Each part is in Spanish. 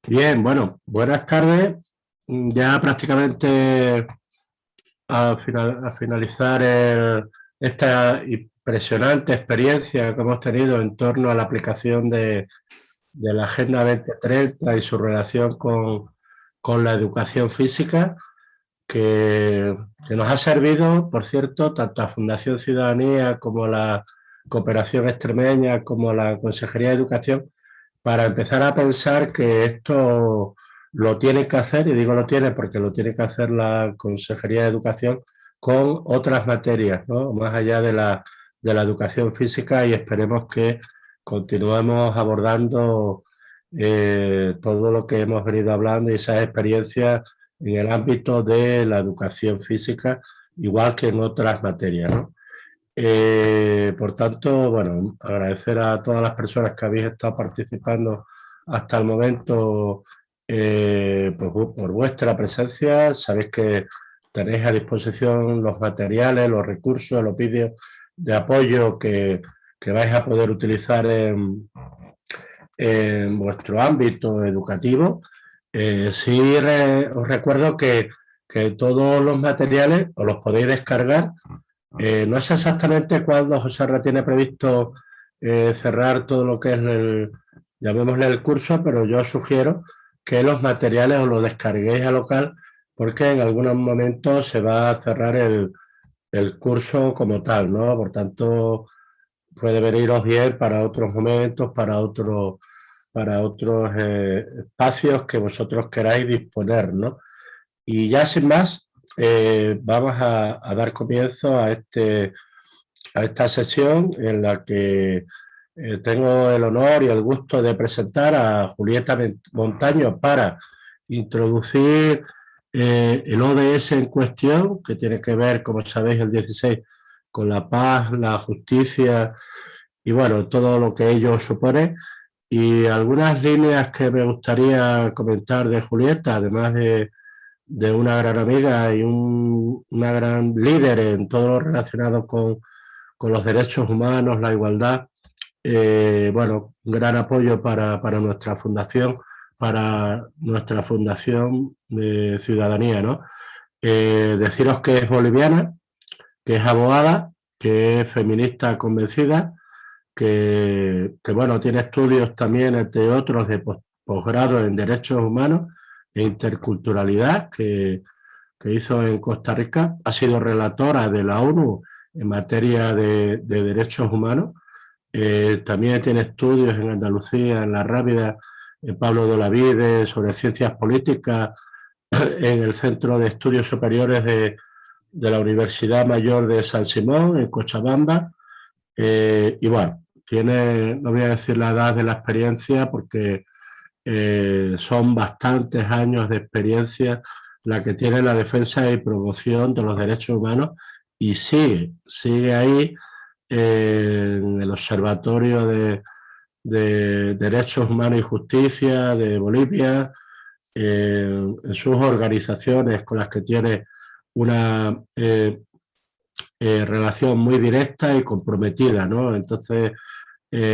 Bien, bueno, buenas tardes. Ya prácticamente a finalizar esta impresionante experiencia que hemos tenido en torno a la aplicación de la Agenda 2030 y su relación con la educación física, que, que nos ha servido, por cierto, tanto a Fundación Ciudadanía como a la Cooperación Extremeña, como a la Consejería de Educación, para empezar a pensar que esto lo tiene que hacer, y digo lo tiene porque lo tiene que hacer la Consejería de Educación con otras materias, ¿no? Más allá de la educación física, y esperemos que continuemos abordando todo lo que hemos venido hablando y esas experiencias en el ámbito de la educación física, igual que en otras materias, ¿no? Por tanto, bueno, agradecer a todas las personas que habéis estado participando hasta el momento por vuestra presencia. Sabéis que tenéis a disposición los materiales, los recursos, los vídeos de apoyo que vais a poder utilizar en vuestro ámbito educativo. Os recuerdo que todos los materiales os los podéis descargar. No sé exactamente cuándo José Ra tiene previsto cerrar todo lo que es llamémosle el curso, pero yo os sugiero que los materiales os los descarguéis a local, porque en algunos momentos se va a cerrar el curso como tal, ¿no? Por tanto, puede veniros bien para otros momentos, para otros espacios que vosotros queráis disponer, ¿no? Y ya sin más, vamos a dar comienzo a esta sesión en la que tengo el honor y el gusto de presentar a Julieta Montaño para introducir el ODS en cuestión, que tiene que ver, como sabéis, el 16 con la paz, la justicia y bueno, todo lo que ello supone. Y algunas líneas que me gustaría comentar de Julieta, además de una gran amiga y una gran líder en todo lo relacionado con los derechos humanos, la igualdad. Bueno, un gran apoyo para nuestra fundación de Ciudadanía, ¿no? Deciros que es boliviana, que es abogada, que es feminista convencida, bueno, tiene estudios también, entre otros, de posgrado en Derechos Humanos e Interculturalidad, que hizo en Costa Rica. Ha sido relatora de la ONU en materia de derechos humanos. También tiene estudios en Andalucía, en La Rábida, en Pablo de Olavide, sobre ciencias políticas, en el Centro de Estudios Superiores de la Universidad Mayor de San Simón, en Cochabamba. Y bueno, no voy a decir la edad de la experiencia porque son bastantes años de experiencia la que tiene la defensa y promoción de los derechos humanos, y sigue ahí en el Observatorio de Derechos Humanos y Justicia de Bolivia, en sus organizaciones con las que tiene una relación muy directa y comprometida, ¿no? Entonces,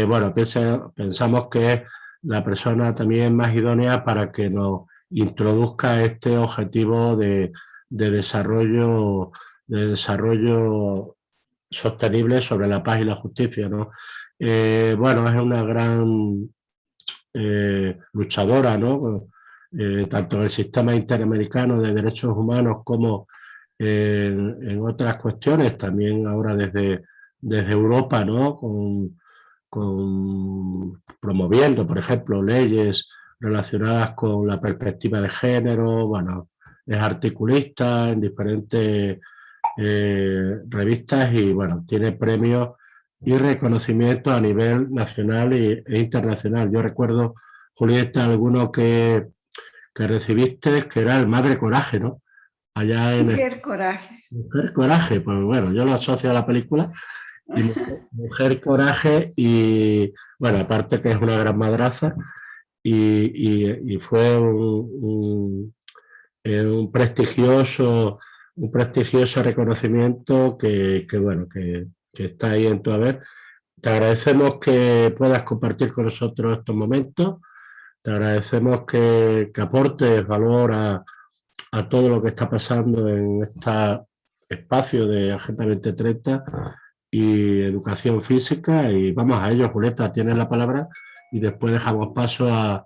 bueno, pensamos que es la persona también más idónea para que nos introduzca este objetivo de desarrollo, de desarrollo sostenible sobre la paz y la justicia, ¿no? Bueno, es una gran luchadora, ¿no? Tanto en el sistema interamericano de derechos humanos como en otras cuestiones, también ahora desde Europa, ¿no? Promoviendo, por ejemplo, leyes relacionadas con la perspectiva de género. Bueno, es articulista en diferentes revistas y, bueno, tiene premios y reconocimientos a nivel nacional e internacional. Yo recuerdo, Julieta, alguno que recibiste, que era el Madre Coraje, ¿no? Allá en Mujer Coraje. Mujer Coraje. Pues bueno, yo lo asocio a la película y Mujer Coraje, y bueno, aparte que es una gran madraza, y fue un prestigioso reconocimiento bueno, que está ahí en tu haber. Te agradecemos que puedas compartir con nosotros estos momentos Te agradecemos que aportes valor a todo lo que está pasando en este espacio de Agenda 2030 y educación física. Y vamos a ello, Julieta, tienes la palabra y después dejamos paso a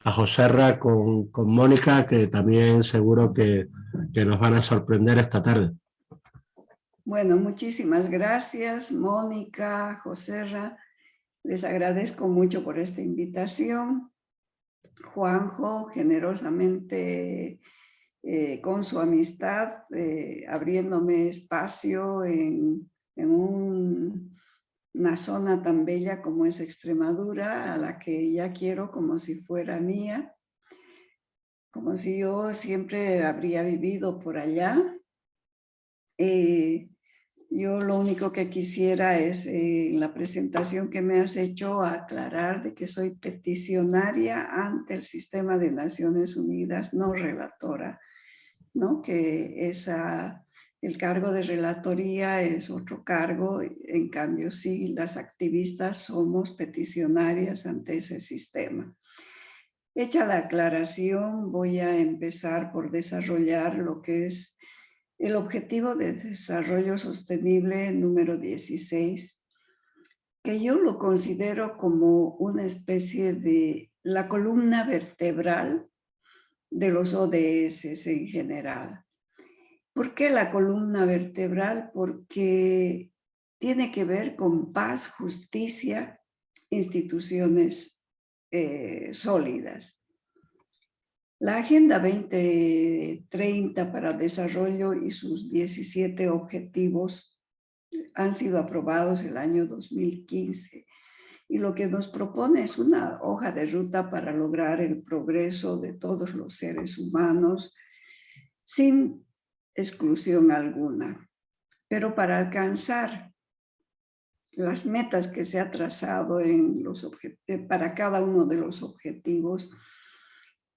Joserra con Mónica, que también seguro que nos van a sorprender esta tarde. Bueno, muchísimas gracias, Mónica, Joserra. Les agradezco mucho por esta invitación. Juanjo, generosamente, con su amistad, abriéndome espacio en una zona tan bella como es Extremadura, a la que ya quiero como si fuera mía, como si yo siempre habría vivido por allá. Yo lo único que quisiera es, en la presentación que me has hecho, aclarar de que soy peticionaria ante el sistema de Naciones Unidas, no relatora, ¿no? Que el cargo de relatoría es otro cargo, en cambio sí, las activistas somos peticionarias ante ese sistema. Hecha la aclaración, voy a empezar por desarrollar lo que es el Objetivo de Desarrollo Sostenible número 16, que yo lo considero como una especie de la columna vertebral de los ODS en general. ¿Por qué la columna vertebral? Porque tiene que ver con paz, justicia, instituciones sólidas. La Agenda 2030 para el Desarrollo y sus 17 objetivos han sido aprobados el año 2015 y lo que nos propone es una hoja de ruta para lograr el progreso de todos los seres humanos sin exclusión alguna. Pero para alcanzar las metas que se ha trazado para cada uno de los objetivos,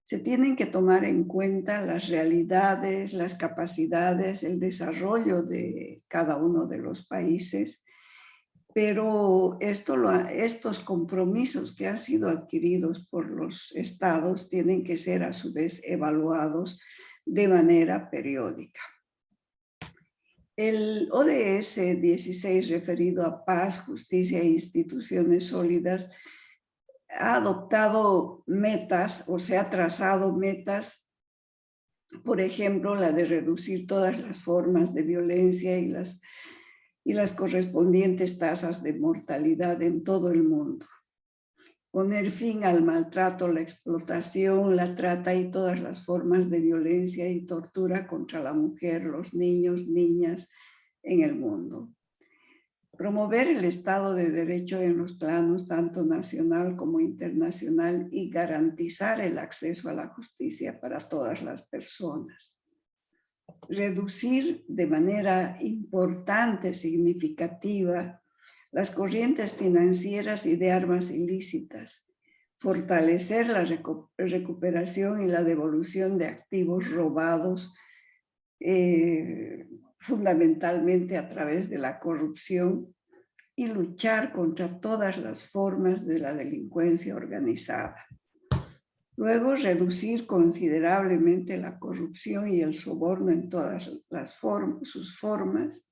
se tienen que tomar en cuenta las realidades, las capacidades, el desarrollo de cada uno de los países, pero estos compromisos que han sido adquiridos por los estados tienen que ser a su vez evaluados de manera periódica. El ODS 16, referido a paz, justicia e instituciones sólidas, ha adoptado metas o se ha trazado metas, por ejemplo, la de reducir todas las formas de violencia y las correspondientes tasas de mortalidad en todo el mundo. Poner fin al maltrato, la explotación, la trata y todas las formas de violencia y tortura contra la mujer, los niños, niñas en el mundo. Promover el Estado de Derecho en los planos tanto nacional como internacional y garantizar el acceso a la justicia para todas las personas. Reducir de manera importante, significativa, las corrientes financieras y de armas ilícitas. Fortalecer la recuperación y la devolución de activos robados, fundamentalmente a través de la corrupción, y luchar contra todas las formas de la delincuencia organizada. Luego, reducir considerablemente la corrupción y el soborno en todas sus formas,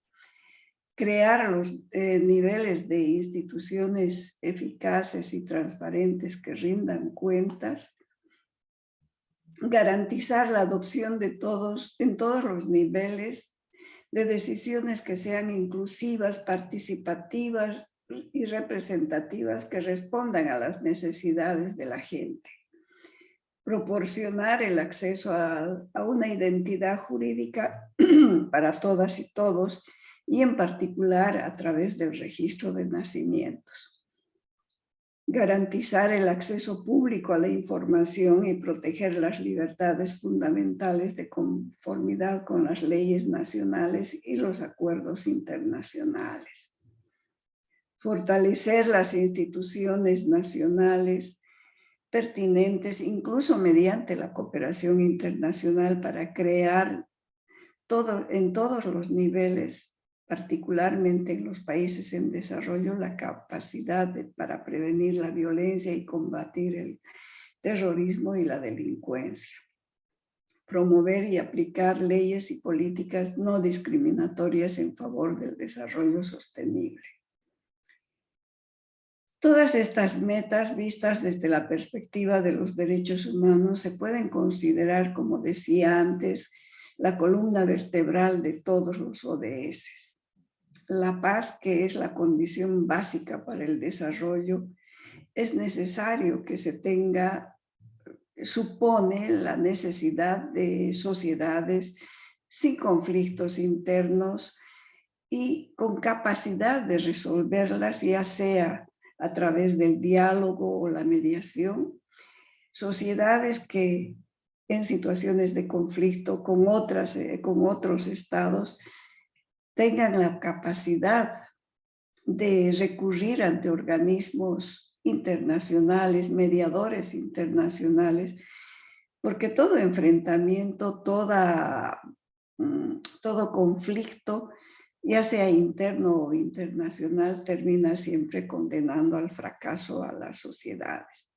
crear los niveles de instituciones eficaces y transparentes que rindan cuentas, garantizar la adopción en todos los niveles, de decisiones que sean inclusivas, participativas y representativas, que respondan a las necesidades de la gente. Proporcionar el acceso a una identidad jurídica para todas y todos, y en particular a través del registro de nacimientos. Garantizar el acceso público a la información y proteger las libertades fundamentales de conformidad con las leyes nacionales y los acuerdos internacionales. Fortalecer las instituciones nacionales pertinentes, incluso mediante la cooperación internacional, para crear en todos los niveles, particularmente en los países en desarrollo, la capacidad para prevenir la violencia y combatir terrorismo y la delincuencia. Promover y aplicar leyes y políticas no discriminatorias en favor del desarrollo sostenible. Todas estas metas vistas desde la perspectiva de los derechos humanos se pueden considerar, como decía antes, la columna vertebral de todos los ODS. La paz, que es la condición básica para el desarrollo, es necesario que se tenga, supone la necesidad de sociedades sin conflictos internos y con capacidad de resolverlas, ya sea a través del diálogo o la mediación, sociedades que en situaciones de conflicto con otros estados tengan la capacidad de recurrir ante organismos internacionales, mediadores internacionales, porque todo enfrentamiento, todo conflicto, ya sea interno o internacional, termina siempre condenando al fracaso a las sociedades.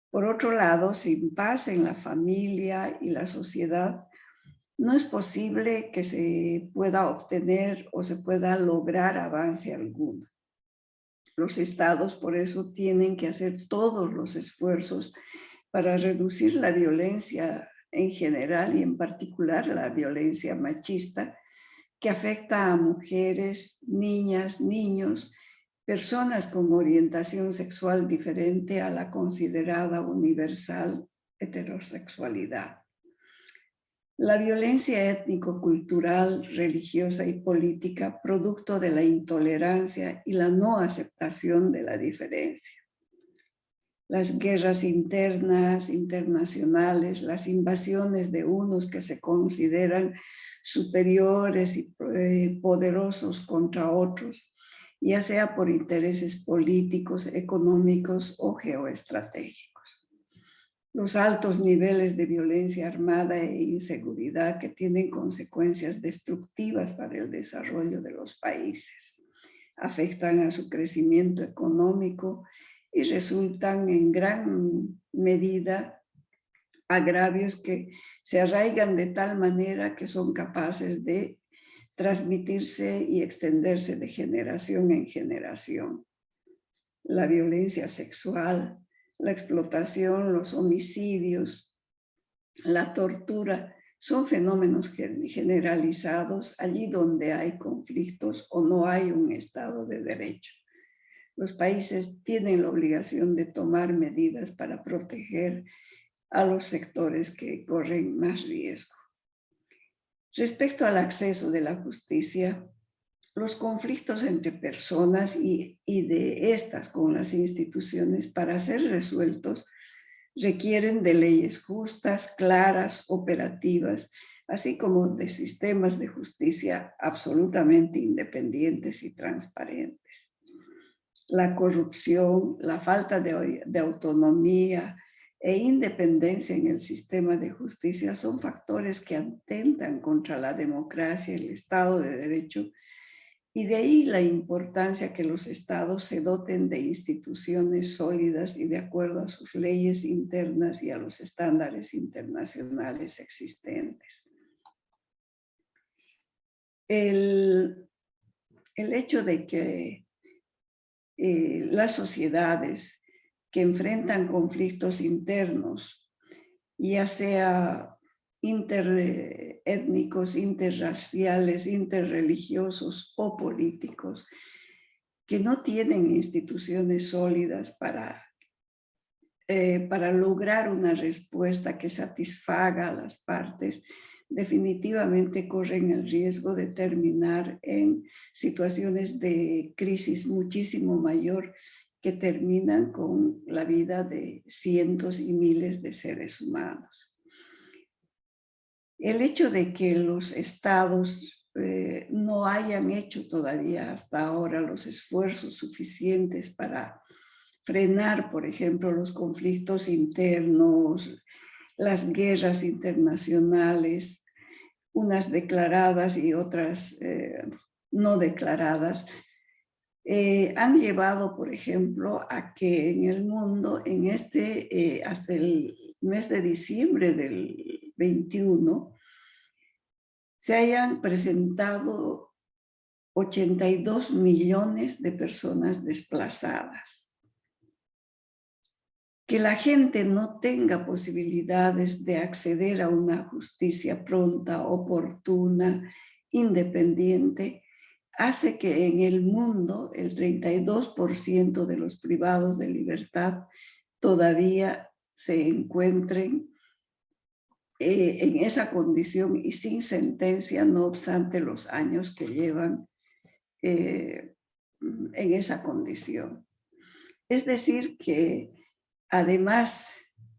Por otro lado, sin paz en la familia y la sociedad, no es posible que se pueda obtener o se pueda lograr avance alguno. Los estados, por eso, tienen que hacer todos los esfuerzos para reducir la violencia en general y en particular la violencia machista, que afecta a mujeres, niñas, niños, personas con orientación sexual diferente a la considerada universal heterosexualidad. La violencia étnico-cultural, religiosa y política, producto de la intolerancia y la no aceptación de la diferencia. Las guerras internas, internacionales, las invasiones de unos que se consideran superiores y poderosos contra otros, ya sea por intereses políticos, económicos o geoestratégicos. Los altos niveles de violencia armada e inseguridad que tienen consecuencias destructivas para el desarrollo de los países, afectan a su crecimiento económico y resultan en gran medida agravios que se arraigan de tal manera que son capaces de transmitirse y extenderse de generación en generación. La violencia sexual, la explotación, los homicidios, la tortura, son fenómenos generalizados allí donde hay conflictos o no hay un Estado de Derecho. Los países tienen la obligación de tomar medidas para proteger a los sectores que corren más riesgo. Respecto al acceso de la justicia, los conflictos entre personas y de estas con las instituciones para ser resueltos requieren de leyes justas, claras, operativas, así como de sistemas de justicia absolutamente independientes y transparentes. La corrupción, la falta de autonomía e independencia en el sistema de justicia son factores que atentan contra la democracia y el Estado de Derecho, y de ahí la importancia que los estados se doten de instituciones sólidas y de acuerdo a sus leyes internas y a los estándares internacionales existentes. El hecho de que las sociedades que enfrentan conflictos internos, ya sea interétnicos, interraciales, interreligiosos o políticos, que no tienen instituciones sólidas para lograr una respuesta que satisfaga a las partes, definitivamente corren el riesgo de terminar en situaciones de crisis muchísimo mayor que terminan con la vida de cientos y miles de seres humanos. El hecho de que los estados no hayan hecho todavía hasta ahora los esfuerzos suficientes para frenar, por ejemplo, los conflictos internos, las guerras internacionales, unas declaradas y otras no declaradas, han llevado, por ejemplo, a que en el mundo, hasta el mes de diciembre del 21, se hayan presentado 82 millones de personas desplazadas. Que la gente no tenga posibilidades de acceder a una justicia pronta, oportuna, independiente, hace que en el mundo el 32% de los privados de libertad todavía se encuentren en esa condición y sin sentencia, no obstante los años que llevan en esa condición. Es decir, que además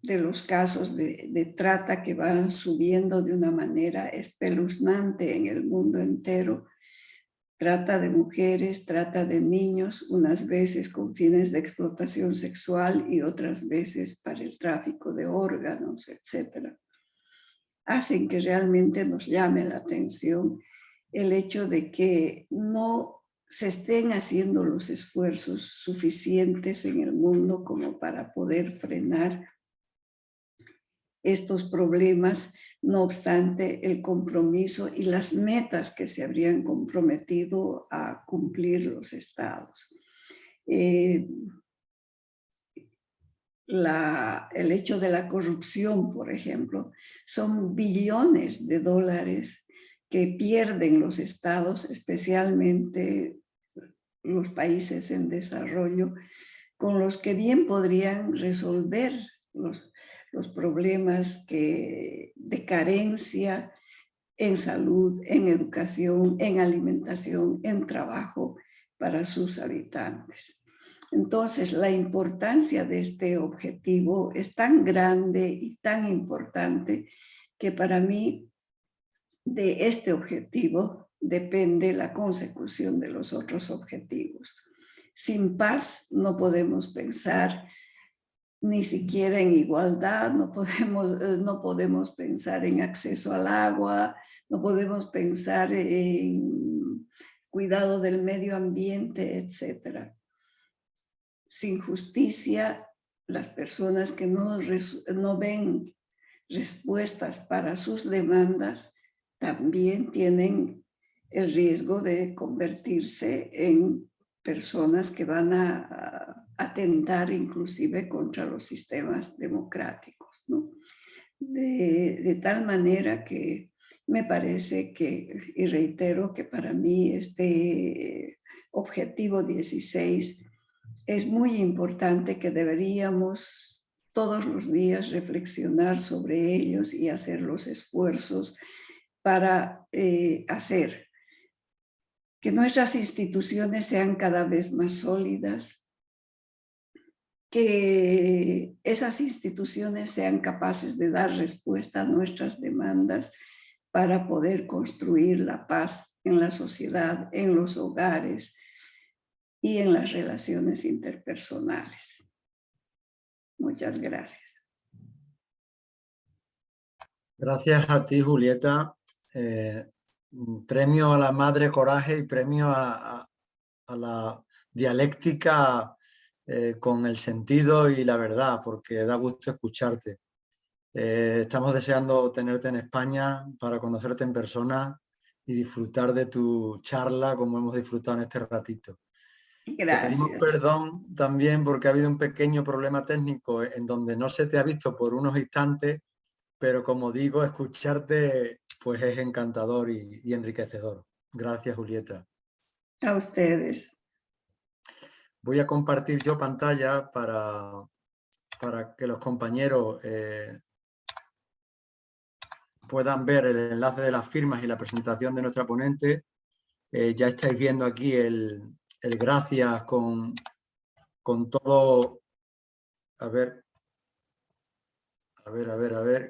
de los casos de trata que van subiendo de una manera espeluznante en el mundo entero, trata de mujeres, trata de niños, unas veces con fines de explotación sexual y otras veces para el tráfico de órganos, etc., hacen que realmente nos llame la atención el hecho de que no se estén haciendo los esfuerzos suficientes en el mundo como para poder frenar estos problemas, no obstante el compromiso y las metas que se habrían comprometido a cumplir los estados. El hecho de la corrupción, por ejemplo, son billones de dólares que pierden los estados, especialmente los países en desarrollo, con los que bien podrían resolver los problemas de carencia en salud, en educación, en alimentación, en trabajo para sus habitantes. Entonces, la importancia de este objetivo es tan grande y tan importante que para mí de este objetivo depende la consecución de los otros objetivos. Sin paz no podemos pensar ni siquiera en igualdad, no podemos pensar en acceso al agua, no podemos pensar en cuidado del medio ambiente, etc. Sin justicia, las personas que no ven respuestas para sus demandas también tienen el riesgo de convertirse en personas que van a atentar inclusive contra los sistemas democráticos, ¿no? De tal manera que me parece que, y reitero que para mí este objetivo 16 es muy importante, que deberíamos todos los días reflexionar sobre ellos y hacer los esfuerzos para hacer que nuestras instituciones sean cada vez más sólidas, que esas instituciones sean capaces de dar respuesta a nuestras demandas para poder construir la paz en la sociedad, en los hogares y en las relaciones interpersonales. Muchas gracias. Gracias a ti, Julieta. Premio a la madre coraje y premio a la dialéctica con el sentido y la verdad, porque da gusto escucharte. Estamos deseando tenerte en España para conocerte en persona y disfrutar de tu charla como hemos disfrutado en este ratito. Gracias. Te pedimos perdón también porque ha habido un pequeño problema técnico en donde no se te ha visto por unos instantes, pero como digo, escucharte pues es encantador y enriquecedor. Gracias, Julieta. A ustedes. Voy a compartir yo pantalla para que los compañeros puedan ver el enlace de las firmas y la presentación de nuestra ponente. Ya estáis viendo aquí el gracias con todo. A ver,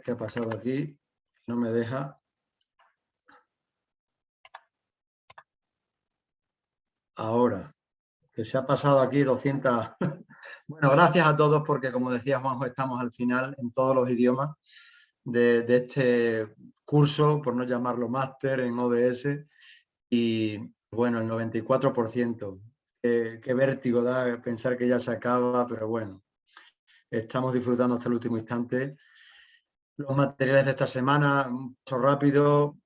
¿qué ha pasado aquí? No me deja. Ahora, que se ha pasado aquí 200... Bueno, gracias a todos porque, como decía Juanjo, estamos al final en todos los idiomas de este curso, por no llamarlo máster en ODS, y bueno, el 94%, qué vértigo da pensar que ya se acaba, pero bueno, estamos disfrutando hasta el último instante. Los materiales de esta semana, mucho rápido,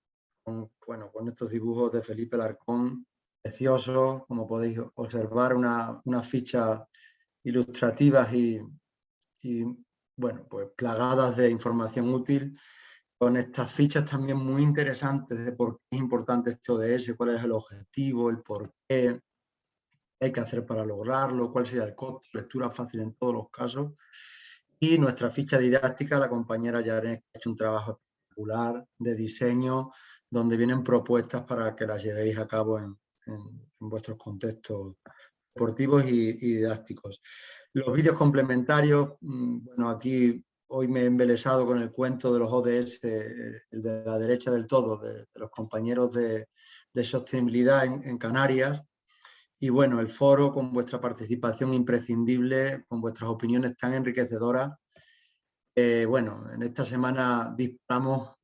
con estos dibujos de Felipe Larcón, preciosos, como podéis observar, unas fichas ilustrativas y bueno, pues plagadas de información útil, con estas fichas también muy interesantes de por qué es importante este ODS, cuál es el objetivo, el por qué hay que hacer para lograrlo, cuál sería el costo, lectura fácil en todos los casos. Y nuestra ficha didáctica, la compañera Yaret ha hecho un trabajo espectacular de diseño, donde vienen propuestas para que las llevéis a cabo en vuestros contextos deportivos y didácticos. Los vídeos complementarios, bueno, aquí hoy me he embelesado con el cuento de los ODS, el de la derecha del todo, de los compañeros de sostenibilidad en Canarias. Y bueno, el foro, con vuestra participación imprescindible, con vuestras opiniones tan enriquecedoras. Bueno, en esta semana disparamos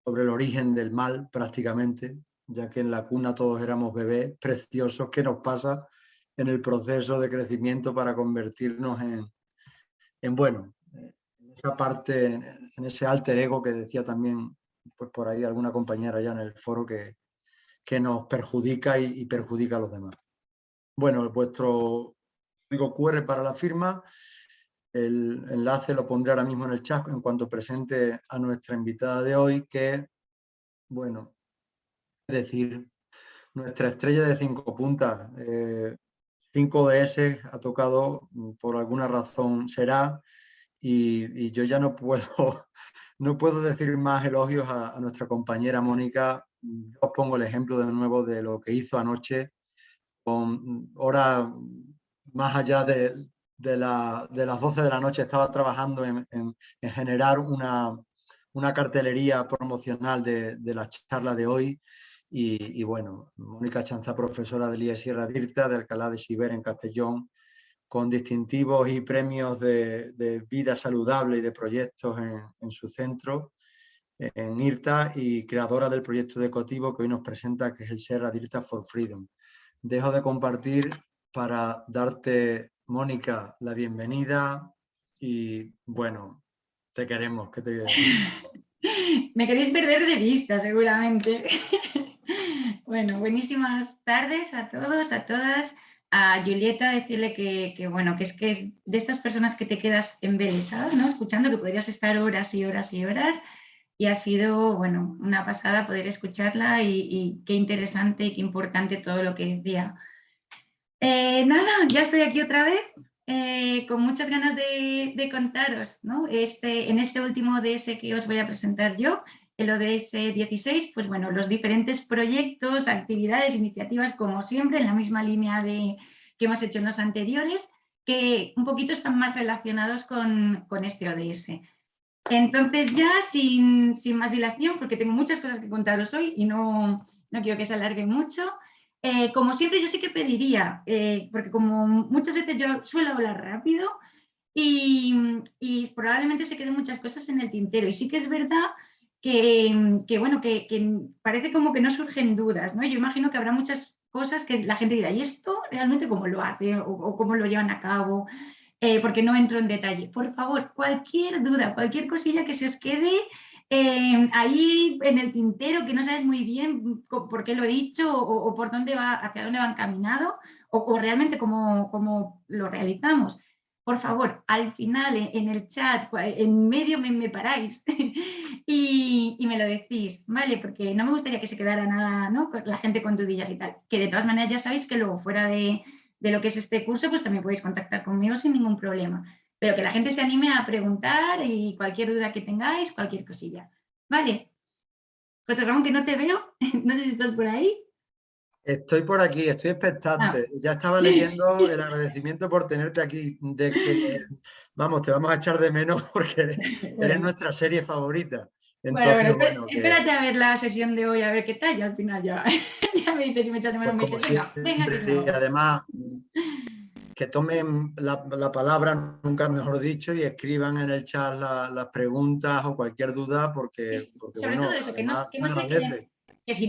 sobre el origen del mal prácticamente, ya que en la cuna todos éramos bebés preciosos. ¿Qué nos pasa en el proceso de crecimiento para convertirnos bueno, en esa parte, en ese alter ego que decía también pues por ahí alguna compañera ya en el foro que nos perjudica y perjudica a los demás? Bueno, vuestro código QR para la firma, el enlace lo pondré ahora mismo en el chat en cuanto presente a nuestra invitada de hoy, que, bueno, es decir, nuestra estrella de 5 puntas, 5 DS ha tocado, por alguna razón será, y yo ya no puedo, no puedo decir más elogios a nuestra compañera Mónica. Yo os pongo el ejemplo de nuevo de lo que hizo anoche, con horas más allá de las 12 de la noche, estaba trabajando en generar una cartelería promocional de la charla de hoy. Y bueno, Mónica Chanza, profesora del IES Sierra d'Irta, de Alcalá de Xiver en Castellón, con distintivos y premios de vida saludable y de proyectos en su centro, en IRTA, y creadora del proyecto educativo que hoy nos presenta, que es el Sierra d'Irta for Freedom. Dejo de compartir para darte, Mónica, la bienvenida y, bueno, te queremos. ¿Qué te voy a decir? Me queréis perder de vista, seguramente. Bueno, buenísimas tardes a todos, a todas. A Julieta decirle que bueno, que es de estas personas que te quedas embelesada, ¿no? Escuchando, que podrías estar horas y horas y horas. Y ha sido, bueno, una pasada poder escucharla y qué interesante y qué importante todo lo que decía. Nada, ya estoy aquí otra vez, con muchas ganas de contaros, ¿no? En este último ODS que os voy a presentar yo, el ODS 16, pues bueno, los diferentes proyectos, actividades, iniciativas, como siempre, en la misma línea que hemos hecho en los anteriores, que un poquito están más relacionados con este ODS. Entonces ya, sin más dilación, porque tengo muchas cosas que contaros hoy y no quiero que se alargue mucho, como siempre yo sí que pediría, porque como muchas veces yo suelo hablar rápido y probablemente se queden muchas cosas en el tintero, y sí que es verdad bueno, que parece como que no surgen dudas, ¿no? Yo imagino que habrá muchas cosas que la gente dirá, ¿y esto realmente cómo lo hace o cómo lo llevan a cabo? Porque no entro en detalle. Por favor, cualquier duda, cualquier cosilla que se os quede ahí en el tintero, que no sabes muy bien por qué lo he dicho o por dónde va, hacia dónde va encaminado o realmente cómo lo realizamos. Por favor, al final en el chat, en medio me paráis y me lo decís, ¿vale? Porque no me gustaría que se quedara nada, ¿no? La gente con dudillas y tal. Que de todas maneras ya sabéis que luego fuera de lo que es este curso, pues también podéis contactar conmigo sin ningún problema. Pero que la gente se anime a preguntar y cualquier duda que tengáis, cualquier cosilla. ¿Vale? José Ramón, que no te veo, no sé si estás por ahí. Estoy por aquí, estoy expectante. Ya estaba leyendo el agradecimiento por tenerte aquí, de que, vamos, te vamos a echar de menos porque eres nuestra serie favorita. Entonces, bueno, espérate a ver la sesión de hoy, a ver qué tal, y al final ya me dices si me echas de menos, pues me dices, venga, que siempre, y además que tomen la palabra, nunca mejor dicho, y escriban en el chat las preguntas o cualquier duda, porque sobre bueno, todo eso, además que se no se queden, agradece.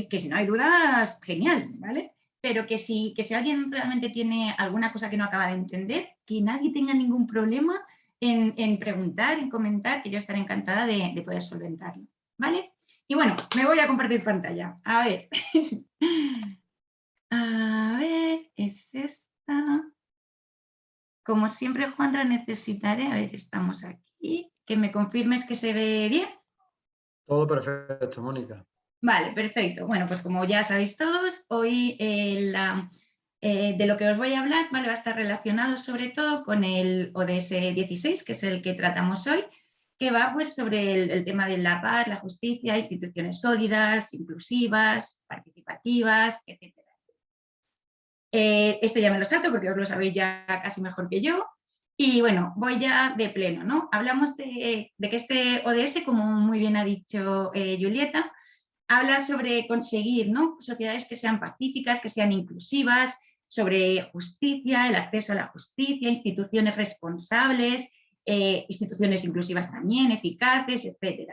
que si no hay dudas, genial, ¿vale? pero que si alguien realmente tiene alguna cosa que no acaba de entender, que nadie tenga ningún problema en preguntar, en comentar, que yo estaré encantada de poder solventarlo, ¿vale? Y bueno, me voy a compartir pantalla. A ver. A ver, es esta. Como siempre, Juanra, necesitaré, a ver, estamos aquí, que me confirmes que se ve bien. Todo perfecto, Mónica. Vale, perfecto. Bueno, pues como ya sabéis todos, hoy de lo que os voy a hablar, ¿vale? Va a estar relacionado sobre todo con el ODS 16, que es el que tratamos hoy, que va pues sobre el tema de la paz, la justicia, instituciones sólidas, inclusivas, participativas, etc. Esto ya me lo salto porque os lo sabéis ya casi mejor que yo. Y bueno, voy ya de pleno, ¿no? Hablamos de que este ODS, como muy bien ha dicho Julieta, habla sobre conseguir, ¿no?, sociedades que sean pacíficas, que sean inclusivas, sobre justicia, el acceso a la justicia, instituciones responsables, instituciones inclusivas también, eficaces, etc.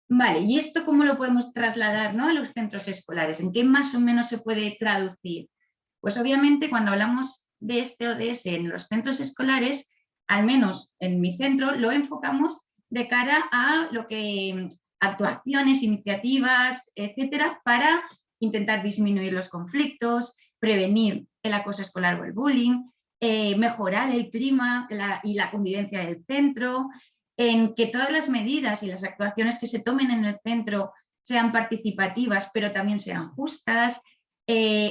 Vale, ¿y esto cómo lo podemos trasladar, ¿no?, a los centros escolares? ¿En qué más o menos se puede traducir? Pues obviamente cuando hablamos de este ODS en los centros escolares, al menos en mi centro, lo enfocamos de cara a lo que actuaciones, iniciativas, etcétera, para intentar disminuir los conflictos, prevenir el acoso escolar o el bullying, mejorar el clima y la convivencia del centro, en que todas las medidas y las actuaciones que se tomen en el centro sean participativas, pero también sean justas,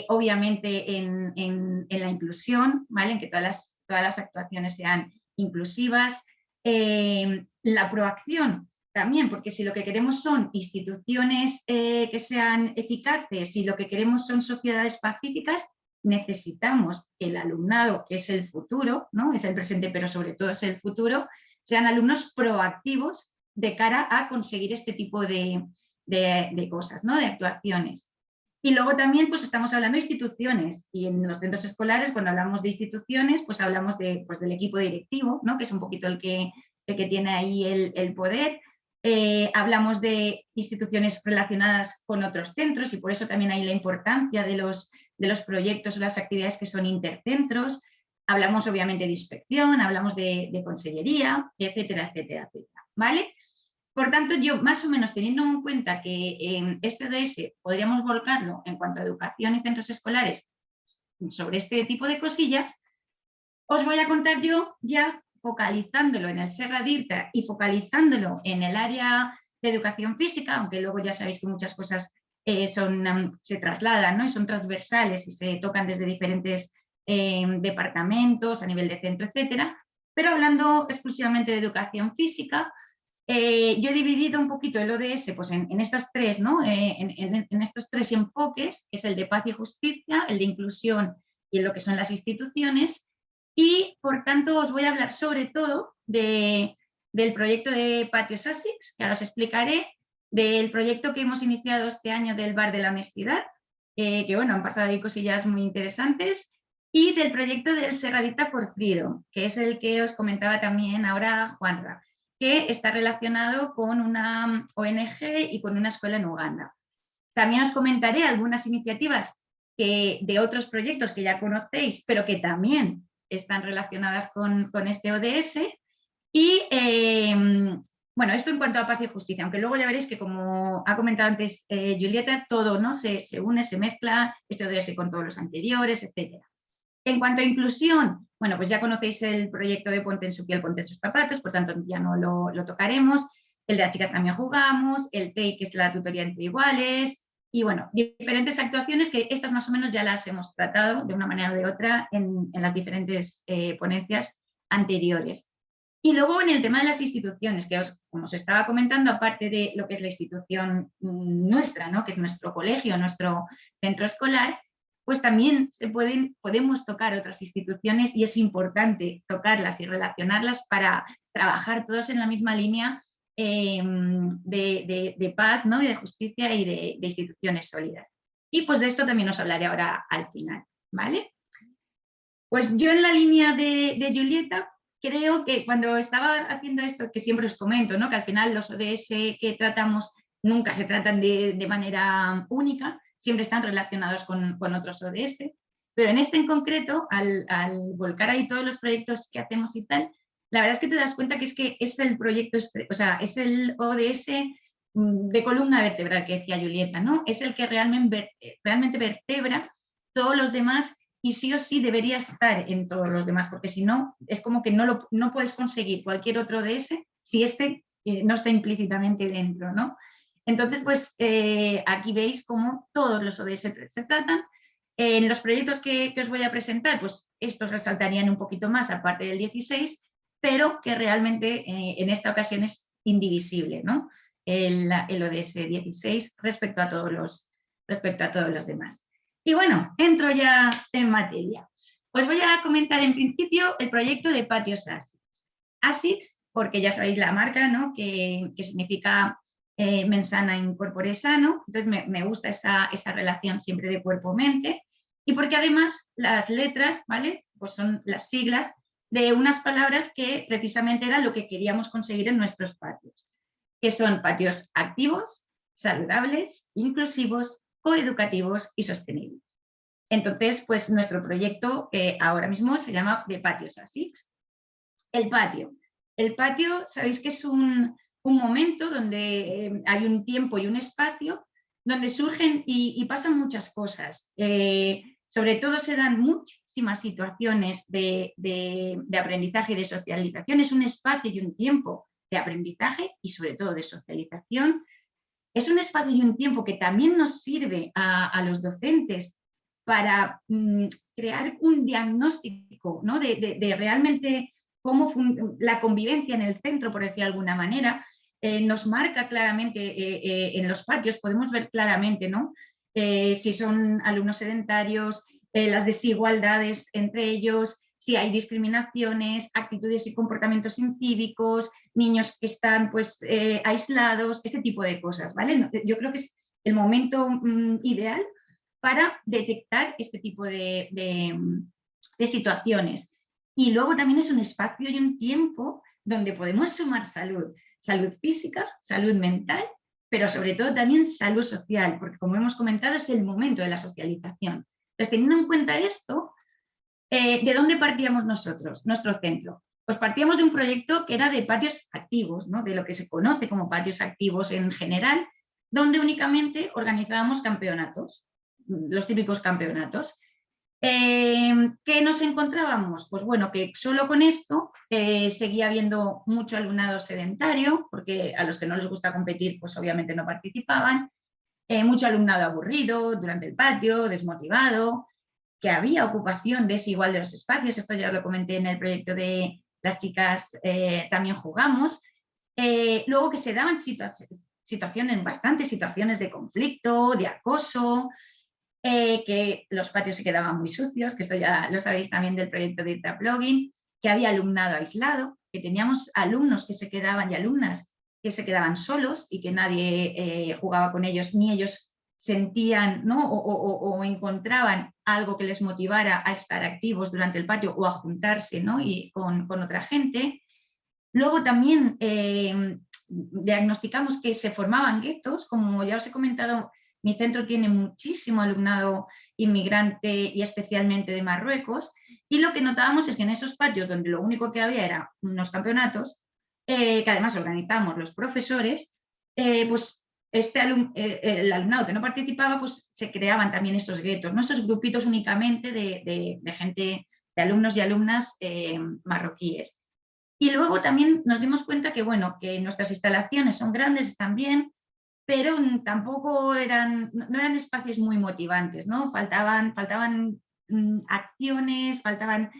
obviamente en la inclusión, ¿vale?, en que todas las actuaciones sean inclusivas, la proacción también, porque si lo que queremos son instituciones que sean eficaces y lo que queremos son sociedades pacíficas, necesitamos que el alumnado, que es el futuro, ¿no?, es el presente, pero sobre todo es el futuro, sean alumnos proactivos de cara a conseguir este tipo de cosas, ¿no?, de actuaciones. Y luego también pues estamos hablando de instituciones, y en los centros escolares cuando hablamos de instituciones pues hablamos del equipo directivo, ¿no?, que es un poquito el que tiene ahí el poder. Hablamos de instituciones relacionadas con otros centros y por eso también hay la importancia de los proyectos o las actividades que son intercentros. Hablamos obviamente de inspección, hablamos de consellería, etcétera, etcétera, etcétera, ¿vale? Por tanto, yo más o menos teniendo en cuenta que en este ODS podríamos volcarlo en cuanto a educación y centros escolares sobre este tipo de cosillas, os voy a contar yo ya focalizándolo en el Serra d'Irta y focalizándolo en el área de educación física, aunque luego ya sabéis que muchas cosas se trasladan, ¿no?, y son transversales y se tocan desde diferentes departamentos a nivel de centro, etcétera, pero hablando exclusivamente de educación física, yo he dividido un poquito el ODS pues, en estas tres, ¿no?, en estos tres enfoques, que es el de paz y justicia, el de inclusión y en lo que son las instituciones, y por tanto os voy a hablar sobre todo del proyecto de Patio Sussex, que ahora os explicaré, del proyecto que hemos iniciado este año del Bar de la Honestidad, que bueno, han pasado ahí cosillas muy interesantes, y del proyecto del Serra d'Irta for Freedom, que es el que os comentaba también ahora Juanra, que está relacionado con una ONG y con una escuela en Uganda. También os comentaré algunas iniciativas de otros proyectos que ya conocéis, pero que también están relacionadas con este ODS. Y bueno, esto en cuanto a paz y justicia, aunque luego ya veréis que, como ha comentado antes Julieta, todo, ¿no?, se une, se mezcla, este ODS con todos los anteriores, etcétera. En cuanto a inclusión, bueno, pues ya conocéis el proyecto de Ponte en su piel, ponte en sus zapatos, por tanto ya no lo tocaremos. El de las chicas también jugamos, el TEI, que es la tutoría entre iguales, y bueno, diferentes actuaciones que estas más o menos ya las hemos tratado de una manera o de otra en las diferentes ponencias anteriores. Y luego en el tema de las instituciones, que como os estaba comentando, aparte de lo que es la institución nuestra, ¿no?, que es nuestro colegio, nuestro centro escolar, pues también podemos tocar otras instituciones y es importante tocarlas y relacionarlas para trabajar todos en la misma línea de paz, ¿no?, y de justicia y de instituciones sólidas. Y pues de esto también os hablaré ahora al final, ¿vale? Pues yo en la línea de Julieta creo que cuando estaba haciendo esto, que siempre os comento, ¿no?, que al final los ODS que tratamos nunca se tratan de manera única, siempre están relacionados con otros ODS, pero en este en concreto, al volcar ahí todos los proyectos que hacemos y tal, la verdad es que te das cuenta que es el proyecto, o sea, es el ODS de columna vertebral que decía Julieta, ¿no? Es el que realmente vertebra todos los demás y sí o sí debería estar en todos los demás, porque si no, es como que no puedes conseguir cualquier otro ODS si este no está implícitamente dentro, ¿no? Entonces, pues aquí veis cómo todos los ODS se tratan. En los proyectos que os voy a presentar, pues estos resaltarían un poquito más, aparte del 16, pero que realmente en esta ocasión es indivisible, ¿no? El ODS 16 respecto a todos los demás. Y bueno, entro ya en materia. Os voy a comentar en principio el proyecto de patios ASICS. ASICS, porque ya sabéis la marca, ¿no? que significa mensana in corpore sano, entonces me gusta esa relación siempre de cuerpo-mente, y porque además las letras, ¿vale? Pues son las siglas de unas palabras que precisamente era lo que queríamos conseguir en nuestros patios, que son patios activos, saludables, inclusivos, coeducativos y sostenibles. Entonces, pues nuestro proyecto ahora mismo se llama de Patios ASICS. El patio, sabéis que es un momento donde hay un tiempo y un espacio donde surgen y pasan muchas cosas. Sobre todo se dan muchísimas situaciones de aprendizaje y de socialización. Es un espacio y un tiempo de aprendizaje y sobre todo de socialización. Es un espacio y un tiempo que también nos sirve a los docentes para crear un diagnóstico, ¿no? de realmente cómo la convivencia en el centro, por decir de alguna manera, nos marca claramente en los patios, podemos ver claramente, ¿no? Si son alumnos sedentarios, las desigualdades entre ellos, si hay discriminaciones, actitudes y comportamientos incívicos, niños que están pues, aislados, este tipo de cosas, ¿vale? Yo creo que es el momento ideal para detectar este tipo de situaciones. Y luego también es un espacio y un tiempo donde podemos sumar salud física, salud mental, pero sobre todo también salud social, porque como hemos comentado es el momento de la socialización. Entonces, teniendo en cuenta esto, ¿de dónde partíamos nosotros, nuestro centro? Pues partíamos de un proyecto que era de patios activos, ¿no? De lo que se conoce como patios activos en general, donde únicamente organizábamos campeonatos, los típicos campeonatos. ¿Qué nos encontrábamos? Pues bueno, que solo con esto seguía habiendo mucho alumnado sedentario, porque a los que no les gusta competir, pues obviamente no participaban, mucho alumnado aburrido durante el patio, desmotivado, que había ocupación desigual de los espacios, esto ya lo comenté en el proyecto de las chicas también jugamos, luego que se daban bastantes situaciones de conflicto, de acoso, que los patios se quedaban muy sucios, que esto ya lo sabéis también del proyecto de Blogging, que había alumnado aislado, que teníamos alumnos que se quedaban y alumnas que se quedaban solos y que nadie jugaba con ellos, ni ellos sentían, ¿no? o encontraban algo que les motivara a estar activos durante el patio o a juntarse, ¿no? y con otra gente. Luego también diagnosticamos que se formaban guetos, como ya os he comentado. Mi centro tiene muchísimo alumnado inmigrante y especialmente de Marruecos, y lo que notábamos es que en esos patios donde lo único que había eran unos campeonatos, que además organizamos los profesores, pues el alumnado que no participaba, pues se creaban también estos guetos, ¿no? Esos grupitos únicamente de gente, de alumnos y alumnas marroquíes. Y luego también nos dimos cuenta que, bueno, que nuestras instalaciones son grandes, están bien, pero tampoco no eran espacios muy motivantes, ¿no? Faltaban acciones, faltaban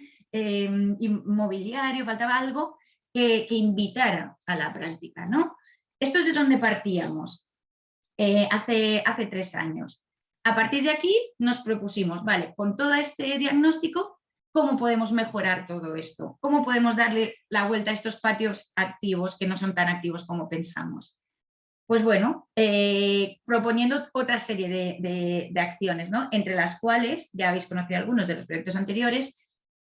mobiliario, faltaba algo que invitara a la práctica, ¿no? Esto es de donde partíamos hace 3 años. A partir de aquí nos propusimos, vale, con todo este diagnóstico, ¿cómo podemos mejorar todo esto? ¿Cómo podemos darle la vuelta a estos patios activos que no son tan activos como pensamos? Pues bueno, proponiendo otra serie de acciones, ¿no? Entre las cuales, ya habéis conocido algunos de los proyectos anteriores,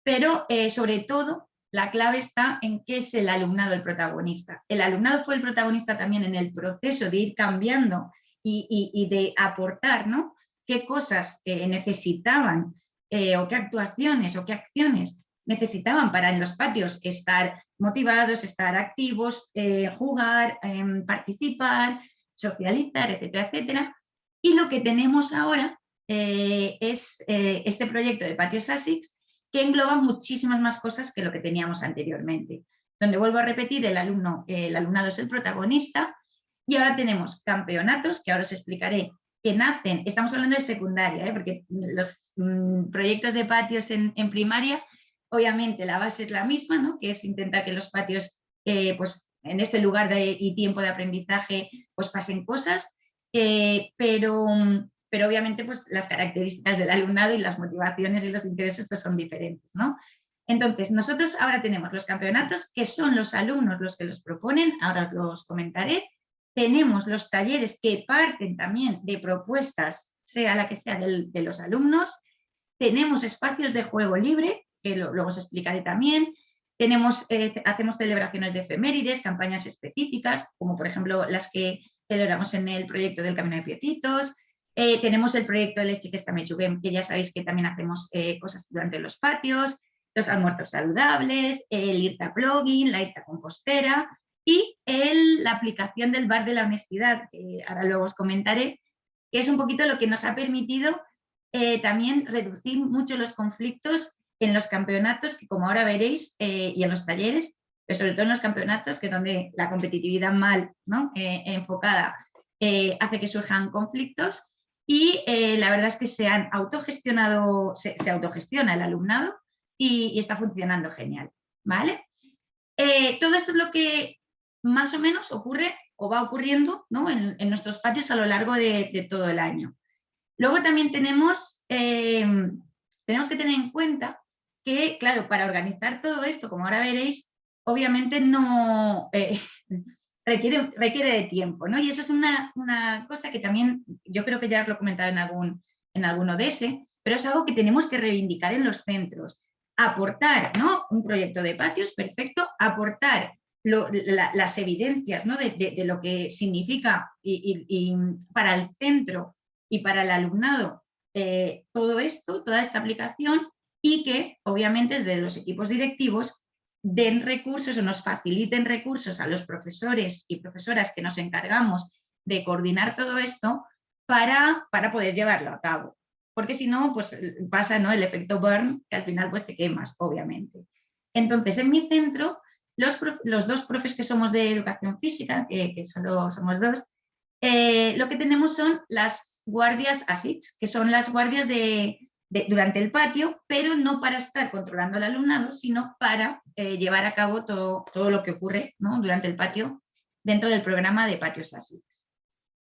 pero sobre todo la clave está en qué es el alumnado el protagonista. El alumnado fue el protagonista también en el proceso de ir cambiando y de aportar, ¿no? qué cosas necesitaban o qué actuaciones o qué acciones necesitaban para en los patios estar motivados, estar activos, jugar, participar, socializar, etcétera, etcétera. Y lo que tenemos ahora es este proyecto de Patios ASICS, que engloba muchísimas más cosas que lo que teníamos anteriormente. Donde vuelvo a repetir, el alumnado es el protagonista, y ahora tenemos campeonatos, que ahora os explicaré, que nacen, estamos hablando de secundaria, porque los proyectos de patios en primaria, obviamente la base es la misma, ¿no? Que es intentar que los patios, pues en este lugar y tiempo de aprendizaje, pues pasen cosas, pero obviamente pues las características del alumnado y las motivaciones y los intereses pues son diferentes, ¿no? Entonces, nosotros ahora tenemos los campeonatos, que son los alumnos los que los proponen, ahora os los comentaré. Tenemos los talleres que parten también de propuestas, sea la que sea de los alumnos. Tenemos espacios de juego libre, que luego os explicaré también. Hacemos celebraciones de efemérides, campañas específicas, como por ejemplo las que celebramos en el proyecto del Camino de Piecitos. Tenemos el proyecto del Xiquesta-Mechugem, que ya sabéis que también hacemos cosas durante los patios, los almuerzos saludables, el IRTA Plugin, la IRTA Compostera y la aplicación del bar de la honestidad, que ahora luego os comentaré, que es un poquito lo que nos ha permitido también reducir mucho los conflictos en los campeonatos, que como ahora veréis, y en los talleres, pero sobre todo en los campeonatos, que es donde la competitividad mal, ¿no? Enfocada hace que surjan conflictos, y la verdad es que se han autogestionado, se autogestiona el alumnado y está funcionando genial, ¿vale? Todo esto es lo que más o menos ocurre o va ocurriendo, ¿no? en nuestros patios a lo largo de todo el año. Luego también tenemos que tener en cuenta que, claro, para organizar todo esto, como ahora veréis, obviamente no requiere de tiempo, ¿no? Y eso es una cosa que también, yo creo que ya os lo he comentado en algún ODS, pero es algo que tenemos que reivindicar en los centros. Aportar, ¿no? Un proyecto de patios, perfecto, aportar las evidencias, ¿no? de lo que significa y para el centro y para el alumnado todo esto, toda esta aplicación, y que obviamente desde los equipos directivos den recursos o nos faciliten recursos a los profesores y profesoras que nos encargamos de coordinar todo esto para poder llevarlo a cabo. Porque si no, pues pasa, ¿no? El efecto burn, que al final pues te quemas, obviamente. Entonces, en mi centro, los dos profes que somos de educación física, que solo somos dos, lo que tenemos son las guardias ASICS, que son las guardias durante el patio, pero no para estar controlando al alumnado, sino para llevar a cabo todo lo que ocurre, ¿no? Durante el patio dentro del programa de patios ASICS.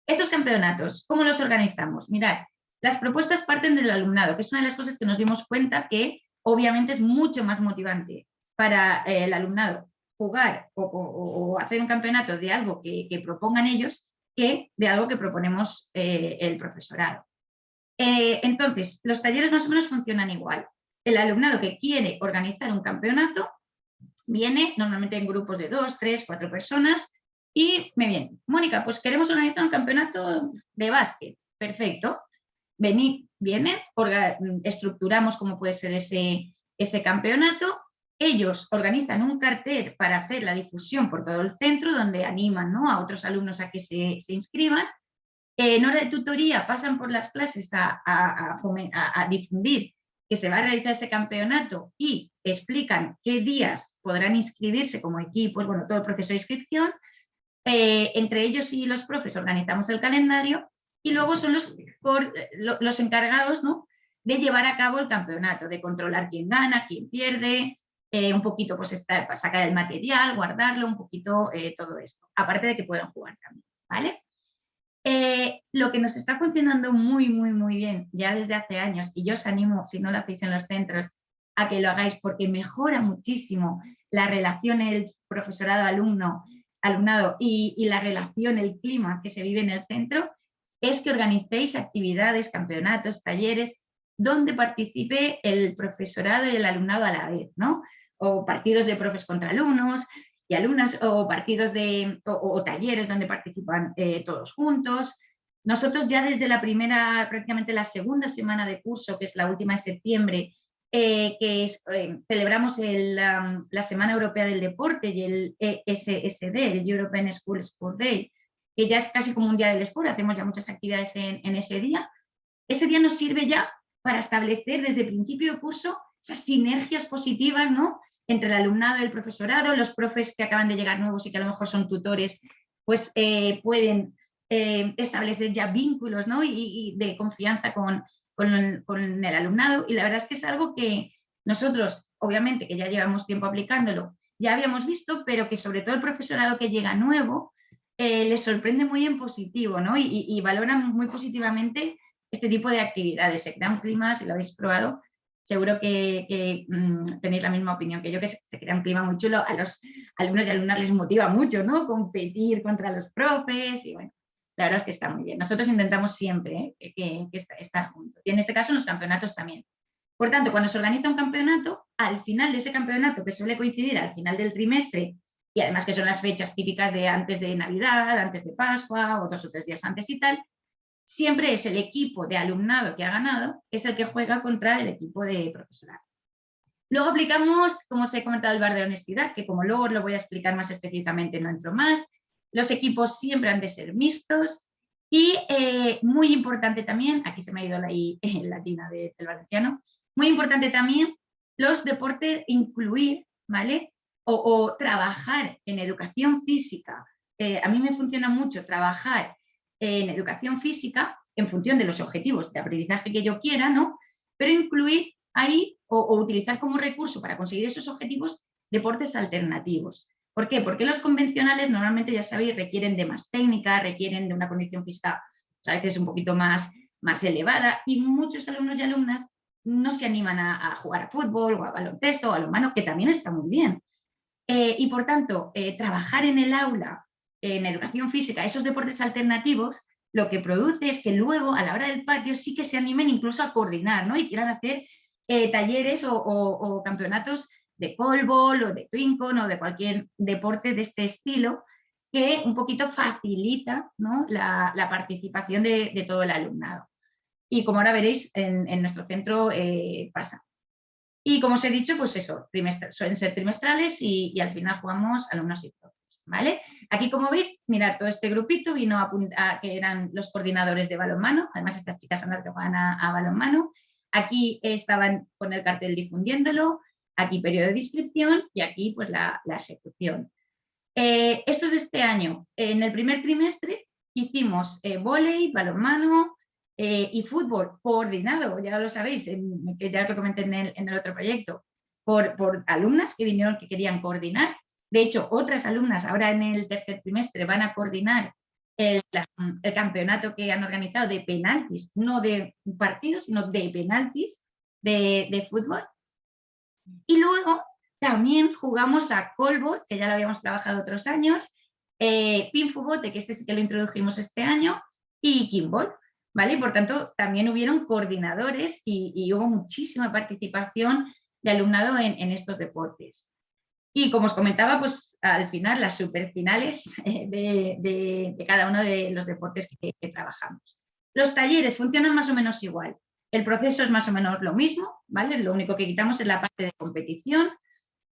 Estos campeonatos, ¿cómo los organizamos? Mirad, las propuestas parten del alumnado, que es una de las cosas que nos dimos cuenta que obviamente es mucho más motivante para el alumnado jugar o hacer un campeonato de algo que propongan ellos que de algo que proponemos el profesorado. Entonces, los talleres más o menos funcionan igual. El alumnado que quiere organizar un campeonato viene normalmente en grupos de 2, 3, 4 personas y me viene, Mónica, pues queremos organizar un campeonato de básquet. Perfecto. Vienen, estructuramos cómo puede ser ese campeonato. Ellos organizan un cartel para hacer la difusión por todo el centro, donde animan, ¿no? a otros alumnos a que se inscriban. En hora de tutoría pasan por las clases a difundir que se va a realizar ese campeonato y explican qué días podrán inscribirse como equipos, bueno, todo el proceso de inscripción. Entre ellos y los profes organizamos el calendario y luego son los encargados, ¿no? de llevar a cabo el campeonato, de controlar quién gana, quién pierde, un poquito pues para sacar el material, guardarlo, un poquito todo esto, aparte de que puedan jugar también, ¿vale? Lo que nos está funcionando muy, muy, muy bien ya desde hace años, y yo os animo, si no lo hacéis en los centros, a que lo hagáis porque mejora muchísimo la relación el profesorado-alumnado y la relación, el clima que se vive en el centro, es que organicéis actividades, campeonatos, talleres, donde participe el profesorado y el alumnado a la vez, ¿no? O partidos de profes contra alumnos y alumnas, o partidos o talleres donde participan todos juntos. nosotros ya desde la primera, prácticamente la segunda semana de curso, que es la última de septiembre, celebramos la Semana Europea del Deporte y el ESSD, el European School Sport Day, que ya es casi como un día del sport, hacemos ya muchas actividades en ese día. Ese día nos sirve ya para establecer desde el principio de curso esas sinergias positivas, ¿no?, entre el alumnado y el profesorado. Los profes que acaban de llegar nuevos y que a lo mejor son tutores, pues pueden establecer ya vínculos, ¿no?, y de confianza con el alumnado. Y la verdad es que es algo que nosotros, obviamente, que ya llevamos tiempo aplicándolo, ya habíamos visto, pero que sobre todo el profesorado que llega nuevo les sorprende muy en positivo, ¿no?, y valoran muy positivamente este tipo de actividades. Se crea un clima, si lo habéis probado, seguro que tenéis la misma opinión que yo, que se crea un clima muy chulo. A los alumnos y alumnas les motiva mucho, ¿no?, competir contra los profes, y bueno, la verdad es que está muy bien. Nosotros intentamos siempre que estar juntos, y en este caso en los campeonatos también. Por tanto, cuando se organiza un campeonato, al final de ese campeonato, que suele coincidir al final del trimestre, y además que son las fechas típicas de antes de Navidad, antes de Pascua, o 2 o 3 días antes y tal, siempre es el equipo de alumnado que ha ganado, es el que juega contra el equipo de profesorado. Luego aplicamos, como os he comentado, el bar de honestidad, que como luego os lo voy a explicar más específicamente, no entro más. Los equipos siempre han de ser mixtos y muy importante también, aquí se me ha ido la I latina del valenciano, muy importante también los deportes, incluir, ¿vale?, o trabajar en educación física. A mí me funciona mucho trabajar en educación física en función de los objetivos de aprendizaje que yo quiera, ¿no?, pero incluir ahí o utilizar como recurso para conseguir esos objetivos deportes alternativos. ¿Por qué? Porque los convencionales normalmente, ya sabéis, requieren de más técnica, requieren de una condición física a veces un poquito más elevada, y muchos alumnos y alumnas no se animan a jugar a fútbol o a baloncesto o a balonmano, que también está muy bien. Y por tanto, trabajar en el aula, en educación física, esos deportes alternativos, lo que produce es que luego a la hora del patio sí que se animen incluso a coordinar, ¿no?, y quieran hacer talleres o campeonatos de pólvol o de twincon o de cualquier deporte de este estilo, que un poquito facilita, ¿no?, la participación de todo el alumnado. Y como ahora veréis, en nuestro centro pasa. Y como os he dicho, pues eso, suelen ser trimestrales y al final jugamos alumnos y profes, ¿vale? Aquí, como veis, mirad, todo este grupito vino que eran los coordinadores de balonmano. Además, estas chicas son las que juegan a balonmano. Aquí estaban con el cartel difundiéndolo, aquí periodo de inscripción y aquí pues la ejecución. Esto es de este año. En el primer trimestre hicimos vóley, balonmano y fútbol coordinado, ya lo sabéis, que ya os lo comenté en el otro proyecto, por alumnas que vinieron, que querían coordinar. De hecho, otras alumnas ahora en el tercer trimestre van a coordinar el campeonato que han organizado de penaltis, no de partidos, sino de penaltis de fútbol. Y luego también jugamos a Colbot, que ya lo habíamos trabajado otros años, Pinfubote, que este sí que lo introdujimos este año, y Kimball, ¿vale? Por tanto, también hubieron coordinadores y hubo muchísima participación de alumnado en estos deportes. Y como os comentaba, pues al final las superfinales de cada uno de los deportes que trabajamos. Los talleres funcionan más o menos igual. El proceso es más o menos lo mismo, ¿vale? Lo único que quitamos es la parte de competición.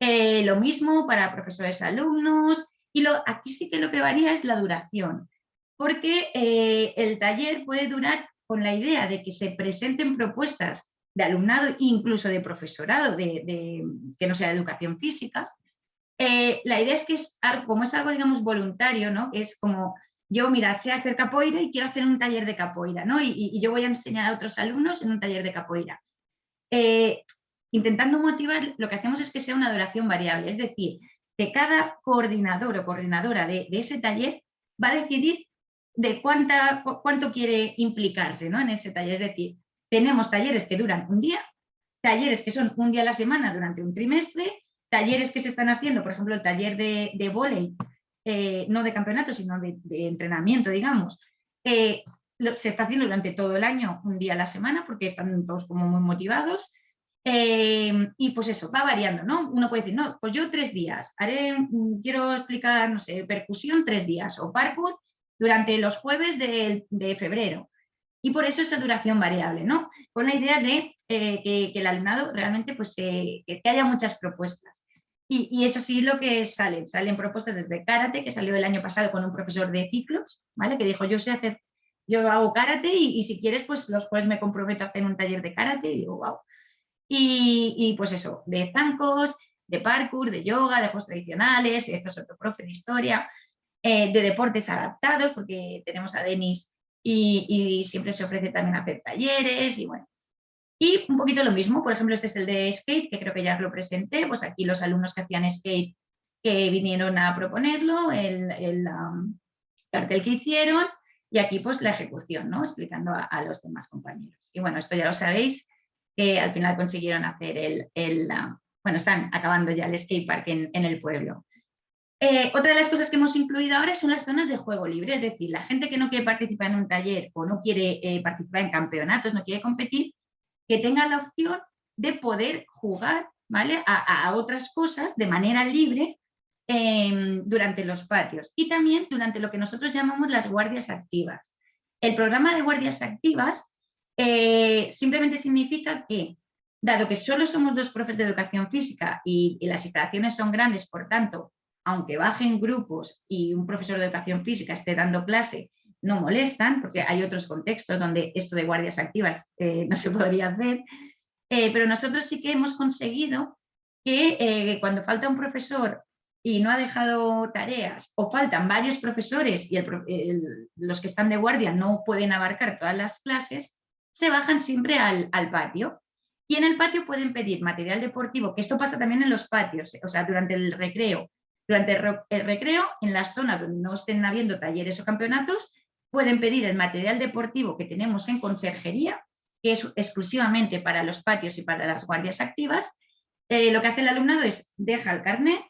Lo mismo para profesores, alumnos, y aquí sí que lo que varía es la duración, porque el taller puede durar con la idea de que se presenten propuestas de alumnado, incluso de profesorado, que no sea de educación física. La idea es que como es algo, digamos, voluntario, ¿no? Es como, yo, mira, sé hacer capoeira y quiero hacer un taller de capoeira, ¿no? Y yo voy a enseñar a otros alumnos en un taller de capoeira. Intentando motivar, lo que hacemos es que sea una duración variable, es decir, que cada coordinador o coordinadora de ese taller va a decidir de cuánto quiere implicarse, ¿no?, en ese taller. Es decir, tenemos talleres que duran un día, talleres que son un día a la semana durante un trimestre, talleres que se están haciendo, por ejemplo, el taller de vóley, no de campeonato, sino de entrenamiento, digamos, se está haciendo durante todo el año, un día a la semana, porque están todos como muy motivados. Y pues eso, va variando, ¿no? Uno puede decir, no, pues yo 3 días, quiero explicar, no sé, percusión 3 días, o parkour durante los jueves de febrero. Y por eso esa duración variable, ¿no? Con la idea de que el alumnado realmente pues, que haya muchas propuestas. Y es así lo que salen propuestas desde karate, que salió el año pasado con un profesor de ciclos, ¿vale? Que dijo, yo hago karate y si quieres, pues los jueves me comprometo a hacer un taller de karate, y digo, wow. Y pues eso, de zancos, de parkour, de yoga, de juegos tradicionales, esto es otro profe de historia, de deportes adaptados, porque tenemos a Denis y siempre se ofrece también hacer talleres y bueno. Y un poquito lo mismo, por ejemplo, este es el de skate, que creo que ya os lo presenté, pues aquí los alumnos que hacían skate que vinieron a proponerlo, el cartel que hicieron y aquí pues la ejecución, ¿no? Explicando a los demás compañeros. Y bueno, esto ya lo sabéis, que al final consiguieron hacer bueno, están acabando ya el skatepark en el pueblo. Otra de las cosas que hemos incluido ahora son las zonas de juego libre, es decir, la gente que no quiere participar en un taller o no quiere participar en campeonatos, no quiere competir, que tenga la opción de poder jugar, ¿vale? a otras cosas de manera libre durante los patios y también durante lo que nosotros llamamos las guardias activas. El programa de guardias activas simplemente significa que, dado que solo somos 2 profes de educación física y las instalaciones son grandes, por tanto, aunque bajen grupos y un profesor de educación física esté dando clase, no molestan, porque hay otros contextos donde esto de guardias activas no se podría hacer, pero nosotros sí que hemos conseguido que cuando falta un profesor y no ha dejado tareas, o faltan varios profesores y los que están de guardia no pueden abarcar todas las clases, se bajan siempre al patio. Y en el patio pueden pedir material deportivo, que esto pasa también en los patios, o sea, durante el recreo. Durante el recreo, en las zonas donde no estén habiendo talleres o campeonatos, pueden pedir el material deportivo que tenemos en conserjería, que es exclusivamente para los patios y para las guardias activas. Lo que hace el alumnado es deja el carnet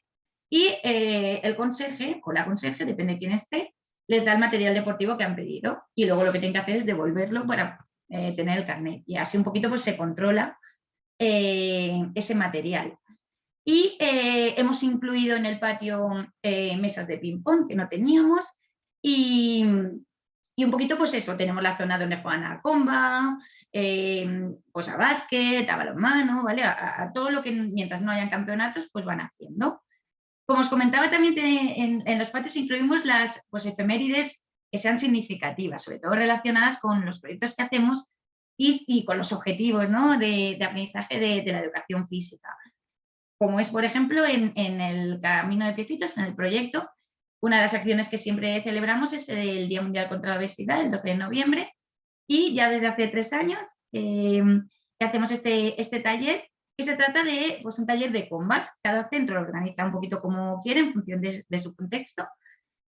y el conserje o la conserje, depende de quién esté, les da el material deportivo que han pedido y luego lo que tienen que hacer es devolverlo para tener el carnet. Y así un poquito pues, se controla ese material. Y hemos incluido en el patio mesas de ping-pong que no teníamos y un poquito pues eso, tenemos la zona donde juegan a comba, pues a básquet, a balonmano, ¿vale? A todo lo que mientras no hayan campeonatos pues van haciendo. Como os comentaba también en los patios incluimos las pues, efemérides que sean significativas, sobre todo relacionadas con los proyectos que hacemos y con los objetivos, ¿no? de aprendizaje de la educación física. Como es, por ejemplo, en el Camino de Piecitos, en el proyecto, una de las acciones que siempre celebramos es el Día Mundial contra la Obesidad, el 12 de noviembre, y ya desde hace 3 años que hacemos este taller, que se trata de pues, un taller de combas. Cada centro lo organiza un poquito como quiere, en función de su contexto,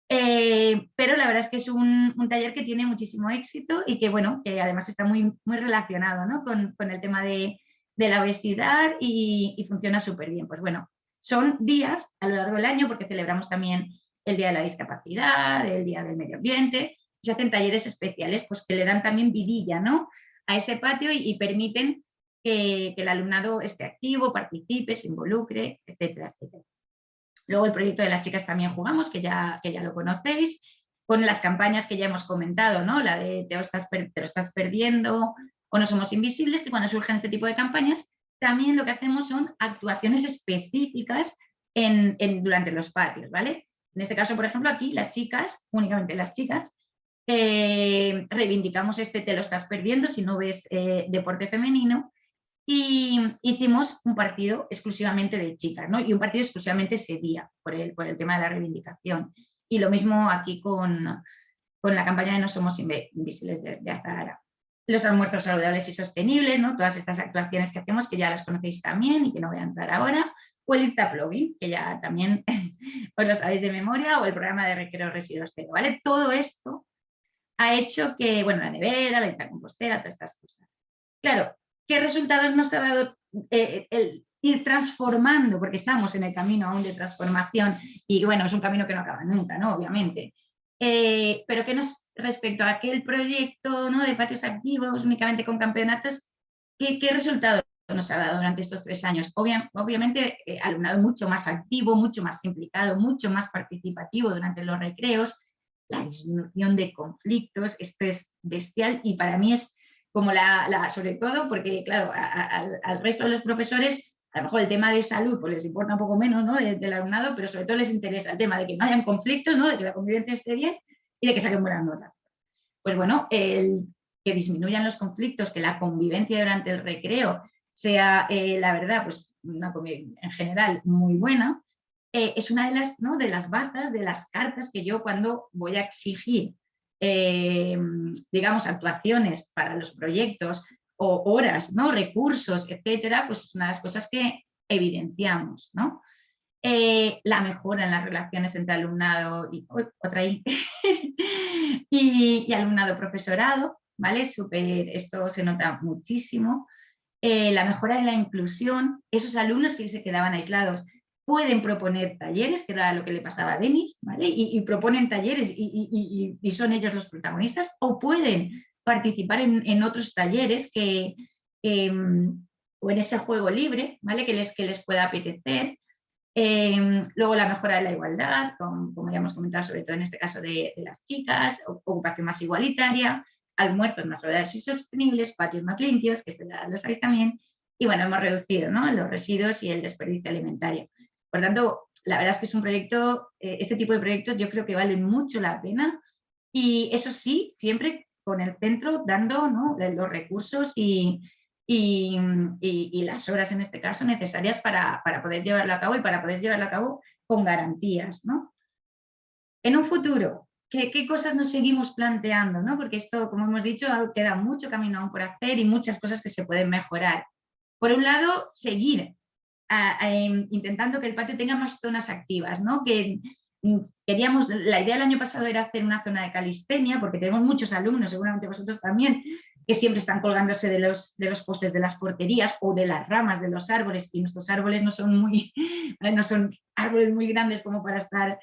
pero la verdad es que es un taller que tiene muchísimo éxito y que, bueno, que además está muy, muy relacionado, ¿no? con el tema de la obesidad y funciona súper bien. Pues bueno, son días a lo largo del año porque celebramos también el Día de la Discapacidad, el Día del Medio Ambiente, se hacen talleres especiales pues que le dan también vidilla, ¿no? a ese patio y permiten que el alumnado esté activo, participe, se involucre, etcétera, etcétera. Luego el proyecto de las chicas también jugamos, que ya lo conocéis, con las campañas que ya hemos comentado, ¿no? La de te lo estás perdiendo o no somos invisibles, que cuando surgen este tipo de campañas, también lo que hacemos son actuaciones específicas durante los patios, ¿vale? En este caso, por ejemplo, aquí las chicas, únicamente las chicas, reivindicamos te lo estás perdiendo si no ves deporte femenino, y hicimos un partido exclusivamente de chicas, ¿no? Y un partido exclusivamente ese día, por el tema de la reivindicación. Y lo mismo aquí con la campaña de No somos invisibles de Azahara. Los almuerzos saludables y sostenibles, ¿no? Todas estas actuaciones que hacemos, que ya las conocéis también y que no voy a entrar ahora, o el Irtaplovin, que ya también os lo sabéis de memoria, o el programa de recreo residuos cero, ¿vale? Todo esto ha hecho que, bueno, la nevera, la intercompostera, todas estas cosas. Claro, ¿qué resultados nos ha dado el ir transformando? Porque estamos en el camino aún de transformación y bueno, es un camino que no acaba nunca, ¿no? Obviamente. Pero que respecto a aquel proyecto, ¿no? de patios activos únicamente con campeonatos, ¿qué resultados nos ha dado durante estos 3 años? Obviamente, alumnado mucho más activo, mucho más implicado, mucho más participativo durante los recreos. la disminución de conflictos, esto es bestial y para mí es como sobre todo porque, claro, al resto de los profesores, a lo mejor el tema de salud pues les importa un poco menos, ¿no? del alumnado, pero sobre todo les interesa el tema de que no hayan conflictos, ¿no? De que la convivencia esté bien y de que saquen buenas notas. Pues bueno, el que disminuyan los conflictos, que la convivencia durante el recreo sea, la verdad, pues en general muy buena, es una de las, ¿no? de las bazas, de las cartas que yo cuando voy a exigir, digamos, actuaciones para los proyectos o horas, ¿no? recursos, etcétera, pues es una de las cosas que evidenciamos, ¿no? La mejora en las relaciones entre alumnado y, y alumnado-profesorado, ¿vale? Esto se nota muchísimo. La mejora en la inclusión, esos alumnos que se quedaban aislados pueden proponer talleres, que era lo que le pasaba a Denis, ¿vale? Y proponen talleres y son ellos los protagonistas, o pueden participar en otros talleres o en ese juego libre, ¿vale? que les pueda apetecer. Luego la mejora de la igualdad, como ya hemos comentado, sobre todo en este caso de las chicas, ocupación más igualitaria, almuerzos más saludables y sostenibles, patios más limpios, que esto ya lo sabéis también, y bueno, hemos reducido, ¿no? los residuos y el desperdicio alimentario. Por tanto, la verdad es que es un proyecto, este tipo de proyectos yo creo que valen mucho la pena y eso sí, siempre con el centro dando, ¿no? los recursos y las horas en este caso necesarias para poder llevarlo a cabo y para poder llevarlo a cabo con garantías, ¿no? En un futuro, ¿qué cosas nos seguimos planteando, ¿no? Porque esto, como hemos dicho, queda mucho camino aún por hacer y muchas cosas que se pueden mejorar. Por un lado, seguir intentando que el patio tenga más zonas activas, ¿no? La idea del año pasado era hacer una zona de calistenia, porque tenemos muchos alumnos, seguramente vosotros también, que siempre están colgándose de los postes de las porterías o de las ramas de los árboles, y nuestros árboles no son árboles muy grandes como para estar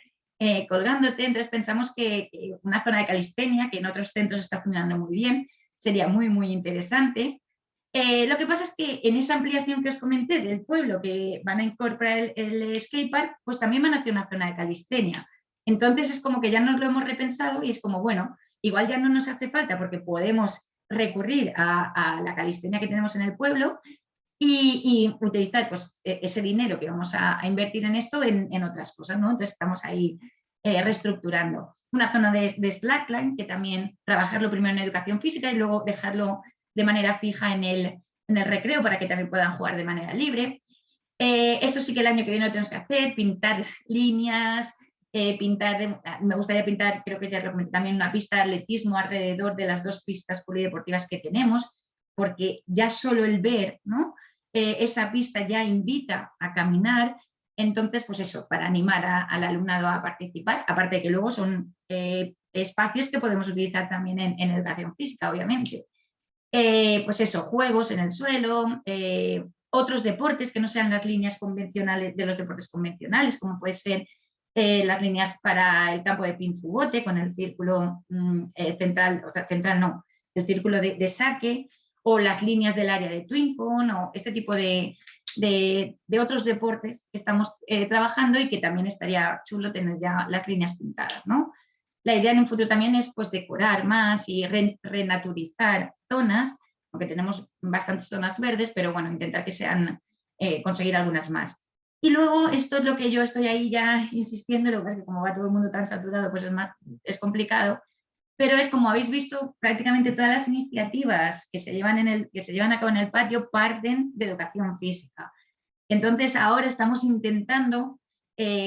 colgándote. Entonces pensamos que una zona de calistenia, que en otros centros está funcionando muy bien, sería muy, muy interesante. Lo que pasa es que en esa ampliación que os comenté del pueblo, que van a incorporar el skatepark, pues también van a hacer una zona de calistenia. Entonces es como que ya nos lo hemos repensado y es como, bueno, igual ya no nos hace falta porque podemos recurrir a la calistenia que tenemos en el pueblo y utilizar pues, ese dinero que vamos a invertir en esto en otras cosas, ¿no? Entonces estamos ahí reestructurando. Una zona de slackline, que también trabajarlo primero en educación física y luego dejarlo de manera fija en el recreo para que también puedan jugar de manera libre. Esto sí que el año que viene lo tenemos que hacer, pintar líneas, me gustaría pintar, creo que ya lo comenté también, una pista de atletismo alrededor de las 2 pistas polideportivas que tenemos, porque ya solo el ver, ¿no? Esa pista ya invita a caminar. Entonces, pues eso, para animar al alumnado a participar, aparte de que luego son espacios que podemos utilizar también en educación física, obviamente. Pues eso, juegos en el suelo, otros deportes que no sean las líneas convencionales de los deportes convencionales, como puede ser las líneas para el campo de pin-jugote con el círculo central, o sea, central no, el círculo de saque, o las líneas del área de twin-con, o este tipo de otros deportes que estamos trabajando y que también estaría chulo tener ya las líneas pintadas, ¿no? La idea en un futuro también es pues, decorar más y renaturizar zonas, aunque tenemos bastantes zonas verdes, pero bueno, intentar que sean, conseguir algunas más. Y luego, esto es lo que yo estoy ahí ya insistiendo, lo que pasa es que como va todo el mundo tan saturado, pues es complicado, pero es como habéis visto, prácticamente todas las iniciativas que se llevan a cabo en el patio parten de educación física. Entonces, ahora estamos intentando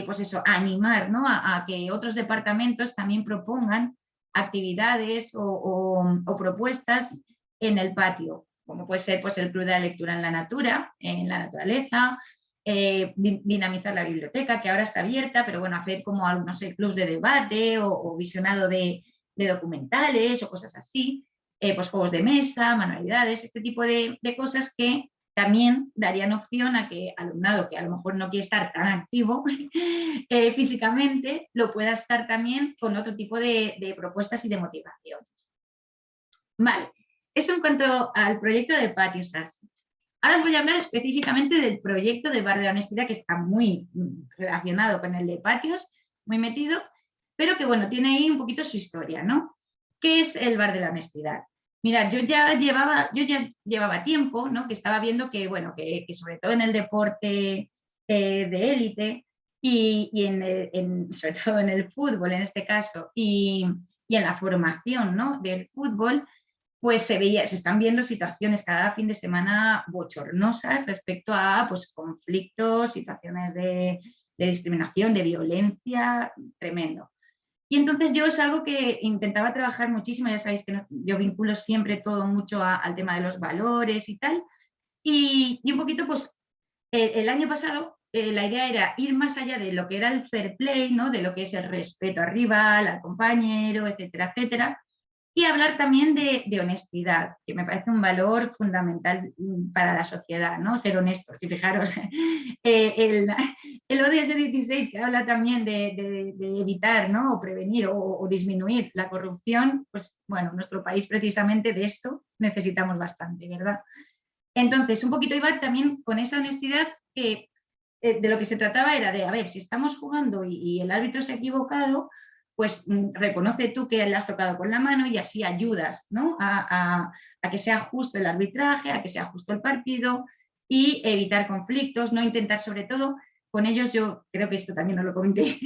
pues eso, animar, ¿no? a que otros departamentos también propongan actividades o propuestas en el patio, como puede ser pues, el club de la lectura en la naturaleza, dinamizar la biblioteca, que ahora está abierta, pero bueno, hacer como no sé, clubs de debate o visionado de documentales o cosas así, pues juegos de mesa, manualidades, este tipo de cosas que también darían opción a que alumnado que a lo mejor no quiere estar tan activo físicamente, lo pueda estar también con otro tipo de propuestas y de motivaciones. Vale, eso en cuanto al proyecto de Patios Assets. Ahora os voy a hablar específicamente del proyecto de Bar de Honestidad, que está muy relacionado con el de patios, muy metido, pero que bueno, tiene ahí un poquito su historia, ¿no? ¿Qué es el bar de la honestidad? Mirad, yo ya llevaba tiempo, ¿no? Que estaba viendo que, bueno, que sobre todo en el deporte de élite y sobre todo en el fútbol en este caso y en la formación, ¿no? Del fútbol, pues se están viendo situaciones cada fin de semana bochornosas respecto a pues, conflictos, situaciones de discriminación, de violencia, tremendo. Y entonces yo es algo que intentaba trabajar muchísimo, ya sabéis que yo vinculo siempre todo mucho al tema de los valores y tal, y un poquito pues el año pasado la idea era ir más allá de lo que era el fair play, ¿no? De lo que es el respeto al rival, al compañero, etcétera, etcétera, y hablar también de honestidad, que me parece un valor fundamental para la sociedad, ¿no? Ser honestos. Y fijaros, el ODS 16, que habla también de evitar, ¿no? O prevenir o disminuir la corrupción, pues bueno, en nuestro país precisamente de esto necesitamos bastante, ¿verdad? Entonces, un poquito iba también con esa honestidad que de lo que se trataba era de, a ver, si estamos jugando y el árbitro se ha equivocado, pues reconoce tú que le has tocado con la mano y así ayudas, ¿no? a que sea justo el arbitraje, a que sea justo el partido y evitar conflictos, no intentar sobre todo con ellos, yo creo que esto también os lo comenté,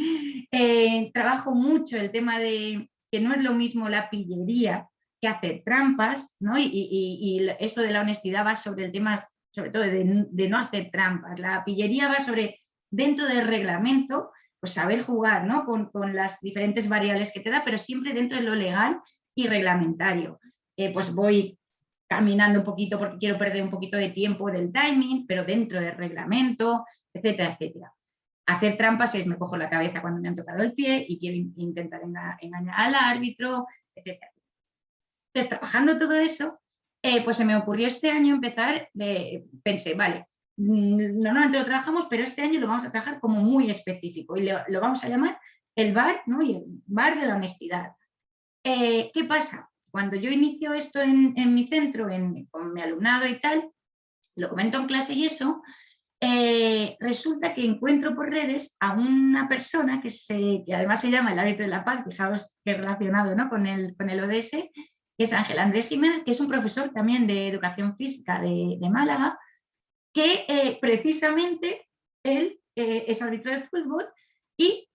trabajo mucho el tema de que no es lo mismo la pillería que hacer trampas, ¿no? Y esto de la honestidad va sobre el tema sobre todo de no hacer trampas. La pillería va sobre, dentro del reglamento, pues saber jugar, ¿no? Con las diferentes variables que te da, pero siempre dentro de lo legal y reglamentario. Pues voy caminando un poquito porque quiero perder un poquito de tiempo del timing, pero dentro del reglamento, etcétera, etcétera. Hacer trampas es me cojo la cabeza cuando me han tocado el pie y quiero intentar engañar al árbitro, etcétera. Entonces, trabajando todo eso, pues se me ocurrió este año empezar, pensé, vale, normalmente lo trabajamos, pero este año lo vamos a trabajar como muy específico y lo vamos a llamar el bar, ¿no? Y el bar de la honestidad. ¿Qué pasa? Cuando yo inicio esto en mi centro, con mi alumnado y tal, lo comento en clase y eso, resulta que encuentro por redes a una persona que además se llama el árbitro de la paz, fijaos que relacionado, ¿no? con el ODS, que es Ángel Andrés Jiménez, que es un profesor también de educación física de Málaga, que precisamente él es árbitro de fútbol y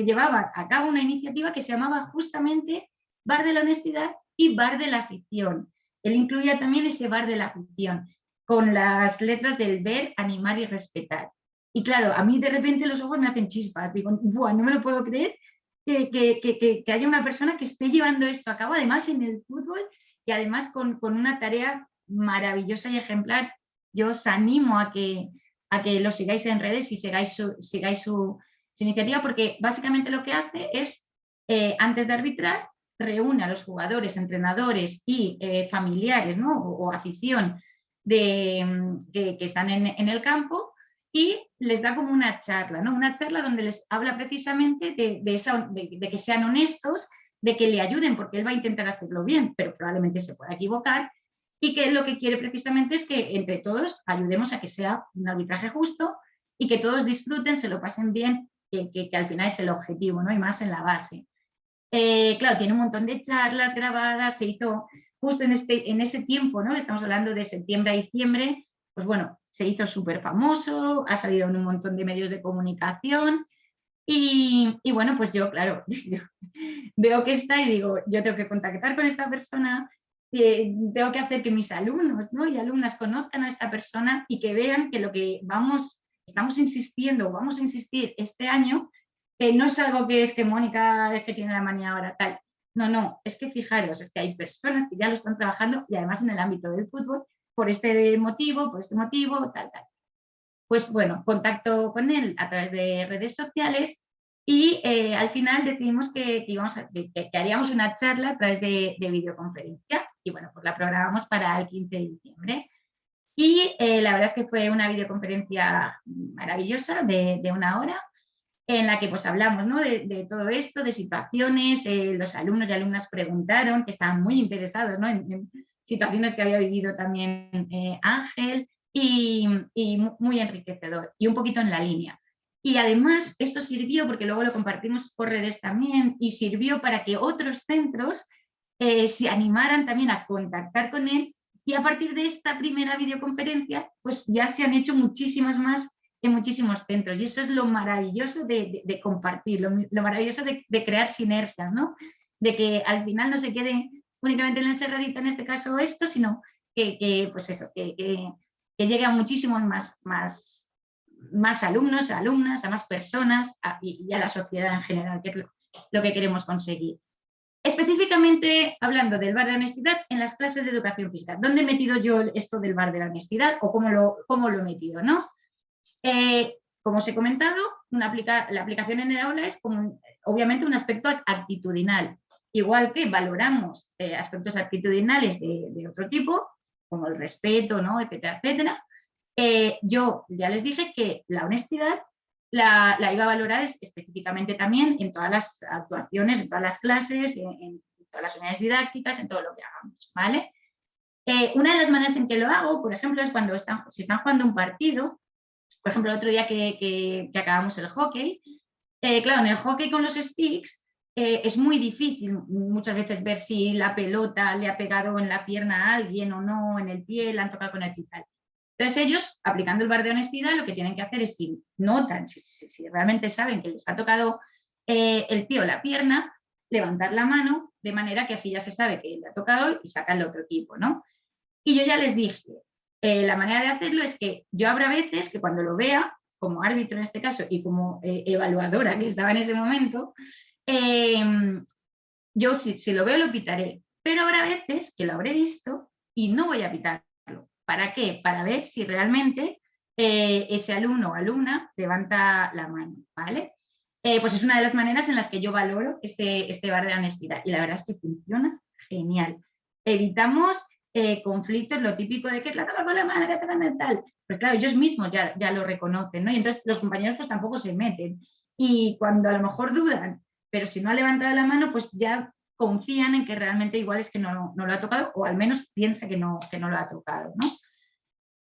llevaba a cabo una iniciativa que se llamaba justamente Bar de la Honestidad y Bar de la Afición. Él incluía también ese Bar de la Afición, con las letras del ver, animar y respetar. Y claro, a mí de repente los ojos me hacen chispas, digo, ¡buah, no me lo puedo creer! Que haya una persona que esté llevando esto a cabo, además en el fútbol y además con una tarea maravillosa y ejemplar. Yo os animo a que lo sigáis en redes y sigáis su iniciativa, porque básicamente lo que hace es, antes de arbitrar, reúne a los entrenadores y familiares, ¿no? o afición que están en el campo, y les da como una charla, ¿no? Una charla donde les habla precisamente de que sean honestos, de que le ayuden, porque él va a intentar hacerlo bien, pero probablemente se pueda equivocar, y que lo que quiere precisamente es que entre todos ayudemos a que sea un arbitraje justo y que todos disfruten, se lo pasen bien, que al final es el objetivo, ¿no? Y más en la base. Claro, tiene un montón de charlas grabadas, se hizo justo en ese tiempo, ¿no? Estamos hablando de septiembre a diciembre, pues bueno, se hizo súper famoso, ha salido en un montón de medios de comunicación y bueno, pues yo, claro, yo veo que está y digo, yo tengo que contactar con esta persona, tengo que hacer que mis alumnos, ¿no? y alumnas conozcan a esta persona y que vean que lo que estamos insistiendo, vamos a insistir este año, no es algo que es que Mónica es que tiene la manía ahora, tal. No, es que fijaros, es que hay personas que ya lo están trabajando y además en el ámbito del fútbol, por este motivo, tal. Pues bueno, contacto con él a través de redes sociales y al final decidimos que haríamos una charla a través de videoconferencia y bueno, pues la programamos para el 15 de diciembre. Y la verdad es que fue una videoconferencia maravillosa de 1 hora, en la que pues hablamos, ¿no? de todo esto, de situaciones, los alumnos y alumnas preguntaron, que estaban muy interesados, ¿no? en situaciones que había vivido también Ángel, y muy enriquecedor, y un poquito en la línea. Y además esto sirvió, porque luego lo compartimos por redes también, y sirvió para que otros centros se animaran también a contactar con él, y a partir de esta primera videoconferencia pues ya se han hecho muchísimas más en muchísimos centros, y eso es lo maravilloso de compartir, lo maravilloso de crear sinergias, ¿no? De que al final no se quede únicamente en la encerradita, en este caso esto, sino pues eso, que llegue a muchísimos más alumnos, alumnas, a más personas y a la sociedad en general, que es lo que queremos conseguir. Específicamente hablando del bar de honestidad en las clases de educación física. ¿Dónde he metido yo esto del bar de la honestidad o cómo lo he metido, ¿no? Como os he comentado, la aplicación en el aula es como, obviamente, un aspecto actitudinal. Igual que valoramos aspectos actitudinales de otro tipo, como el respeto, ¿no? Etcétera, etcétera. Yo ya les dije que la honestidad la iba a valorar específicamente también en todas las actuaciones, en todas las clases, en todas las unidades didácticas, en todo lo que hagamos, ¿vale? Una de las maneras en que lo hago, por ejemplo, es cuando si están jugando un partido, por ejemplo, el otro día que acabamos el hockey, claro, en el hockey con los sticks es muy difícil muchas veces ver si la pelota le ha pegado en la pierna a alguien o no, en el pie, la han tocado con el tal. Entonces ellos, aplicando el bar de honestidad, lo que tienen que hacer es, si notan, si realmente saben que les ha tocado el pie o la pierna, levantar la mano, de manera que así ya se sabe que le ha tocado y saca el otro equipo, ¿no? Y yo ya les dije, la manera de hacerlo es que yo habrá veces que cuando lo vea, como árbitro en este caso y como evaluadora que estaba en ese momento, yo si lo veo lo pitaré, pero habrá veces que lo habré visto y no voy a pitarlo. ¿Para qué? Para ver si realmente ese alumno o alumna levanta la mano, ¿vale? Pues es una de las maneras en las que yo valoro este bar de honestidad, y la verdad es que funciona genial. Evitamos conflictos, lo típico de que te la toca con la mano, que te la tal. Pero claro, ellos mismos ya lo reconocen, ¿no? Y entonces los compañeros pues tampoco se meten. Y cuando a lo mejor dudan, pero si no ha levantado la mano, pues ya confían en que realmente igual es que no lo ha tocado, o al menos piensa que no lo ha tocado, ¿no?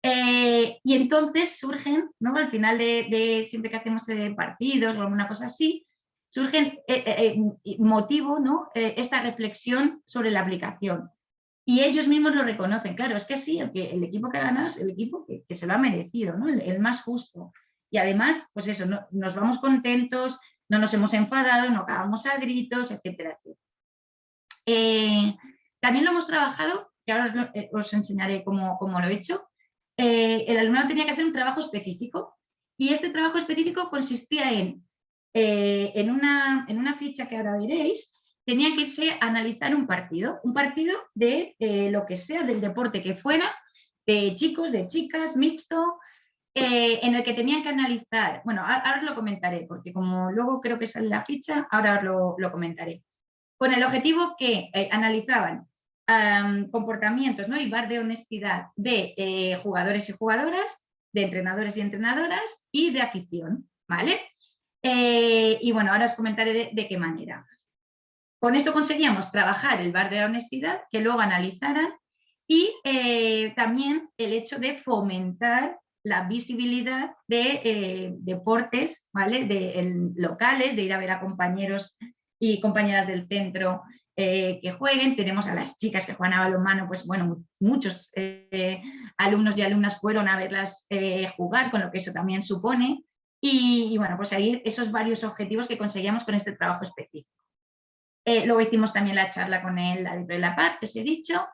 Y entonces surgen, ¿no? Al final de siempre que hacemos partidos o alguna cosa así, surgen motivo, ¿no? Esta reflexión sobre la aplicación. Y ellos mismos lo reconocen. Claro, es que sí, el equipo que ha ganado es el equipo que se lo ha merecido, ¿no? El más justo. Y además, pues eso, nos vamos contentos, no nos hemos enfadado, no acabamos a gritos, etcétera, etcétera. También lo hemos trabajado, que ahora os enseñaré cómo lo he hecho. El alumnado tenía que hacer un trabajo específico, y este trabajo específico consistía en una ficha que ahora veréis, tenía que irse a analizar un partido de lo que sea, del deporte que fuera, de chicos, de chicas, mixto, en el que tenían que analizar, bueno, ahora os lo comentaré, porque como luego creo que sale la ficha, ahora os lo comentaré, con el objetivo que analizaban comportamientos, ¿no? Y bar de honestidad de jugadores y jugadoras, de entrenadores y entrenadoras y de afición, ¿vale? Y bueno, ahora os comentaré de qué manera. Con esto conseguíamos trabajar el bar de la honestidad, que luego analizaran, y también el hecho de fomentar la visibilidad de deportes, ¿vale? Locales, de ir a ver a compañeros y compañeras del centro que jueguen. Tenemos a las chicas que juegan a balonmano, pues bueno, muchos alumnos y alumnas fueron a verlas jugar, con lo que eso también supone. Y bueno, pues ahí esos varios objetivos que conseguíamos con este trabajo específico. Luego hicimos también la charla con el árbitro de la paz, que os he dicho.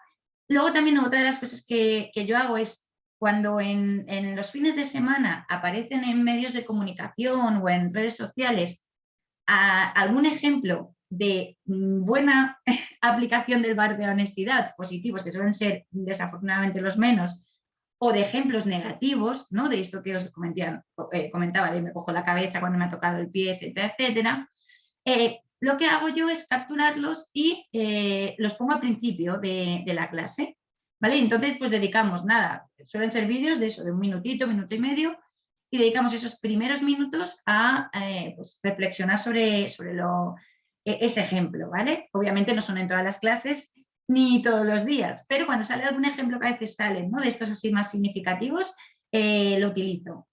Luego también otra de las cosas que yo hago es, cuando en los fines de semana aparecen en medios de comunicación o en redes sociales algún ejemplo de buena aplicación del bar de honestidad, positivos, que suelen ser desafortunadamente los menos, o de ejemplos negativos, ¿no? De esto que os comentaba, de me cojo la cabeza cuando me ha tocado el pie, etcétera, etcétera. Lo que hago yo es capturarlos y los pongo al principio de la clase, ¿vale? Entonces, pues dedicamos, nada, suelen ser vídeos de eso, de un minutito, minuto y medio, y dedicamos esos primeros minutos a pues, reflexionar sobre ese ejemplo, ¿vale? Obviamente no son en todas las clases ni todos los días, pero cuando sale algún ejemplo que a veces salen, ¿no? De estos así más significativos, lo utilizo.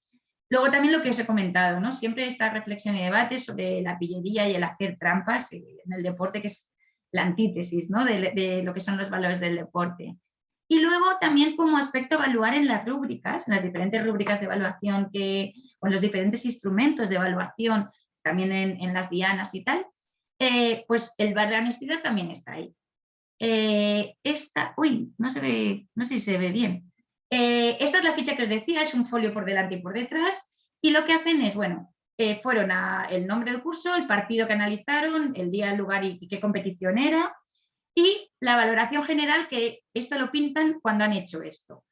Luego también lo que os he comentado, ¿no? Siempre esta reflexión y debate sobre la pillería y el hacer trampas en el deporte, que es la antítesis, ¿no? de lo que son los valores del deporte. Y luego también como aspecto evaluar en las rúbricas, en las diferentes rúbricas de evaluación o en los diferentes instrumentos de evaluación, también en las dianas y tal, pues el bar de honestidad también está ahí. No sé si se ve bien. Esta es la ficha que os decía, es un folio por delante y por detrás, y lo que hacen es, bueno, fueron el nombre del curso, el partido que analizaron, el día, el lugar y qué competición era, y la valoración general, que esto lo pintan cuando han hecho esto.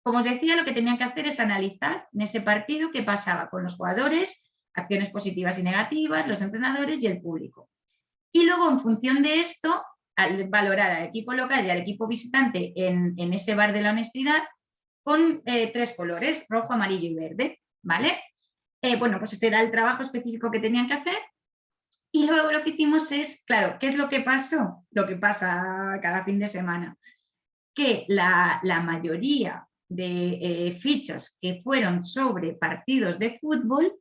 Como os decía, lo que tenían que hacer es analizar en ese partido qué pasaba con los jugadores, acciones positivas y negativas, los entrenadores y el público. Y luego, en función de esto, al valorar al equipo local y al equipo visitante en ese bar de la honestidad con 3 colores, rojo, amarillo y verde, ¿vale? Bueno, pues este era el trabajo específico que tenían que hacer. Y luego lo que hicimos es, claro, ¿qué es lo que pasó? Lo que pasa cada fin de semana. Que la mayoría de fichas que fueron sobre partidos de fútbol,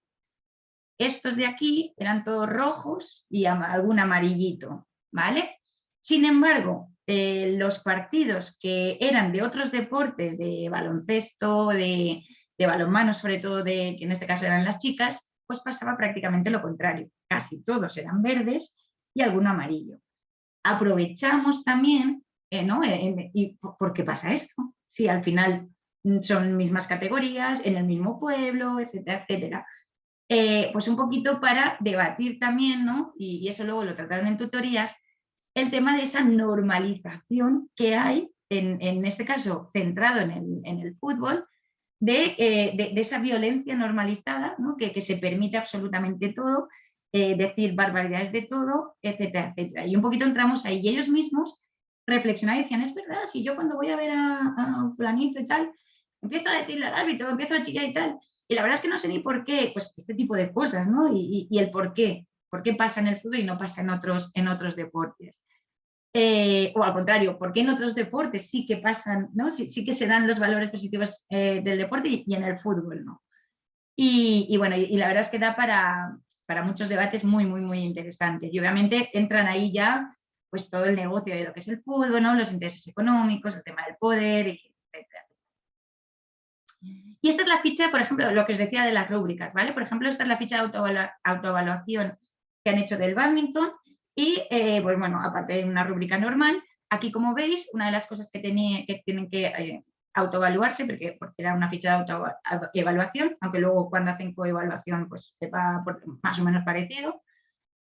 estos de aquí eran todos rojos y algún amarillito, ¿vale? Sin embargo, los partidos que eran de otros deportes, de baloncesto, de balonmano, sobre todo, que en este caso eran las chicas, pues pasaba prácticamente lo contrario. Casi todos eran verdes y alguno amarillo. Aprovechamos también, ¿no? ¿Y por qué pasa esto? Si al final son mismas categorías, en el mismo pueblo, etcétera, etcétera. Pues un poquito para debatir también, ¿no? Y eso luego lo trataron en tutorías, el tema de esa normalización que hay, en este caso centrado en el fútbol, de esa violencia normalizada, ¿no? que se permite absolutamente todo, decir barbaridades de todo, etcétera, etcétera. Y un poquito entramos ahí y ellos mismos reflexionaban y decían, es verdad, si yo cuando voy a ver a fulanito y tal, empiezo a decirle al árbitro, empiezo a chillar y tal, y la verdad es que no sé ni por qué, pues este tipo de cosas, ¿no? Y el por qué pasa en el fútbol y no pasa en otros deportes. O al contrario, ¿por qué en otros deportes sí que pasan, ¿no? Sí que se dan los valores positivos del deporte y en el fútbol no? Y bueno, y la verdad es que da para muchos debates muy, muy, muy interesantes. Y obviamente entran ahí ya pues todo el negocio de lo que es el fútbol, ¿no? Los intereses económicos, el tema del poder, etc. Y esta es la ficha, por ejemplo, lo que os decía de las rúbricas, ¿vale? Por ejemplo, esta es la ficha de autoevaluación que han hecho del bádminton y, pues bueno, aparte de una rúbrica normal, aquí como veis, una de las cosas que tienen que autoevaluarse, porque era una ficha de autoevaluación, aunque luego cuando hacen coevaluación pues va más o menos parecido,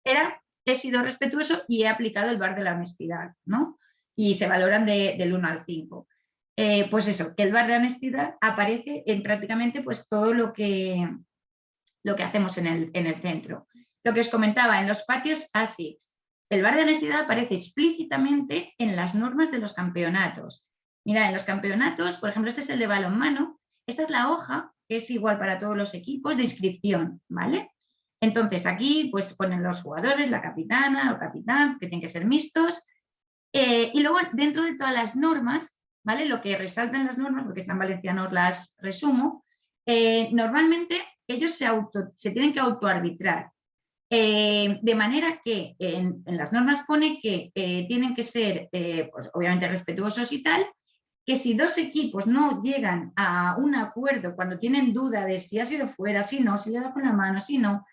era he sido respetuoso y he aplicado el bar de la honestidad, ¿no? Y se valoran del 1 al 5. Pues eso, que el bar de honestidad aparece en prácticamente pues todo lo que hacemos en el centro. Lo que os comentaba, en los patios ASICS, el bar de honestidad aparece explícitamente en las normas de los campeonatos. Mirad, en los campeonatos, por ejemplo, este es el de balonmano, esta es la hoja, que es igual para todos los equipos, de inscripción, ¿vale? Entonces aquí pues ponen los jugadores, la capitana o capitán, que tienen que ser mixtos, y luego dentro de todas las normas, ¿vale? Lo que resaltan las normas, porque están valencianos las resumo, normalmente ellos se tienen que autoarbitrar, de manera que en las normas pone que tienen que ser, pues obviamente respetuosos y tal, que si 2 equipos no llegan a un acuerdo cuando tienen duda de si ha sido fuera, si no, si le ha dado con la mano, si no,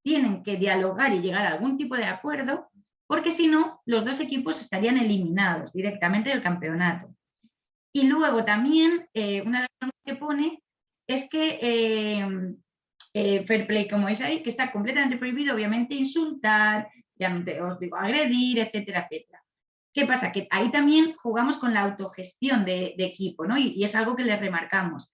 tienen que dialogar y llegar a algún tipo de acuerdo, porque si no, los 2 equipos estarían eliminados directamente del campeonato. Y luego también, una de las cosas que pone es que fair play, como veis ahí, que está completamente prohibido, obviamente, insultar, ya no os digo, agredir, etcétera, etcétera. ¿Qué pasa? Que ahí también jugamos con la autogestión de equipo, ¿no? Y es algo que les remarcamos.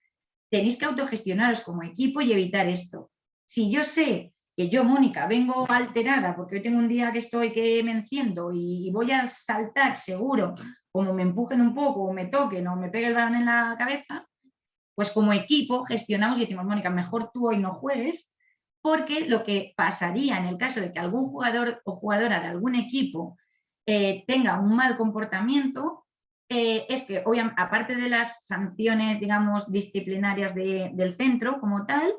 Tenéis que autogestionaros como equipo y evitar esto. Si yo sé que yo, Mónica, vengo alterada porque hoy tengo un día que me enciendo y voy a saltar seguro, como me empujen un poco o me toquen o me pegue el balón en la cabeza, pues como equipo gestionamos y decimos, Mónica, mejor tú hoy no juegues, porque lo que pasaría en el caso de que algún jugador o jugadora de algún equipo tenga un mal comportamiento, es que, obviamente, aparte de las sanciones, digamos, disciplinarias del centro como tal,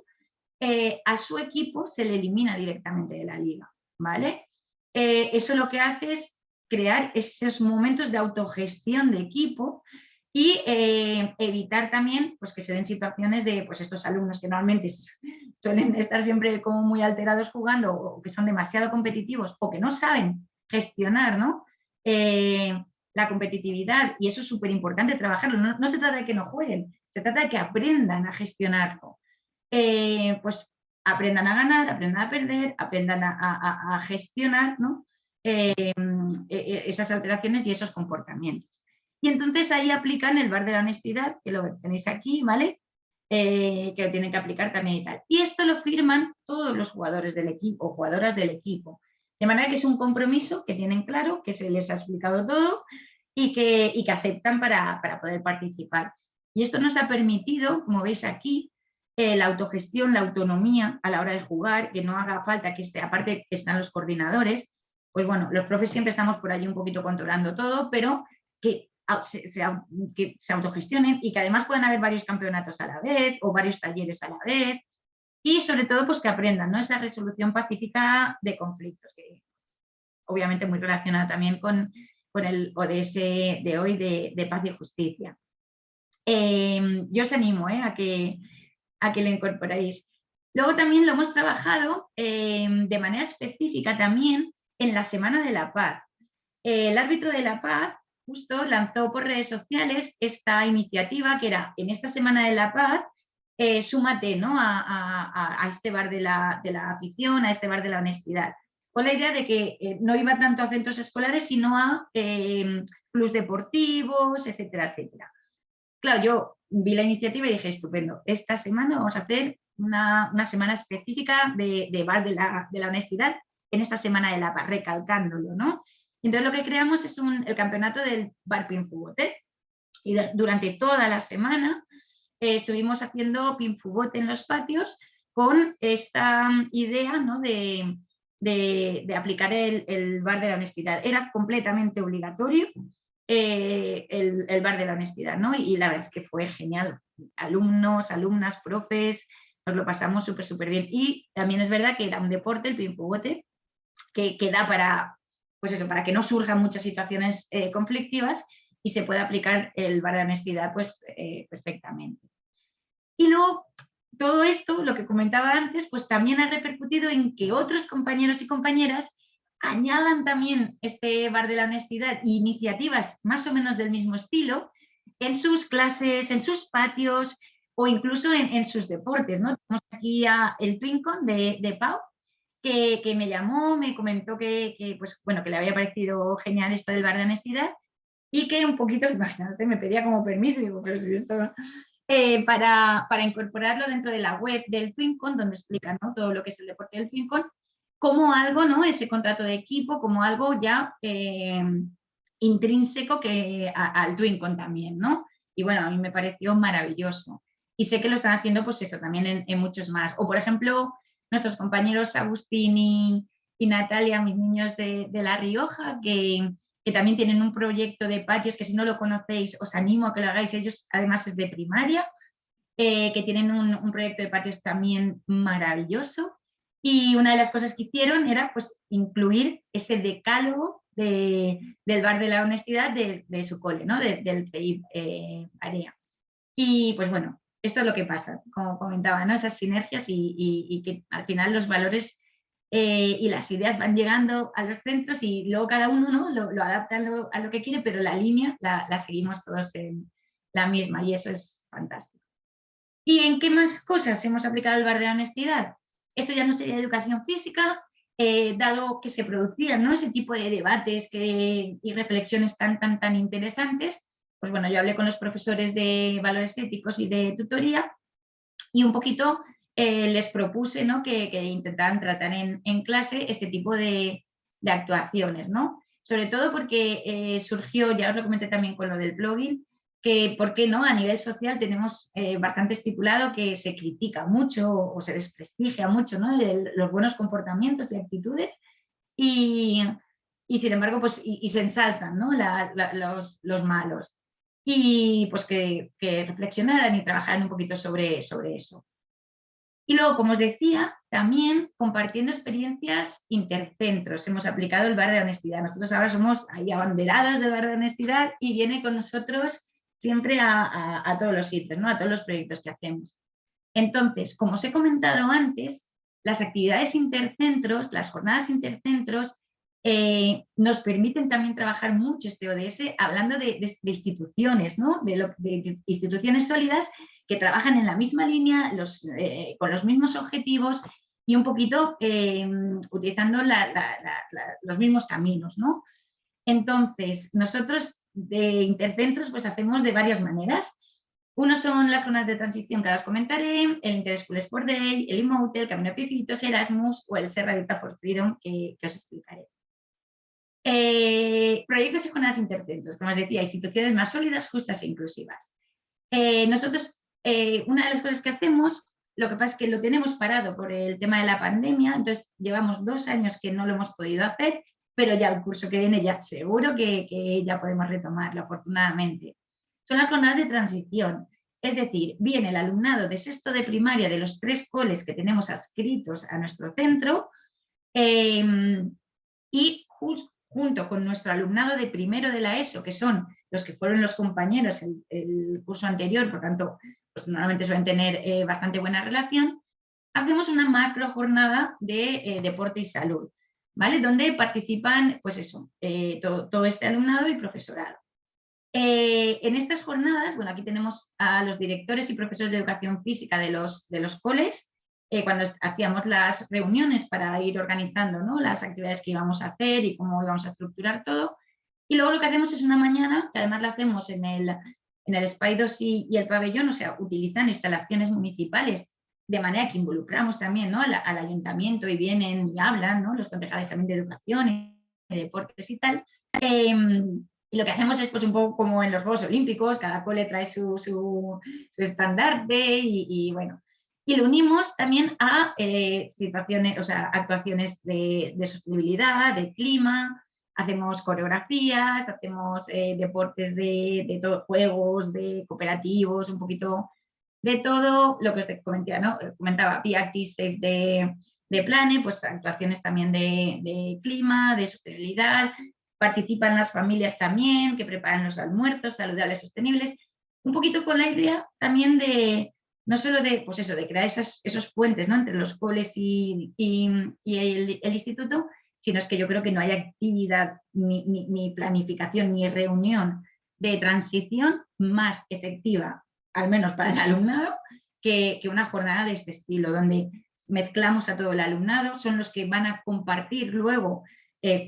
a su equipo se le elimina directamente de la liga, ¿vale? Eso lo que hace es crear esos momentos de autogestión de equipo y evitar también pues, que se den situaciones de pues, estos alumnos que normalmente suelen estar siempre como muy alterados jugando o que son demasiado competitivos o que no saben gestionar, ¿no? La competitividad, y eso es súper importante trabajarlo. No se trata de que no jueguen, se trata de que aprendan a gestionarlo. Pues aprendan a ganar, aprendan a perder, aprendan a gestionar, ¿no? Esas alteraciones y esos comportamientos. Y entonces ahí aplican el bar de la honestidad, que lo tenéis aquí, ¿vale? Que lo tienen que aplicar también y tal. Y esto lo firman todos los jugadores del equipo o jugadoras del equipo. De manera que es un compromiso que tienen claro, que se les ha explicado todo y que aceptan para poder participar. Y esto nos ha permitido, como veis aquí, la autogestión, la autonomía a la hora de jugar, que no haga falta que esté, aparte que están los coordinadores, pues bueno, los profes siempre estamos por allí un poquito controlando todo, pero que se autogestionen y que además puedan haber varios campeonatos a la vez o varios talleres a la vez y sobre todo pues que aprendan, ¿no? Esa resolución pacífica de conflictos, que obviamente muy relacionada también con el ODS de hoy de paz y justicia. Yo os animo a que lo incorporéis. Luego también lo hemos trabajado de manera específica también en la Semana de la Paz. El árbitro de la paz justo lanzó por redes sociales esta iniciativa que era en esta Semana de la Paz, súmate, ¿no? a este bar de la afición, a este bar de la honestidad, con la idea de que no iba tanto a centros escolares sino a clubs deportivos, etcétera, etcétera. Claro, yo vi la iniciativa y dije, estupendo, esta semana vamos a hacer una semana específica de bar de la honestidad en esta Semana de la Paz, recalcándolo, ¿no? Entonces lo que creamos es el campeonato del bar pinfubote y durante toda la semana estuvimos haciendo pinfubote en los patios con esta idea, ¿no? de aplicar el bar de la honestidad. Era completamente obligatorio el bar de la honestidad, ¿no? Y la verdad es que fue genial. Alumnos, alumnas, profes, nos lo pasamos súper bien. Y también es verdad que era un deporte, el pinfubote, que da para, pues eso, para que no surjan muchas situaciones conflictivas y se puede aplicar el bar de honestidad pues, perfectamente. Y luego, todo esto, lo que comentaba antes, pues también ha repercutido en que otros compañeros y compañeras añadan también este bar de la honestidad e iniciativas más o menos del mismo estilo en sus clases, en sus patios o incluso en sus deportes, ¿no? Tenemos aquí a el Twincon de Pau, que me llamó, me comentó pues, bueno, que le había parecido genial esto del bar de honestidad y que un poquito, imagínate, me pedía como permiso, digo, pero si esto... para incorporarlo dentro de la web del Twincon, donde explica, ¿no? todo lo que es el deporte del Twincon, como algo, ¿no? ese contrato de equipo, como algo ya intrínseco al Twincon también, ¿no? Y bueno, a mí me pareció maravilloso. Y sé que lo están haciendo, pues eso, también en muchos más. O por ejemplo, nuestros compañeros Agustín y Natalia, mis niños de La Rioja, que también tienen un proyecto de patios, que si no lo conocéis os animo a que lo hagáis, ellos además es de primaria, que tienen un proyecto de patios también maravilloso, y una de las cosas que hicieron era pues incluir ese decálogo del bar de la honestidad de su cole, ¿no? del CEIP Area. Y pues bueno, esto es lo que pasa, como comentaba, ¿no? Esas sinergias y que al final los valores y las ideas van llegando a los centros y luego cada uno, ¿no? lo adapta a lo que quiere, pero la línea la seguimos todos en la misma y eso es fantástico. ¿Y en qué más cosas hemos aplicado el bar de la honestidad? Esto ya no sería educación física, dado que se producían, ¿no? ese tipo de debates y reflexiones tan interesantes. Pues bueno, yo hablé con los profesores de valores éticos y de tutoría y un poquito les propuse, ¿no? que intentaran tratar en clase este tipo de actuaciones, ¿no? Sobre todo porque surgió, ya os lo comenté también con lo del blogging, que por qué no, a nivel social tenemos bastante estipulado que se critica mucho o se desprestigia mucho, ¿no? los buenos comportamientos y actitudes y sin embargo pues, y se ensalzan, ¿no? los malos. Y pues que reflexionaran y trabajaran un poquito sobre eso. Y luego, como os decía, también compartiendo experiencias intercentros. Hemos aplicado el bar de honestidad. Nosotros ahora somos ahí abanderados del bar de honestidad y viene con nosotros siempre a todos los sitios, ¿no? A todos los proyectos que hacemos. Entonces, como os he comentado antes, las actividades intercentros, las jornadas intercentros, nos permiten también trabajar mucho este ODS hablando de instituciones, ¿no? de instituciones sólidas que trabajan en la misma línea, con los mismos objetivos y un poquito utilizando los mismos caminos, ¿no? Entonces, nosotros de intercentros pues hacemos de varias maneras. Uno son las jornadas de transición que ahora os comentaré, el Interschool Sport Day, el IMOUTE, el Camino de Piecitos, Erasmus o el Serra Dicta for Freedom que os explicaré. Proyectos y jornadas intercentros, como os decía, instituciones más sólidas, justas e inclusivas. Nosotros, una de las cosas que hacemos, lo que pasa es que lo tenemos parado por el tema de la pandemia, entonces llevamos 2 años que no lo hemos podido hacer, pero ya el curso que viene ya seguro que ya podemos retomarlo, afortunadamente. Son las jornadas de transición, es decir, viene el alumnado de sexto de primaria de los 3 coles que tenemos adscritos a nuestro centro y junto con nuestro alumnado de primero de la ESO, que son los que fueron los compañeros el curso anterior, por tanto, pues normalmente suelen tener bastante buena relación, hacemos una macro jornada de deporte y salud, ¿vale? Donde participan, pues eso, todo este alumnado y profesorado. En estas jornadas, bueno, aquí tenemos a los directores y profesores de educación física de los coles, cuando hacíamos las reuniones para ir organizando, ¿no?, las actividades que íbamos a hacer y cómo íbamos a estructurar todo. Y luego lo que hacemos es una mañana, que además la hacemos en el Espai 2 y el pabellón, o sea, utilizan instalaciones municipales, de manera que involucramos también, ¿no?, al ayuntamiento y vienen y hablan, ¿no?, los concejales también de educación y de deportes y tal. Y lo que hacemos es pues un poco como en los Juegos Olímpicos, cada cole trae su estandarte y bueno. Y lo unimos también a situaciones, o sea, actuaciones de sostenibilidad, de clima, hacemos coreografías, hacemos deportes de todos, juegos, de cooperativos, un poquito de todo lo que os comentaba, ¿no? Comentaba PIACTIS de Plane, pues actuaciones también de clima, de sostenibilidad. Participan las familias también, que preparan los almuerzos saludables, sostenibles, un poquito con la idea también de, no solo de, pues eso, de crear esos puentes, ¿no?, entre los coles y el instituto, sino es que yo creo que no hay actividad, ni planificación, ni reunión de transición más efectiva, al menos para el alumnado, que una jornada de este estilo, donde mezclamos a todo el alumnado, son los que van a compartir luego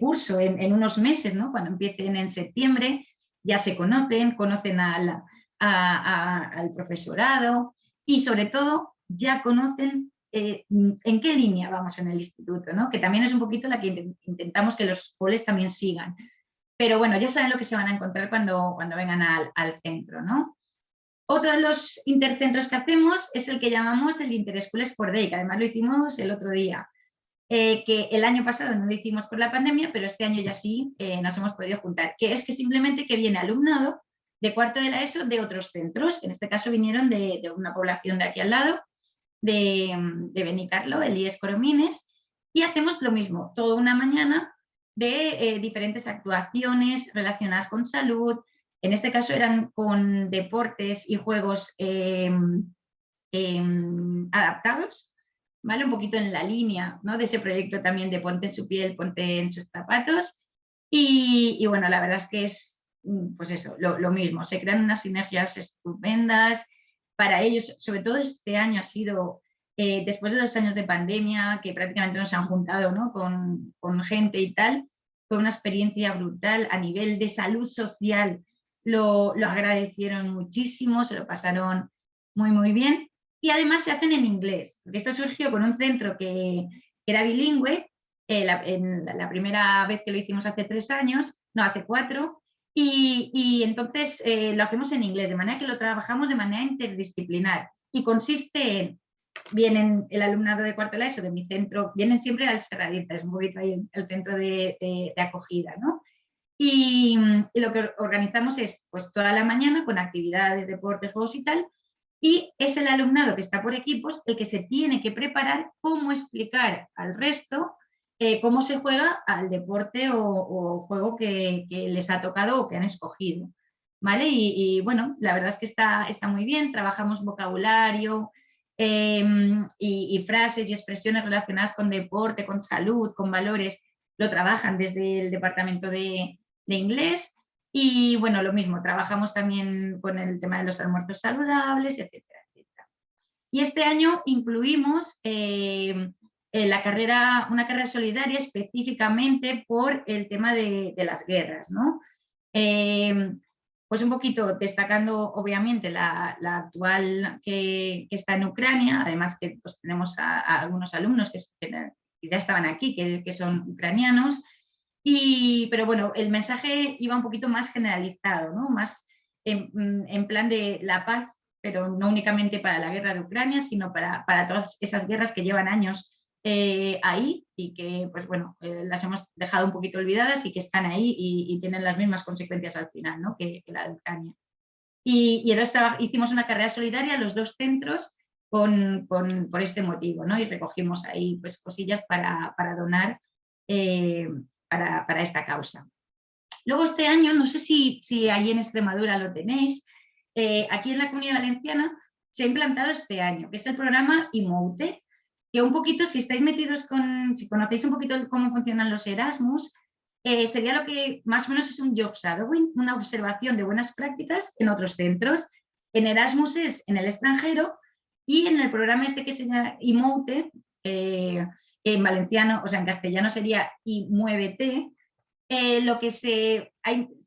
curso en unos meses, ¿no?, cuando empiecen en septiembre, ya se conocen al profesorado y sobre todo ya conocen en qué línea vamos en el instituto, ¿no?, que también es un poquito la que intentamos que los coles también sigan. Pero bueno, ya saben lo que se van a encontrar cuando vengan al centro, ¿no? Otro de los intercentros que hacemos es el que llamamos el Interschool Sport Day, que además lo hicimos el otro día. Que el año pasado no lo hicimos por la pandemia, pero este año ya sí nos hemos podido juntar, que es que simplemente que viene alumnado de cuarto de la ESO de otros centros, en este caso vinieron de una población de aquí al lado, de Benicarlo, el IES Coromines, y hacemos lo mismo, toda una mañana de diferentes actuaciones relacionadas con salud, en este caso eran con deportes y juegos adaptados, ¿vale? Un poquito en la línea, ¿no?, de ese proyecto también de ponte en su piel, ponte en sus zapatos. Y bueno, la verdad es que es, pues eso, lo mismo, se crean unas sinergias estupendas para ellos, sobre todo este año ha sido, después de 2 años de pandemia, que prácticamente nos han juntado, ¿no?, con gente y tal, fue una experiencia brutal a nivel de salud social, lo agradecieron muchísimo, se lo pasaron muy, muy bien. Y además se hacen en inglés, porque esto surgió con un centro que era bilingüe, la primera vez que lo hicimos hace 3 años, no, hace 4, y entonces lo hacemos en inglés, de manera que lo trabajamos de manera interdisciplinar, y consiste en, vienen el alumnado de cuarto de la ESO de mi centro, vienen siempre al Serra Dicta, es un poquito ahí el centro de acogida, ¿no? Y lo que organizamos es pues toda la mañana con actividades, deportes, juegos y tal, y es el alumnado que está por equipos el que se tiene que preparar cómo explicar al resto cómo se juega al deporte o juego que les ha tocado o que han escogido, ¿vale? Y bueno, la verdad es que está muy bien, trabajamos vocabulario y frases y expresiones relacionadas con deporte, con salud, con valores, lo trabajan desde el departamento de inglés. Y bueno, lo mismo, trabajamos también con el tema de los almuerzos saludables, etcétera, etcétera. Y este año incluimos una carrera solidaria específicamente por el tema de las guerras, ¿no? Pues un poquito destacando obviamente la actual que está en Ucrania, además que pues, tenemos a algunos alumnos que ya estaban aquí, que son ucranianos, pero bueno, el mensaje iba un poquito más generalizado, ¿no? Más en plan de la paz, pero no únicamente para la guerra de Ucrania, sino para todas esas guerras que llevan años ahí y que, pues bueno, las hemos dejado un poquito olvidadas y que están ahí y tienen las mismas consecuencias al final, ¿no? que la de Ucrania. Y ahora hicimos una carrera solidaria los dos centros por este motivo, ¿no? Y recogimos ahí pues, cosillas para donar para esta causa. Luego este año, no sé si allí en Extremadura lo tenéis, aquí en la Comunidad Valenciana se ha implantado este año, que es el programa IMOUTE, que un poquito, si estáis metidos si conocéis un poquito cómo funcionan los Erasmus, sería lo que más o menos es un job shadowing, una observación de buenas prácticas en otros centros. En Erasmus es en el extranjero y en el programa este que se llama IMOUTE, en valenciano, o sea, en castellano sería IMUEVETE, lo que se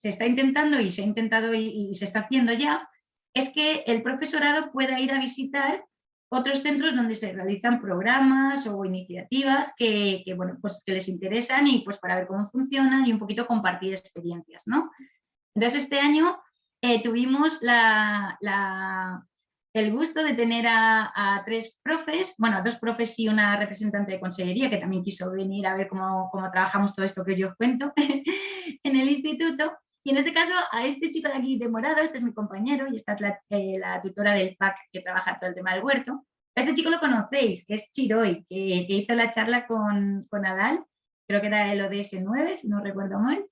está intentando y se ha intentado y se está haciendo ya es que el profesorado pueda ir a visitar otros centros donde se realizan programas o iniciativas que bueno, pues que les interesan y pues para ver cómo funcionan y un poquito compartir experiencias, ¿no? Entonces este año tuvimos el gusto de tener a 3 profes, bueno, a 2 profes y una representante de consellería que también quiso venir a ver cómo trabajamos todo esto que yo os cuento en el instituto. Y en este caso, a este chico de aquí de morado, este es mi compañero y esta es la tutora del PAC que trabaja todo el tema del huerto. A este chico lo conocéis, que es Chiroy, que hizo la charla con Adal, creo que era el ODS 9, si no recuerdo mal.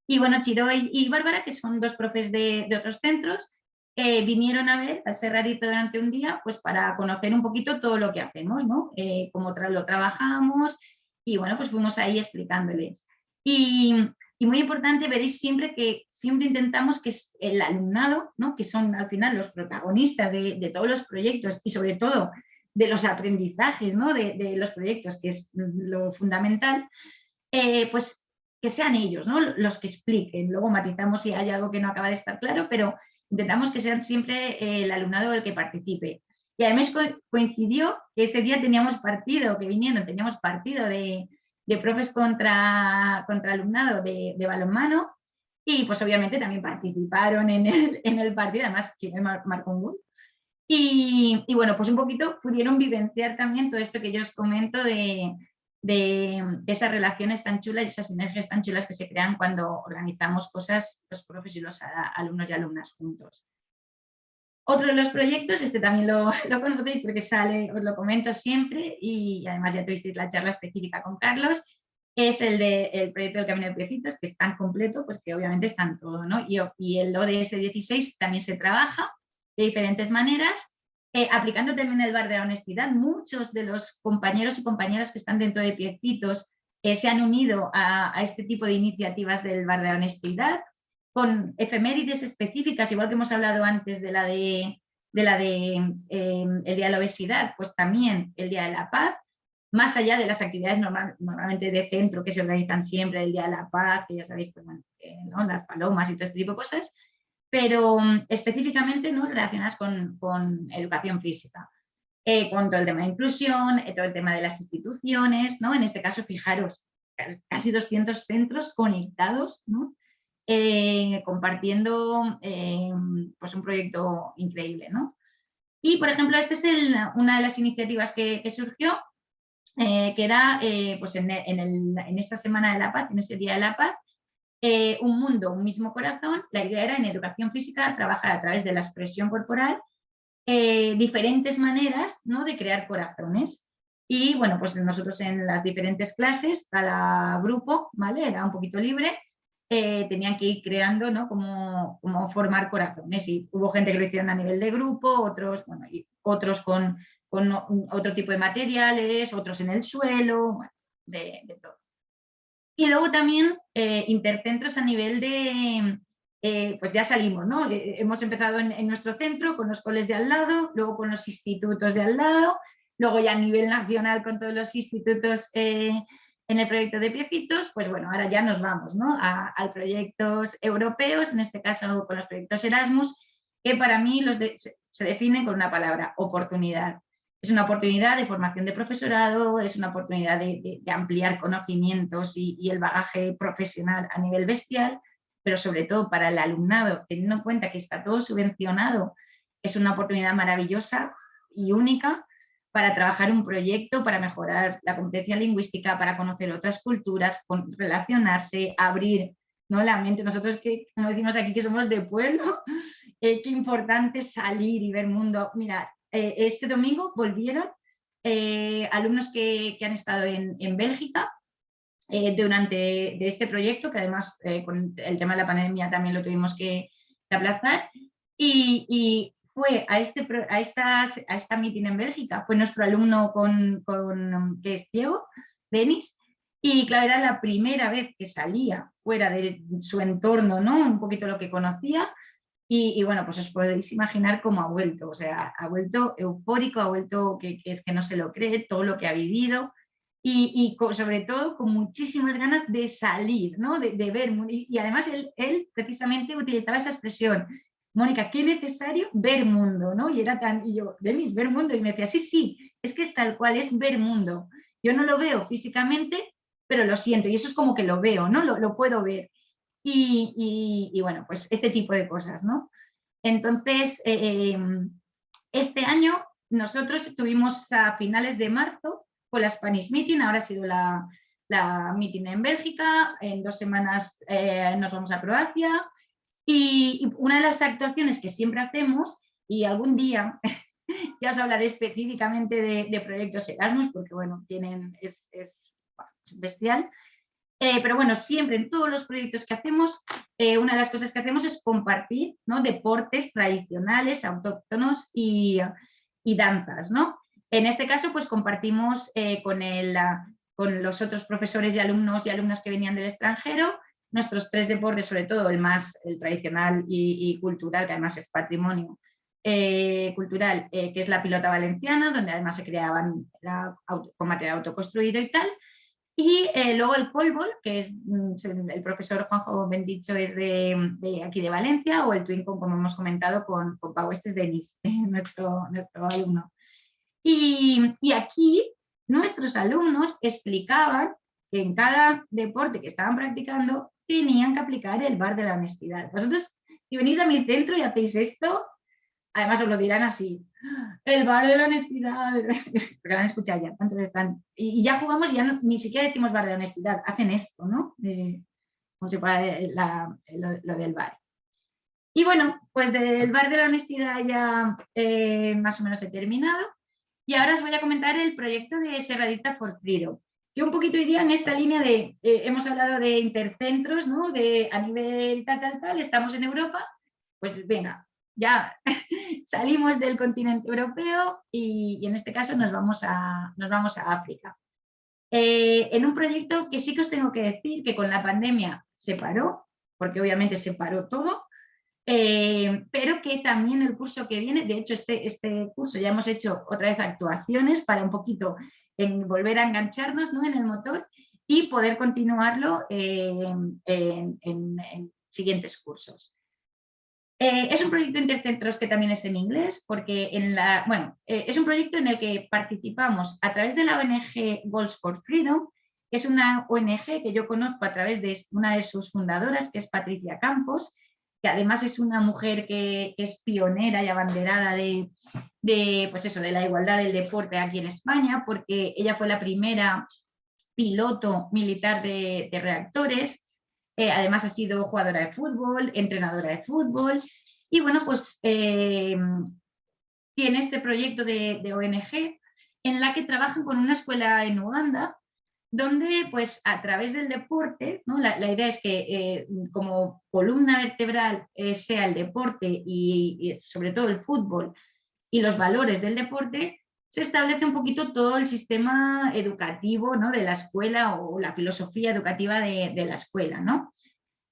Y bueno, Chiroy y Bárbara, que son 2 profes de otros centros, vinieron a ver al Serradito durante un día, pues para conocer un poquito todo lo que hacemos, ¿no? Cómo lo trabajamos y bueno, pues fuimos ahí explicándoles. Y muy importante, veréis siempre que siempre intentamos que el alumnado, ¿no? Que son al final los protagonistas de todos los proyectos y sobre todo de los aprendizajes, ¿no? de los proyectos, que es lo fundamental, pues que sean ellos, ¿no? Los que expliquen. Luego matizamos si hay algo que no acaba de estar claro, pero intentamos que sean siempre el alumnado el que participe. Y además coincidió que ese día teníamos partido, que vinieron, teníamos partido de profes contra alumnado de balonmano y pues obviamente también participaron en el partido, además Chile marcó un gol. Y bueno, pues un poquito pudieron vivenciar también todo esto que yo os comento de esas relaciones tan chulas y esas sinergias tan chulas que se crean cuando organizamos cosas los profes y los alumnos y alumnas juntos. Otro de los proyectos, este también lo conocéis porque sale, os lo comento siempre y además ya tuvisteis la charla específica con Carlos, es el proyecto del Camino de Piecitos, que es tan completo, pues que obviamente está en todo, ¿no? Y el ODS 16 también se trabaja de diferentes maneras, aplicando también el bar de la honestidad. Muchos de los compañeros y compañeras que están dentro de Piecitos se han unido a este tipo de iniciativas del bar de la honestidad, con efemérides específicas, igual que hemos hablado antes de el Día de la Obesidad, pues también el Día de la Paz, más allá de las actividades normalmente de centro que se organizan siempre, el Día de la Paz, que ya sabéis, pues, bueno, ¿no? Las palomas y todo este tipo de cosas, pero específicamente, ¿no? Relacionadas con educación física, con todo el tema de inclusión, todo el tema de las instituciones, ¿no? En este caso, fijaros, casi 200 centros conectados, ¿no? Compartiendo pues un proyecto increíble, ¿no? Y, por ejemplo, esta es una de las iniciativas que surgió, que era pues en esta Semana de la Paz, en ese Día de la Paz, un mundo, un mismo corazón. La idea era en educación física trabajar a través de la expresión corporal diferentes maneras, ¿no?, de crear corazones. Y bueno, pues nosotros en las diferentes clases, cada grupo, ¿vale?, era un poquito libre, tenían que ir creando, ¿no?, cómo formar corazones. Y hubo gente que lo hicieron a nivel de grupo, otros, bueno, y otros con otro tipo de materiales, otros en el suelo, bueno, de todo. Y luego también intercentros a nivel de, pues ya salimos, ¿no? Hemos empezado en nuestro centro con los coles de al lado, luego con los institutos de al lado, luego ya a nivel nacional con todos los institutos en el proyecto de Piecitos, pues bueno, ahora ya nos vamos, ¿no?, a proyectos europeos, en este caso con los proyectos Erasmus, que para mí se definen con una palabra: oportunidad. Es una oportunidad de formación de profesorado, es una oportunidad de ampliar conocimientos y el bagaje profesional a nivel bestial, pero sobre todo para el alumnado, teniendo en cuenta que está todo subvencionado, es una oportunidad maravillosa y única para trabajar un proyecto, para mejorar la competencia lingüística, para conocer otras culturas, relacionarse, abrir, ¿no?, la mente. Nosotros, que como decimos aquí, que somos de pueblo, qué importante salir y ver mundo. Mira, este domingo volvieron alumnos que han estado en Bélgica durante este proyecto, que además con el tema de la pandemia también lo tuvimos que aplazar, y fue a esta meeting en Bélgica, fue nuestro alumno que es ciego, Denis, y claro, era la primera vez que salía fuera de su entorno, ¿no?, un poquito lo que conocía. Y bueno, pues os podéis imaginar cómo ha vuelto, o sea, ha vuelto eufórico, ha vuelto que es que no se lo cree todo lo que ha vivido y sobre todo con muchísimas ganas de salir, ¿no?, de ver. Y además él precisamente utilizaba esa expresión: Mónica, qué necesario ver mundo, ¿no? Y yo, Denis, ver mundo, y me decía, sí, es que es tal cual, es ver mundo. Yo no lo veo físicamente, pero lo siento, y eso es como que lo veo, ¿no?, lo puedo ver. Y bueno, pues este tipo de cosas, ¿no? Entonces, este año nosotros tuvimos a finales de marzo con la Spanish Meeting, ahora ha sido la meeting en Bélgica, en 2 semanas nos vamos a Croacia, y una de las actuaciones que siempre hacemos, y algún día ya os hablaré específicamente de proyectos Erasmus, porque bueno, es bestial. Pero bueno, siempre en todos los proyectos que hacemos, una de las cosas que hacemos es compartir, ¿no?, deportes tradicionales, autóctonos y danzas, ¿no? En este caso, pues compartimos con los otros profesores y alumnos y alumnas que venían del extranjero nuestros 3 deportes, sobre todo el tradicional y cultural, que además es patrimonio cultural, que es la pilota valenciana, donde además se creaban con material autoconstruido y tal. Y luego el pólvol, que es el profesor Juanjo Bendicho, es de aquí de Valencia, o el Twinkle, como hemos comentado, con Pau, este es Denis, nuestro alumno. Y aquí nuestros alumnos explicaban que en cada deporte que estaban practicando tenían que aplicar el bar de la honestidad. Vosotros, si venís a mi centro y hacéis esto, además os lo dirán así: el bar de la honestidad, porque lo han escuchado ya, y ya jugamos y ya ni siquiera decimos bar de la honestidad, hacen esto, ¿no? Como si fuera lo del bar. Y bueno, pues del bar de la honestidad ya más o menos he terminado, y ahora os voy a comentar el proyecto de Serradita for Freedom, que un poquito iría en esta línea de, hemos hablado de intercentros, ¿no?, de a nivel tal, estamos en Europa, pues venga, ya salimos del continente europeo y en este caso nos vamos a África. En un proyecto que sí que os tengo que decir que con la pandemia se paró, porque obviamente se paró todo, pero que también el curso que viene, de hecho este curso ya hemos hecho otra vez actuaciones para un poquito volver a engancharnos, ¿no?, en el motor y poder continuarlo en siguientes cursos. Es un proyecto intercentros que también es en inglés, porque es un proyecto en el que participamos a través de la ONG Goals for Freedom, que es una ONG que yo conozco a través de una de sus fundadoras, que es Patricia Campos, que además es una mujer que es pionera y abanderada pues eso, de la igualdad del deporte aquí en España, porque ella fue la primera piloto militar de reactores. Además ha sido jugadora de fútbol, entrenadora de fútbol, y bueno, pues tiene este proyecto de ONG en la que trabajan con una escuela en Uganda, donde pues a través del deporte, ¿no? La idea es que como columna vertebral sea el deporte y sobre todo el fútbol y los valores del deporte, se establece un poquito todo el sistema educativo, ¿no? De la escuela o la filosofía educativa de la escuela, ¿no?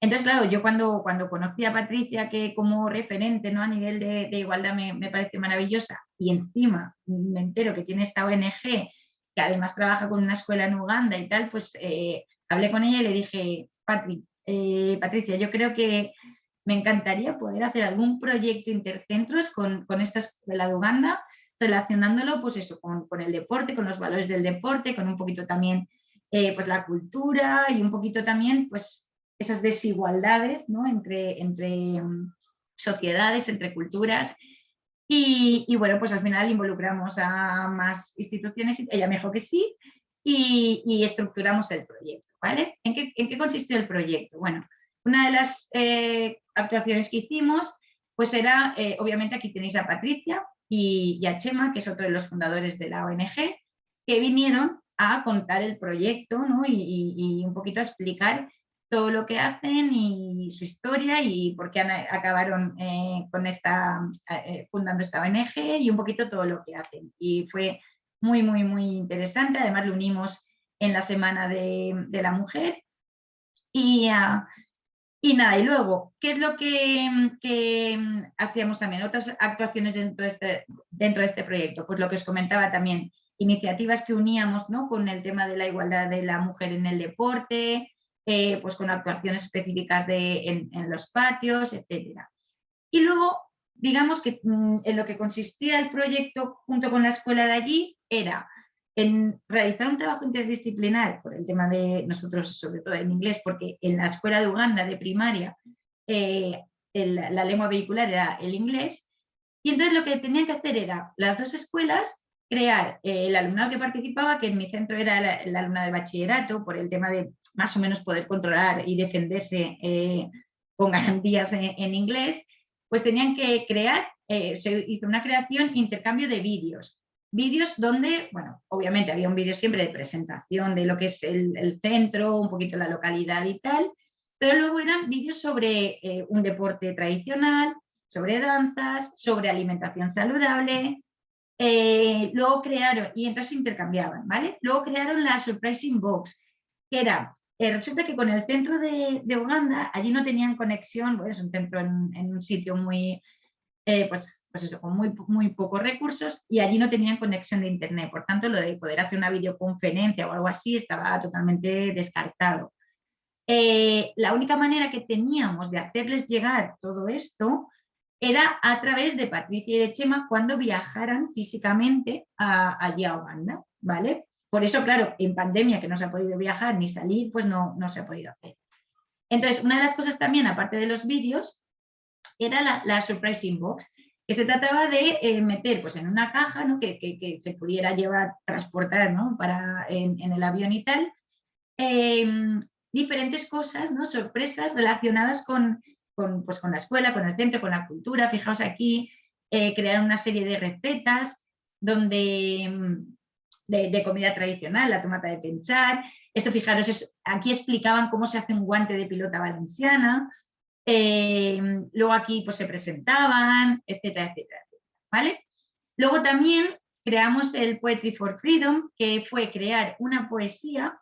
Entonces, claro, yo cuando conocí a Patricia, que como referente, ¿no? A nivel de igualdad me parece maravillosa, y encima me entero que tiene esta ONG, que además trabaja con una escuela en Uganda y tal, pues hablé con ella y le dije, Patricia, yo creo que me encantaría poder hacer algún proyecto intercentros con esta escuela de Uganda, relacionándolo pues eso, con el deporte, con los valores del deporte, con un poquito también pues la cultura y un poquito también pues esas desigualdades, ¿no? entre sociedades, entre culturas. Y bueno, pues al final involucramos a más instituciones, ella me dijo que sí, y estructuramos el proyecto, ¿vale? ¿En qué consistió el proyecto? Bueno, una de las actuaciones que hicimos, pues era, obviamente aquí tenéis a Patricia y a Chema, que es otro de los fundadores de la ONG, que vinieron a contar el proyecto, ¿no? y un poquito a explicar todo lo que hacen y su historia y por qué acabaron fundando esta ONG y un poquito todo lo que hacen. Y fue muy, muy, muy interesante. Además lo unimos en la Semana de la Mujer. Y nada, y luego, ¿qué es lo que hacíamos también? Otras actuaciones dentro de este proyecto. Pues lo que os comentaba también, iniciativas que uníamos, ¿no? Con el tema de la igualdad de la mujer en el deporte, pues con actuaciones específicas en los patios, etc. Y luego, digamos que en lo que consistía el proyecto junto con la escuela de allí era en realizar un trabajo interdisciplinar por el tema de nosotros, sobre todo en inglés, porque en la escuela de Uganda de primaria la lengua vehicular era el inglés, y entonces lo que tenían que hacer era las dos escuelas crear el alumnado que participaba, que en mi centro era el alumnado de bachillerato, por el tema de más o menos poder controlar y defenderse con garantías en inglés, pues tenían que crear, se hizo una creación, intercambio de vídeos donde, bueno, obviamente había un vídeo siempre de presentación de lo que es el centro, un poquito la localidad y tal, pero luego eran vídeos sobre un deporte tradicional, sobre danzas, sobre alimentación saludable. Luego crearon, y entonces intercambiaban, ¿vale? Luego crearon la Surprising Box, que era, resulta que con el centro de Uganda, allí no tenían conexión, bueno, es un centro en un sitio muy, pues eso, con muy pocos recursos, y allí no tenían conexión de internet, por tanto lo de poder hacer una videoconferencia o algo así estaba totalmente descartado. La única manera que teníamos de hacerles llegar todo esto era a través de Patricia y de Chema cuando viajaran físicamente allí a Uganda, ¿vale? Por eso, claro, en pandemia que no se ha podido viajar ni salir, pues no se ha podido hacer. Entonces, una de las cosas también, aparte de los vídeos, era la Surprising Box, que se trataba de meter pues, en una caja, ¿no? que se pudiera transportar, ¿no? en el avión y tal, diferentes cosas, ¿no? Sorpresas relacionadas con la escuela, con el centro, con la cultura. Fijaos aquí, crearon una serie de recetas de comida tradicional, la tomata de penchar. Esto, fijaros, aquí explicaban cómo se hace un guante de pilota valenciana. Luego aquí pues, se presentaban, etcétera, etcétera, ¿vale? Luego también creamos el Poetry for Freedom, que fue crear una poesía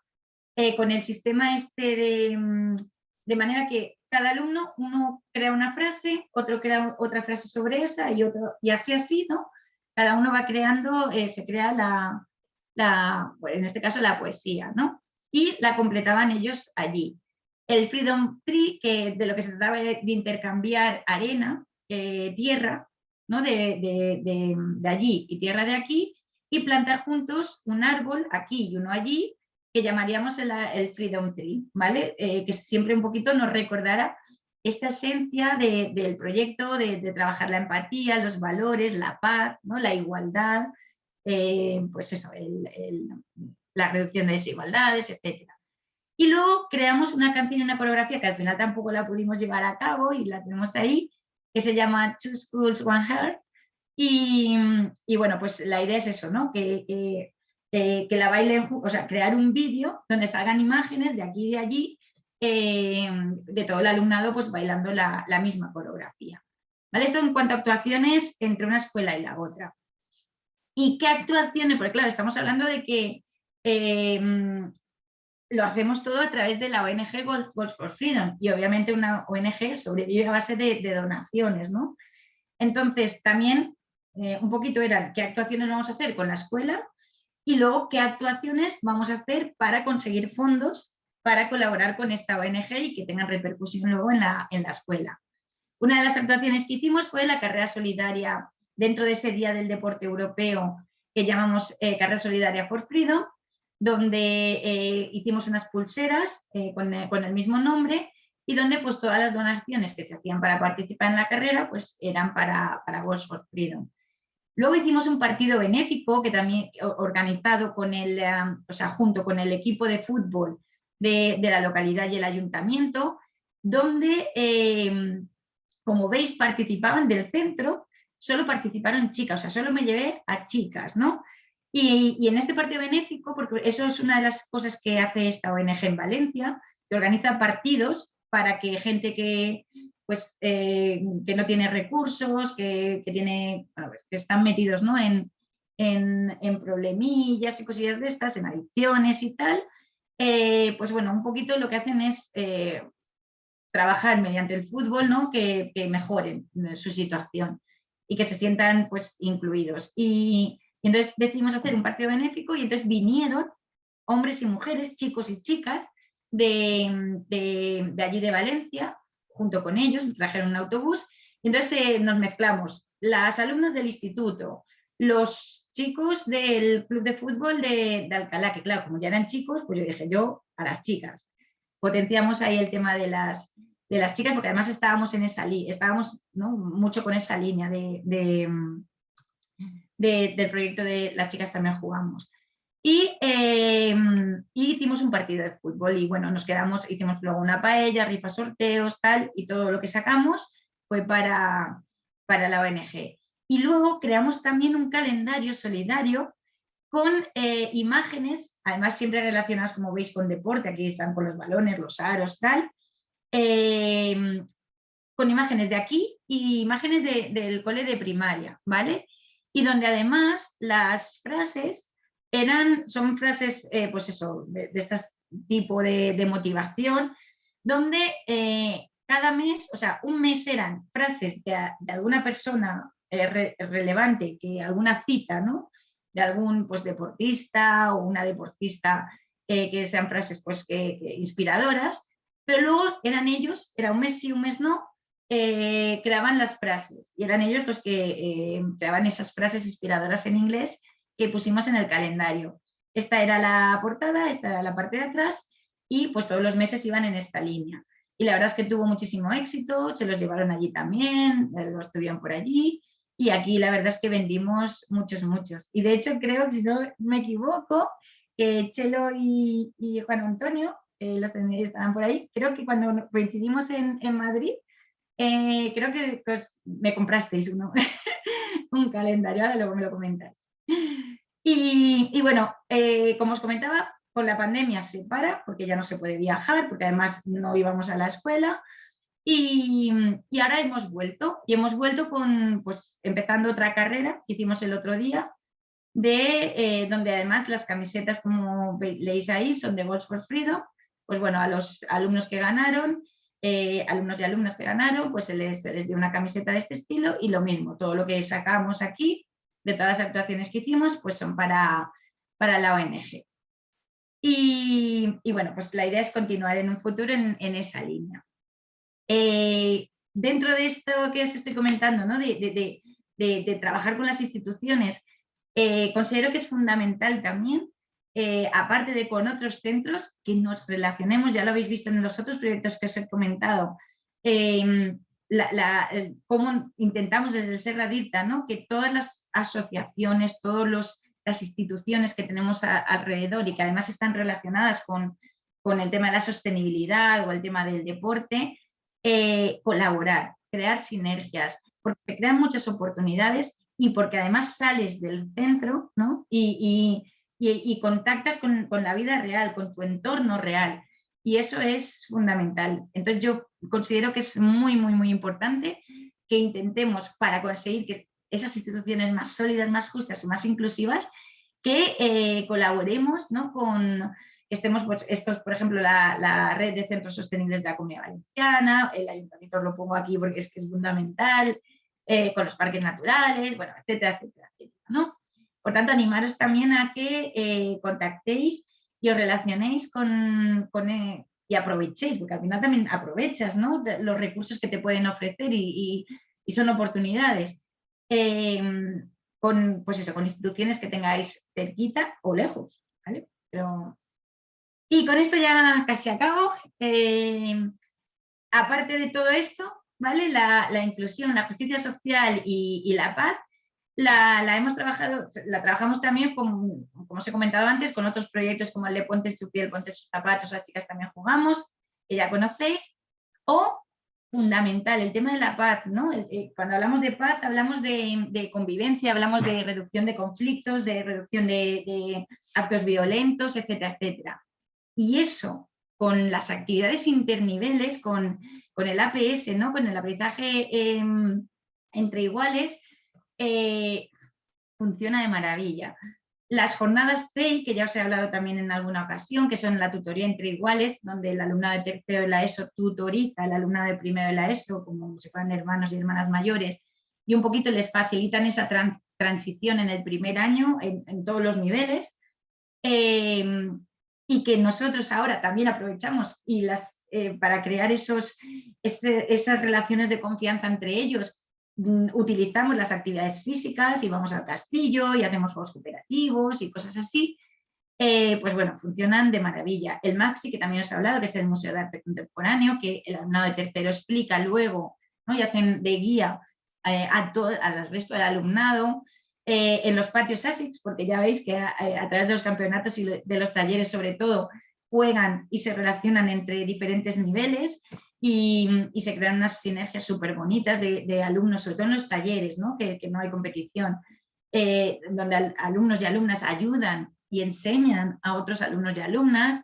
con el sistema de manera que cada alumno, uno crea una frase, otro crea otra frase sobre esa y así, ¿no? Cada uno va creando, se crea bueno, en este caso la poesía, ¿no? Y la completaban ellos allí. El Freedom Tree, que de lo que se trataba de intercambiar arena, tierra, ¿no? de allí y tierra de aquí, y plantar juntos un árbol aquí y uno allí, que llamaríamos el Freedom Tree, ¿vale? Que siempre un poquito nos recordara esta esencia del proyecto, de trabajar la empatía, los valores, la paz, ¿no? La igualdad, pues eso, la reducción de desigualdades, etc. Y luego creamos una canción y una coreografía que al final tampoco la pudimos llevar a cabo y la tenemos ahí, que se llama Two Schools, One Heart, Y bueno, pues la idea es eso, ¿no? Que la bailen, o sea, crear un vídeo donde salgan imágenes de aquí y de allí, de todo el alumnado pues bailando la misma coreografía. ¿Vale? Esto en cuanto a actuaciones entre una escuela y la otra. ¿Y qué actuaciones? Porque claro, estamos hablando de que lo hacemos todo a través de la ONG Goals for Freedom, y obviamente una ONG sobrevive a base de donaciones, ¿no? Entonces también un poquito era qué actuaciones vamos a hacer con la escuela y luego qué actuaciones vamos a hacer para conseguir fondos para colaborar con esta ONG y que tengan repercusión luego en la escuela. Una de las actuaciones que hicimos fue la carrera solidaria dentro de ese Día del Deporte Europeo que llamamos Carrera Solidaria for Freedom, donde hicimos unas pulseras con el mismo nombre y donde pues todas las donaciones que se hacían para participar en la carrera pues eran para Goals for Freedom. Luego hicimos un partido benéfico que también organizado con junto con el equipo de fútbol de la localidad y el ayuntamiento, donde como veis participaban del centro, solo participaron chicas, o sea, solo me llevé a chicas, ¿no? Y en este partido benéfico, porque eso es una de las cosas que hace esta ONG en Valencia, que organiza partidos para que gente que no tiene recursos, que están metidos, ¿no? en problemillas y cosillas de estas, en adicciones y tal, pues bueno, un poquito lo que hacen es trabajar mediante el fútbol, ¿no? que mejoren su situación y que se sientan pues incluidos. Y entonces decidimos hacer un partido benéfico y entonces vinieron hombres y mujeres, chicos y chicas de allí de Valencia, junto con ellos, trajeron un autobús y entonces nos mezclamos, las alumnas del instituto, los chicos del club de fútbol de Alcalá, que claro, como ya eran chicos, pues yo dije yo a las chicas. Potenciamos ahí el tema de las chicas, porque además estábamos en esa estábamos, ¿no? mucho con esa línea del proyecto de las chicas también jugamos. Y hicimos un partido de fútbol y bueno, hicimos luego una paella, rifas, sorteos, tal, y todo lo que sacamos fue para la ONG. Y luego creamos también un calendario solidario con imágenes, además siempre relacionadas, como veis, con deporte, aquí están con los balones, los aros, tal, con imágenes de aquí y imágenes del cole de primaria, ¿vale? Y donde además las frases son frases, pues eso, de este tipo de motivación, donde cada mes, o sea, un mes eran frases de alguna persona relevante, alguna cita, ¿no? De algún pues, deportista o una deportista, que sean frases pues, que inspiradoras, pero luego eran ellos, era un mes sí, un mes no, creaban las frases y eran ellos los que creaban esas frases inspiradoras en inglés que pusimos en el calendario. Esta era la portada, esta era la parte de atrás y pues todos los meses iban en esta línea. Y la verdad es que tuvo muchísimo éxito, se los llevaron allí también, los tuvieron por allí y aquí la verdad es que vendimos muchos. Y de hecho creo que, si no me equivoco, que Chelo y Juan Antonio, los estaban por ahí, creo que cuando coincidimos en Madrid, creo que pues, me comprasteis un calendario, ahora luego me lo comentáis. Y bueno, como os comentaba, con la pandemia se para, porque ya no se puede viajar, porque además no íbamos a la escuela, y ahora hemos vuelto, pues, empezando otra carrera que hicimos el otro día, donde además las camisetas, como leéis ahí, son de Goals for Freedom. Pues bueno, a los alumnos que ganaron, alumnos y alumnas que ganaron, pues se les dio una camiseta de este estilo y lo mismo, todo lo que sacamos aquí, de todas las actuaciones que hicimos, pues son para la ONG. Y bueno, pues la idea es continuar en un futuro en esa línea. Dentro de esto que os estoy comentando, ¿no? de trabajar con las instituciones, considero que es fundamental también, aparte de con otros centros, que nos relacionemos, ya lo habéis visto en los otros proyectos que os he comentado, cómo intentamos desde el Serra d'Irta, ¿no? que todas las asociaciones, todas las instituciones que tenemos alrededor y que además están relacionadas con el tema de la sostenibilidad o el tema del deporte, colaborar, crear sinergias, porque se crean muchas oportunidades y porque además sales del centro, ¿no? Y contactas con la vida real, con tu entorno real. Y eso es fundamental. Entonces yo considero que es muy, muy, muy importante que intentemos, para conseguir que esas instituciones más sólidas, más justas y más inclusivas, que colaboremos, ¿no? Estemos, pues, estos, por ejemplo, la red de centros sostenibles de la Comunidad Valenciana, el ayuntamiento lo pongo aquí porque es que es fundamental, con los parques naturales, bueno, etcétera, etcétera, etcétera, ¿no? Por tanto, animaros también a que contactéis y os relacionéis y aprovechéis, porque al final también aprovechas, ¿no? Los recursos que te pueden ofrecer y son oportunidades. Pues eso, con instituciones que tengáis cerquita o lejos, ¿vale? Y con esto ya casi acabo. Aparte de todo esto, ¿vale? La inclusión, la justicia social y la paz la trabajamos también, como os he comentado antes, con otros proyectos como el de Ponte su piel, ponte sus zapatos, las chicas también jugamos, que ya conocéis, o fundamental, el tema de la paz, ¿no? Cuando hablamos de paz, hablamos de convivencia, hablamos de reducción de conflictos, de reducción de actos violentos, etcétera, etcétera. Y eso, con las actividades interniveles, con el APS, ¿no? Con el aprendizaje entre iguales, funciona de maravilla. Las jornadas CEI, que ya os he hablado también en alguna ocasión, que son la tutoría entre iguales, donde el alumnado de tercero de la ESO tutoriza al alumnado de primero de la ESO, como si fueran hermanos y hermanas mayores, y un poquito les facilitan esa transición en el primer año, en todos los niveles, y que nosotros ahora también aprovechamos para crear esas relaciones de confianza entre ellos. Utilizamos las actividades físicas y vamos al castillo y hacemos juegos cooperativos y cosas así, pues bueno, funcionan de maravilla. El Maxi, que también os he hablado, que es el Museo de Arte Contemporáneo, que el alumnado de tercero explica luego, ¿no? Y hacen de guía al resto del alumnado. En los patios ASICS, porque ya veis que a través de los campeonatos y de los talleres sobre todo, juegan y se relacionan entre diferentes niveles. Y se crean unas sinergias súper bonitas de alumnos, sobre todo en los talleres, ¿no? Que no hay competición, donde alumnos y alumnas ayudan y enseñan a otros alumnos y alumnas.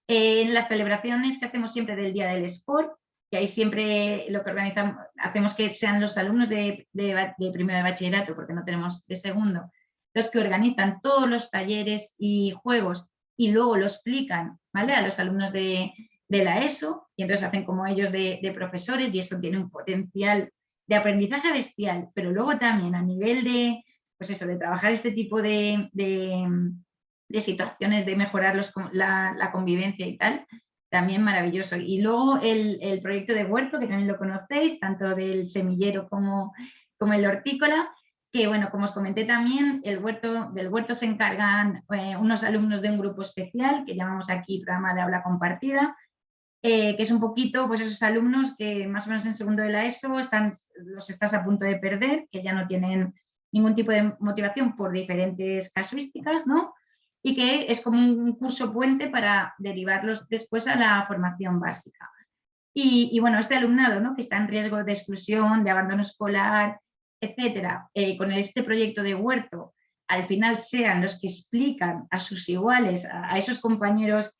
En las celebraciones que hacemos siempre del Día del Sport, que ahí siempre lo que organizamos, hacemos que sean los alumnos de primero de bachillerato, porque no tenemos de segundo, los que organizan todos los talleres y juegos y luego lo explican, ¿vale? A los alumnos de la ESO, y entonces hacen como ellos de profesores, y eso tiene un potencial de aprendizaje bestial, pero luego también a nivel de, pues eso, de trabajar este tipo de situaciones, de mejorar la convivencia y tal, también maravilloso. Y luego el proyecto de huerto, que también lo conocéis, tanto del semillero como el hortícola, que bueno, como os comenté también, del huerto se encargan unos alumnos de un grupo especial, que llamamos aquí programa de aula compartida, que es un poquito, pues esos alumnos que más o menos en segundo de la ESO los estás a punto de perder, que ya no tienen ningún tipo de motivación por diferentes casuísticas, ¿no? Y que es como un curso puente para derivarlos después a la formación básica. Y bueno, este alumnado, ¿no? Que está en riesgo de exclusión, de abandono escolar, etcétera, con este proyecto de huerto, al final sean los que explican a sus iguales, a esos compañeros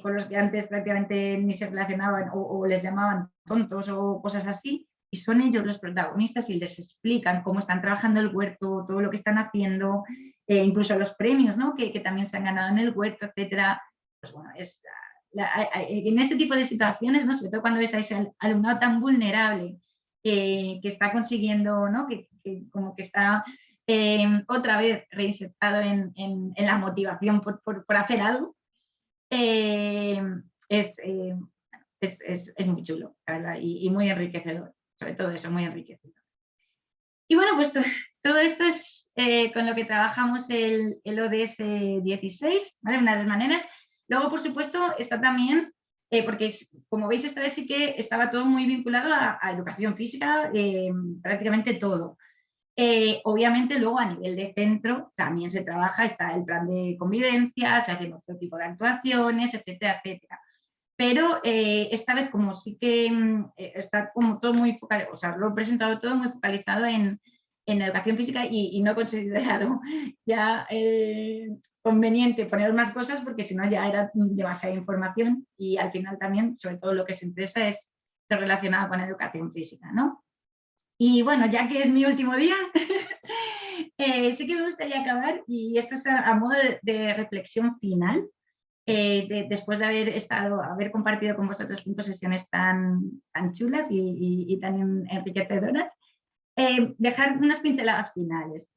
con los que antes prácticamente ni se relacionaban o les llamaban tontos o cosas así, y son ellos los protagonistas y les explican cómo están trabajando el huerto, todo lo que están haciendo, incluso los premios, ¿no? que también se han ganado en el huerto, etcétera. Pues bueno, en este tipo de situaciones, ¿no? Sobre todo cuando ves a ese alumnado tan vulnerable que está consiguiendo, ¿no? que como que está otra vez reinsertado en la motivación por hacer algo, es muy chulo, ¿verdad? Y muy enriquecedor, sobre todo eso, muy enriquecedor. Y bueno, pues todo esto es con lo que trabajamos el ODS 16, ¿vale? Una de las maneras. Luego, por supuesto, está también, porque como veis, esta vez sí que estaba todo muy vinculado a educación física, prácticamente todo. Obviamente luego a nivel de centro también se trabaja, está el plan de convivencia, se hacen otro tipo de actuaciones, etcétera, etcétera. Pero esta vez como sí que está como todo muy focalizado, o sea, lo he presentado todo muy focalizado en en educación física y no he considerado ya conveniente poner más cosas porque si no ya era demasiada información y al final también, sobre todo lo que se interesa es relacionado con educación física, ¿no? Y bueno, ya que es mi último día, sí que me gustaría acabar y esto es a modo de reflexión final. Después de haber compartido con vosotros 5 sesiones tan chulas y tan enriquecedoras, dejar unas pinceladas finales.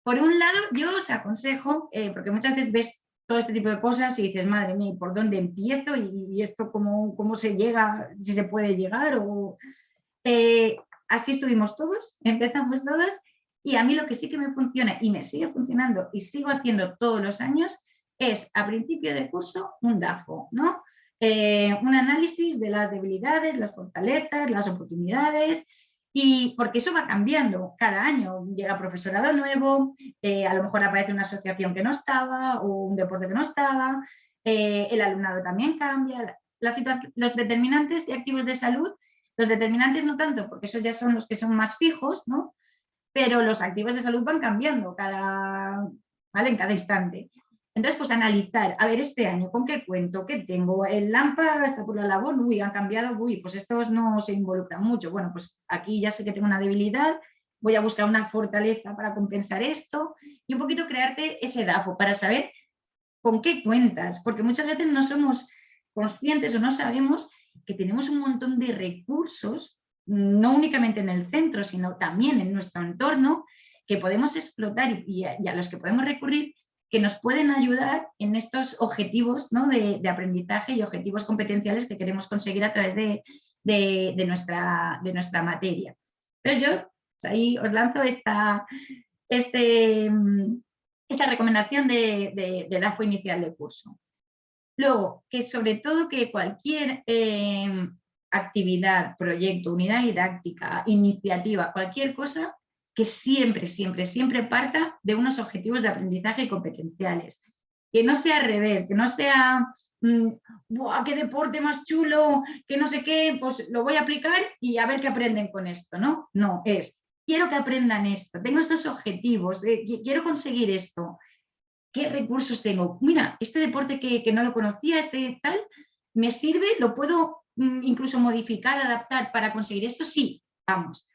Por un lado, yo os aconsejo, porque muchas veces ves todo este tipo de cosas y dices, madre mía, ¿por dónde empiezo? ¿Y esto cómo se llega? Si se puede llegar. Así estuvimos todos, empezamos todos, y a mí lo que sí que me funciona y me sigue funcionando y sigo haciendo todos los años es a principio de curso un DAFO, ¿no? Un análisis de las debilidades, las fortalezas, las oportunidades, y porque eso va cambiando cada año, llega profesorado nuevo, a lo mejor aparece una asociación que no estaba o un deporte que no estaba, el alumnado también cambia, los determinantes de activos de salud, los determinantes no tanto porque esos ya son los que son más fijos, ¿no? Pero los activos de salud van cambiando ¿vale? En cada instante. Entonces, pues analizar, a ver, este año, ¿con qué cuento? ¿Qué tengo? El lámpara está por la labor, uy, han cambiado, uy, pues estos no se involucran mucho. Bueno, pues aquí ya sé que tengo una debilidad, voy a buscar una fortaleza para compensar esto y un poquito crearte ese DAFO para saber con qué cuentas, porque muchas veces no somos conscientes o no sabemos que tenemos un montón de recursos, no únicamente en el centro, sino también en nuestro entorno, que podemos explotar y a los que podemos recurrir, que nos pueden ayudar en estos objetivos, ¿no? de aprendizaje y objetivos competenciales que queremos conseguir a través de nuestra materia. Entonces yo pues ahí os lanzo esta recomendación de DAFO inicial de curso. Luego, que sobre todo que cualquier actividad, proyecto, unidad didáctica, iniciativa, cualquier cosa, que siempre, siempre, siempre parta de unos objetivos de aprendizaje competenciales. Que no sea al revés, que no sea, ¡buah, qué deporte más chulo, que no sé qué, pues lo voy a aplicar y a ver qué aprenden con esto, ¿no? No, quiero que aprendan esto, tengo estos objetivos, quiero conseguir esto. ¿Qué recursos tengo? Mira, este deporte que no lo conocía, este tal, ¿me sirve? ¿Lo puedo incluso modificar, adaptar para conseguir esto? Sí, vamos.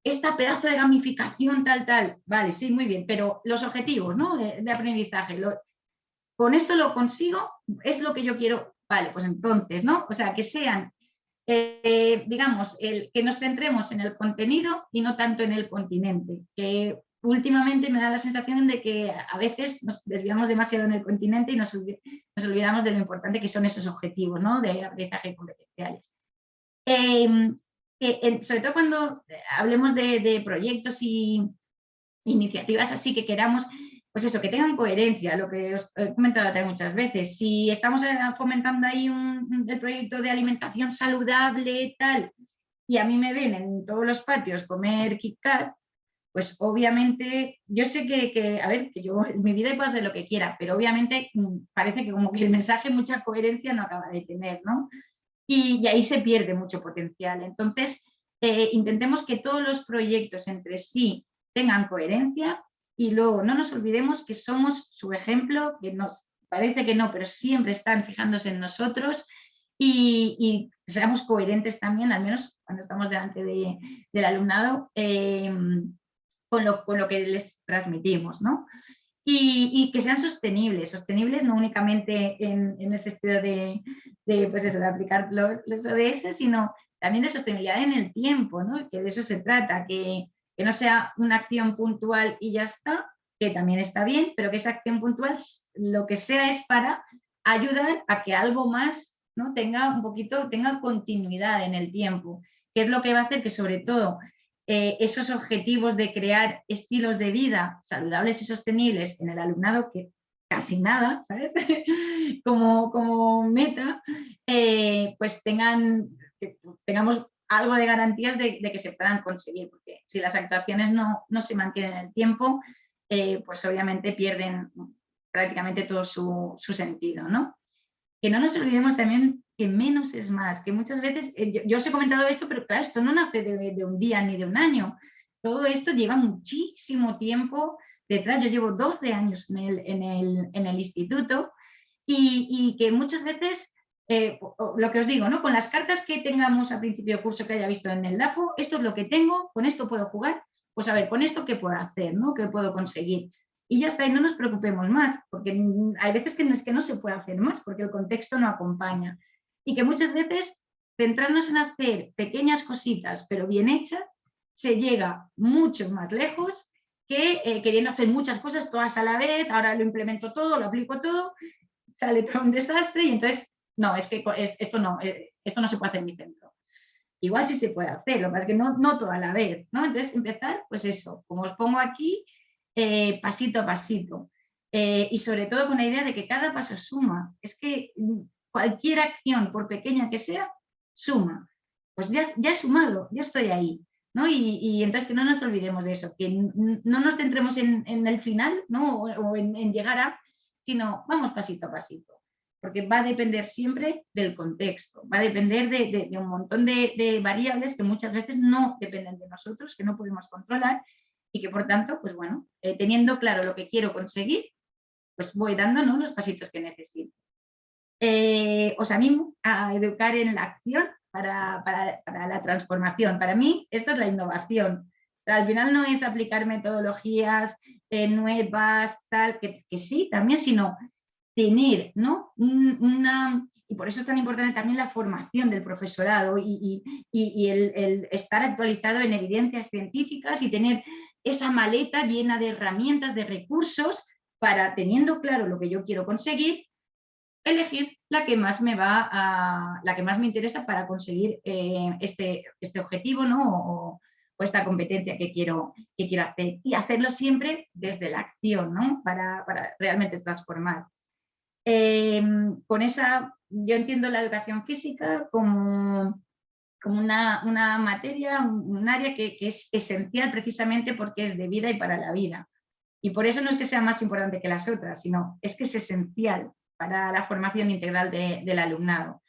Esta pedazo de gamificación tal, vale, sí, muy bien, pero los objetivos, ¿no? de aprendizaje, con esto lo consigo, es lo que yo quiero, vale, pues entonces, ¿no? O sea, que sean, digamos, que nos centremos en el contenido y no tanto en el continente, que últimamente me da la sensación de que a veces nos desviamos demasiado en el continente y nos olvidamos de lo importante que son esos objetivos, ¿no? de aprendizaje competenciales. Sobre todo cuando hablemos de proyectos y iniciativas así que queramos, pues eso, que tengan coherencia, lo que os he comentado también muchas veces. Si estamos fomentando ahí el proyecto de alimentación saludable, tal, y a mí me ven en todos los patios comer KitKat, pues obviamente, yo sé a ver, que yo en mi vida puedo hacer lo que quiera, pero obviamente parece que como que el mensaje mucha coherencia no acaba de tener, ¿no? Y ahí se pierde mucho potencial. Entonces, intentemos que todos los proyectos entre sí tengan coherencia y luego no nos olvidemos que somos su ejemplo, que nos parece que no, pero siempre están fijándose en nosotros y seamos coherentes también, al menos cuando estamos delante del alumnado, con lo que les transmitimos, ¿no? Y que sean sostenibles no únicamente en el sentido pues eso, de aplicar los ODS, sino también de sostenibilidad en el tiempo, ¿no? Que de eso se trata, que no sea una acción puntual y ya está, que también está bien, pero que esa acción puntual lo que sea es para ayudar a que algo más, ¿no? tenga continuidad en el tiempo, que es lo que va a hacer que sobre todo esos objetivos de crear estilos de vida saludables y sostenibles en el alumnado, que casi nada, ¿sabes? como meta, pues tengamos algo de garantías de que se puedan conseguir, porque si las actuaciones no se mantienen en el tiempo, pues obviamente pierden prácticamente todo su sentido, ¿no? Que no nos olvidemos también que menos es más, que muchas veces, yo os he comentado esto, pero claro, esto no nace de un día ni de un año. todo esto lleva muchísimo tiempo detrás. Yo llevo 12 años en el instituto y que muchas veces, lo que os digo, ¿no? Con las cartas que tengamos al principio de curso que haya visto en el DAFO, esto es lo que tengo, con esto puedo jugar, pues a ver, con esto qué puedo hacer, ¿no? ¿Qué puedo conseguir? Y ya está, y no nos preocupemos más, porque hay veces que no se puede hacer más, porque el contexto no acompaña. Y que muchas veces centrarnos en hacer pequeñas cositas, pero bien hechas, se llega mucho más lejos que queriendo hacer muchas cosas todas a la vez, ahora lo implemento todo, lo aplico todo, sale todo un desastre y entonces, no, es que esto no se puede hacer en mi centro. Igual sí se puede hacer, lo que pasa es que no todo a la vez, ¿no? Entonces empezar, pues eso, como os pongo aquí, pasito a pasito. Y sobre todo con la idea de que cada paso suma. Es que cualquier acción, por pequeña que sea, suma. Pues ya he sumado, ya estoy ahí, ¿no? Y entonces que no nos olvidemos de eso, que no nos centremos en el final, ¿no? O en llegar a, sino vamos pasito a pasito. Porque va a depender siempre del contexto, va a depender de un montón de variables que muchas veces no dependen de nosotros, que no podemos controlar y que por tanto, pues bueno, teniendo claro lo que quiero conseguir, pues voy dando, ¿no?, los pasitos que necesito. Os animo a educar en la acción para la transformación. Para mí, esto es la innovación. Al final no es aplicar metodologías nuevas, tal, que sí, también, sino tener, ¿no?, y por eso es tan importante también la formación del profesorado y el estar actualizado en evidencias científicas y tener esa maleta llena de herramientas, de recursos, para, teniendo claro lo que yo quiero conseguir, elegir la que más la que más me interesa para conseguir este objetivo, ¿no? O esta competencia que quiero hacer. Y hacerlo siempre desde la acción, ¿no?, para realmente transformar. Con esa, yo entiendo la educación física como una materia, un área que es esencial precisamente porque es de vida y para la vida. Y por eso no es que sea más importante que las otras, sino es que es esencial para la formación integral del alumnado.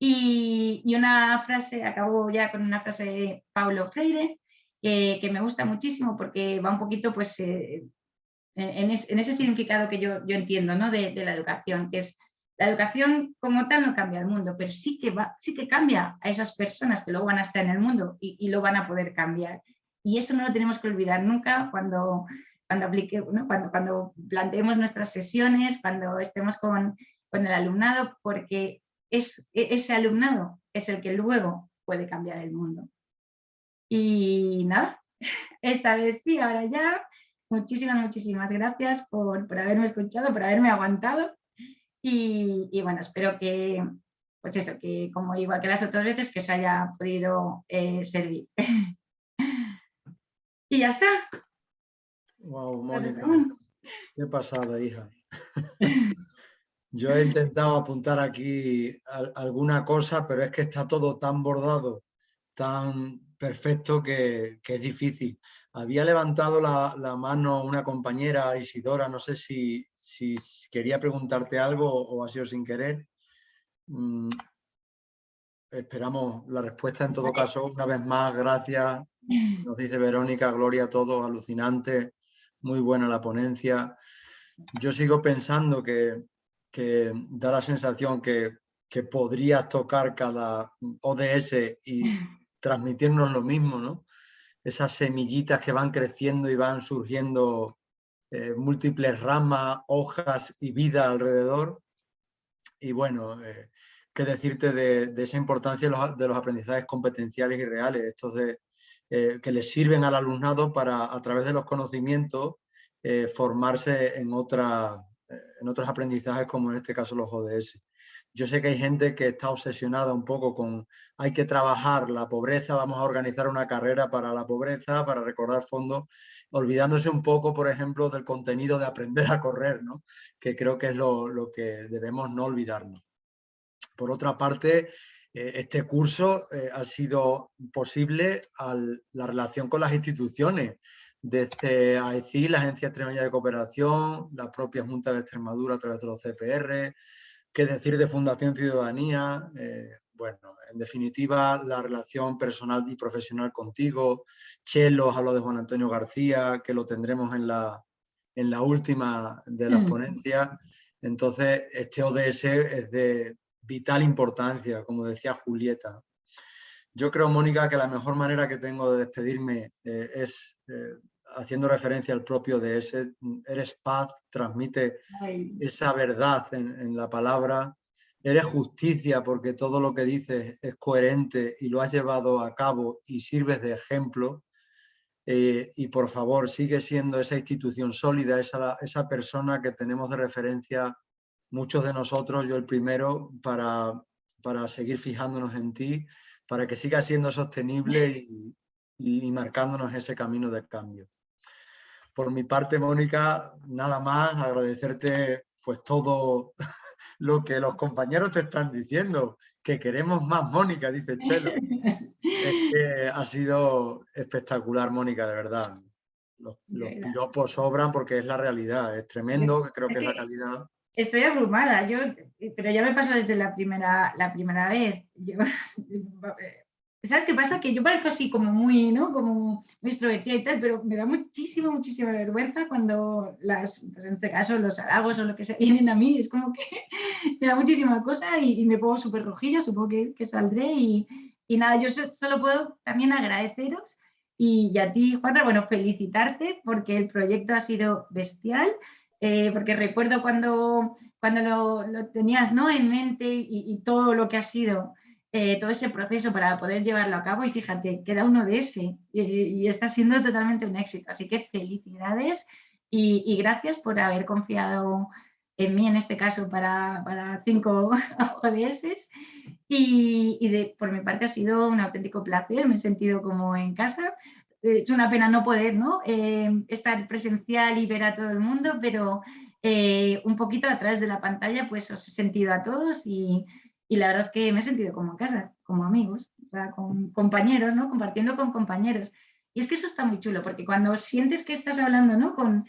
Y una frase, acabo ya con una frase de Paulo Freire, que me gusta muchísimo porque va un poquito, pues, en ese significado que yo entiendo, ¿no?, de la educación, que es la educación como tal no cambia el mundo, pero sí que cambia a esas personas que luego van a estar en el mundo y lo van a poder cambiar. Y eso no lo tenemos que olvidar nunca cuando ¿no?, cuando planteemos nuestras sesiones, cuando estemos con el alumnado, porque ese alumnado es el que luego puede cambiar el mundo. Y nada, esta vez sí, ahora ya. Muchísimas gracias por haberme escuchado, por haberme aguantado y bueno, espero que, pues eso, que como igual que las otras veces, que os haya podido servir. Y ya está. Wow, Mónica, qué pasada, hija. Yo he intentado apuntar aquí alguna cosa, pero es que está todo tan bordado, tan perfecto que es difícil. Había levantado la mano una compañera, Isidora, no sé si quería preguntarte algo o ha sido sin querer. Esperamos la respuesta en todo caso. Una vez más, gracias. Nos dice Verónica, gloria a todos, alucinante, muy buena la ponencia. Yo sigo pensando que da la sensación que podrías tocar cada ODS y transmitirnos lo mismo, ¿no? Esas semillitas que van creciendo y van surgiendo múltiples ramas, hojas y vida alrededor. Y bueno, qué decirte de esa importancia de los aprendizajes competenciales y reales, estos que les sirven al alumnado para, a través de los conocimientos, formarse en otros aprendizajes, como en este caso los ODS. Yo sé que hay gente que está obsesionada un poco con hay que trabajar la pobreza, vamos a organizar una carrera para la pobreza, para recordar fondos, olvidándose un poco, por ejemplo, del contenido de aprender a correr, ¿no?, que creo que es lo que debemos no olvidarnos. Por otra parte, este curso ha sido posible la relación con las instituciones, desde AECI, la Agencia Extremeña de Cooperación, la propia Junta de Extremadura a través de los CPR, qué decir de Fundación Ciudadanía, bueno, en definitiva, la relación personal y profesional contigo. Chelo, os hablo de Juan Antonio García, que lo tendremos en la última de las ponencias. Entonces, este ODS es de vital importancia, como decía Julieta. Yo creo, Mónica, que la mejor manera que tengo de despedirme es haciendo referencia al propio ODS. Eres paz, transmite esa verdad en la palabra. Eres justicia porque todo lo que dices es coherente y lo has llevado a cabo y sirves de ejemplo. Y por favor, sigue siendo esa institución sólida, esa persona que tenemos de referencia muchos de nosotros, yo el primero, para seguir fijándonos en ti, para que siga siendo sostenible y marcándonos ese camino de cambio. Por mi parte, Mónica, nada más, agradecerte pues todo lo que los compañeros te están diciendo, que queremos más, Mónica, dice Chelo. Es que ha sido espectacular, Mónica, de verdad. Los piropos sobran porque es la realidad, es tremendo, creo que es la calidad. Estoy abrumada, pero ya me pasó desde la primera vez. ¿Sabes qué pasa? Que yo parezco así como muy, ¿no? Como muy extrovertida y tal, pero me da muchísima vergüenza cuando pues en este caso, los halagos o lo que sea vienen a mí. Es como que me da muchísima cosa y me pongo súper rojilla, supongo que saldré y nada, yo solo puedo también agradeceros y a ti, Juanra, bueno, felicitarte porque el proyecto ha sido bestial. Porque recuerdo cuando lo tenías, ¿no?, en mente y todo lo que ha sido todo ese proceso para poder llevarlo a cabo y fíjate, queda uno de ese y está siendo totalmente un éxito. Así que felicidades y gracias por haber confiado en mí en este caso para 5 ODS y por mi parte ha sido un auténtico placer, me he sentido como en casa. Es una pena no poder, ¿no?, estar presencial y ver a todo el mundo, pero un poquito a través de la pantalla pues os he sentido a todos y la verdad es que me he sentido como en casa, como amigos, o sea, con compañeros, ¿no?, compartiendo con compañeros. Y es que eso está muy chulo, porque cuando sientes que estás hablando, ¿no?, con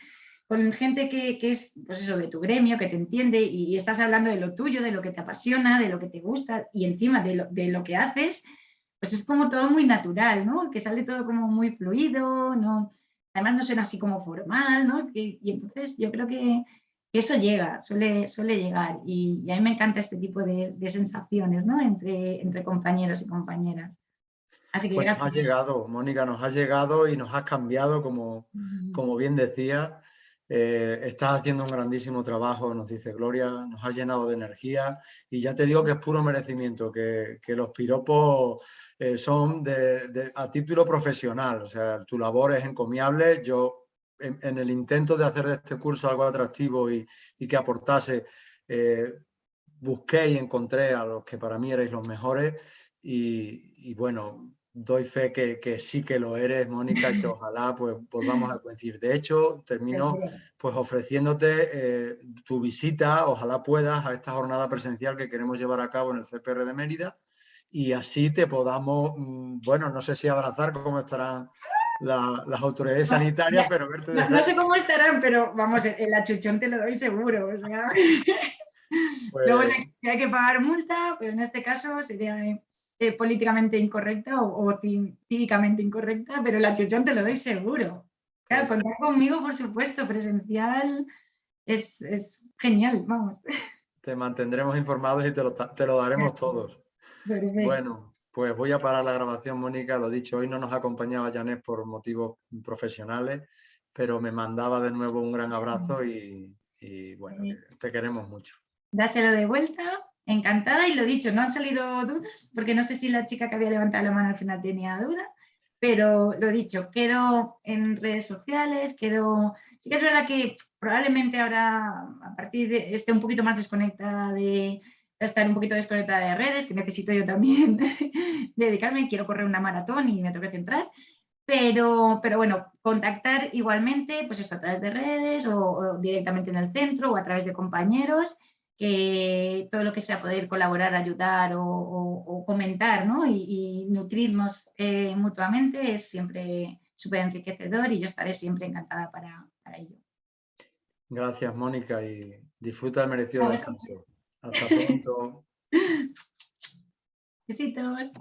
gente que es, pues eso, de tu gremio, que te entiende y estás hablando de lo tuyo, de lo que te apasiona, de lo que te gusta y encima de lo que haces, pues es como todo muy natural, ¿no? Que sale todo como muy fluido, ¿no? Además no suena así como formal, ¿no? Y entonces yo creo que eso llega, suele llegar y a mí me encanta este tipo de sensaciones, ¿no?, entre compañeros y compañeras. Así que Pues nos gracias. has llegado, Mónica, nos has llegado y nos has cambiado, como bien decía. Estás haciendo un grandísimo trabajo, nos dice Gloria, nos has llenado de energía y ya te digo que es puro merecimiento, que los piropos son a título profesional, o sea, tu labor es encomiable. Yo, en el intento de hacer de este curso algo atractivo y que aportase, busqué y encontré a los que para mí erais los mejores y bueno, doy fe que sí que lo eres, Mónica, que ojalá pues volvamos a coincidir. De hecho, termino pues ofreciéndote tu visita, ojalá puedas, a esta jornada presencial que queremos llevar a cabo en el CPR de Mérida y así te podamos, bueno, no sé si abrazar cómo estarán las autoridades sanitarias, pero verte de no sé cómo estarán, pero vamos, el achuchón te lo doy seguro. O sea. pues, Luego si hay que pagar multa, pero en este caso sería políticamente incorrecta o cívicamente incorrecta, pero el achuchón te lo doy seguro. Claro, contar conmigo, por supuesto, presencial es genial, vamos. te mantendremos informados y te lo daremos todos. Perfecto. Bueno, pues voy a parar la grabación, Mónica. Lo dicho, hoy no nos acompañaba Janet por motivos profesionales, pero me mandaba de nuevo un gran abrazo y bueno, te queremos mucho. Dáselo de vuelta, encantada y lo dicho, no han salido dudas, porque no sé si la chica que había levantado la mano al final tenía duda, pero lo dicho, quedo en redes sociales, sí que es verdad que probablemente ahora a partir de esté un poquito más desconectada estar un poquito desconectada de redes, que necesito yo también dedicarme, quiero correr una maratón y me tengo que centrar, pero bueno, contactar igualmente, pues eso, a través de redes o directamente en el centro o a través de compañeros, que todo lo que sea poder colaborar, ayudar o comentar, ¿no?, y nutrirnos mutuamente es siempre súper enriquecedor y yo estaré siempre encantada para ello. Gracias, Mónica, y disfruta del merecido descanso. Hasta pronto. Besitos.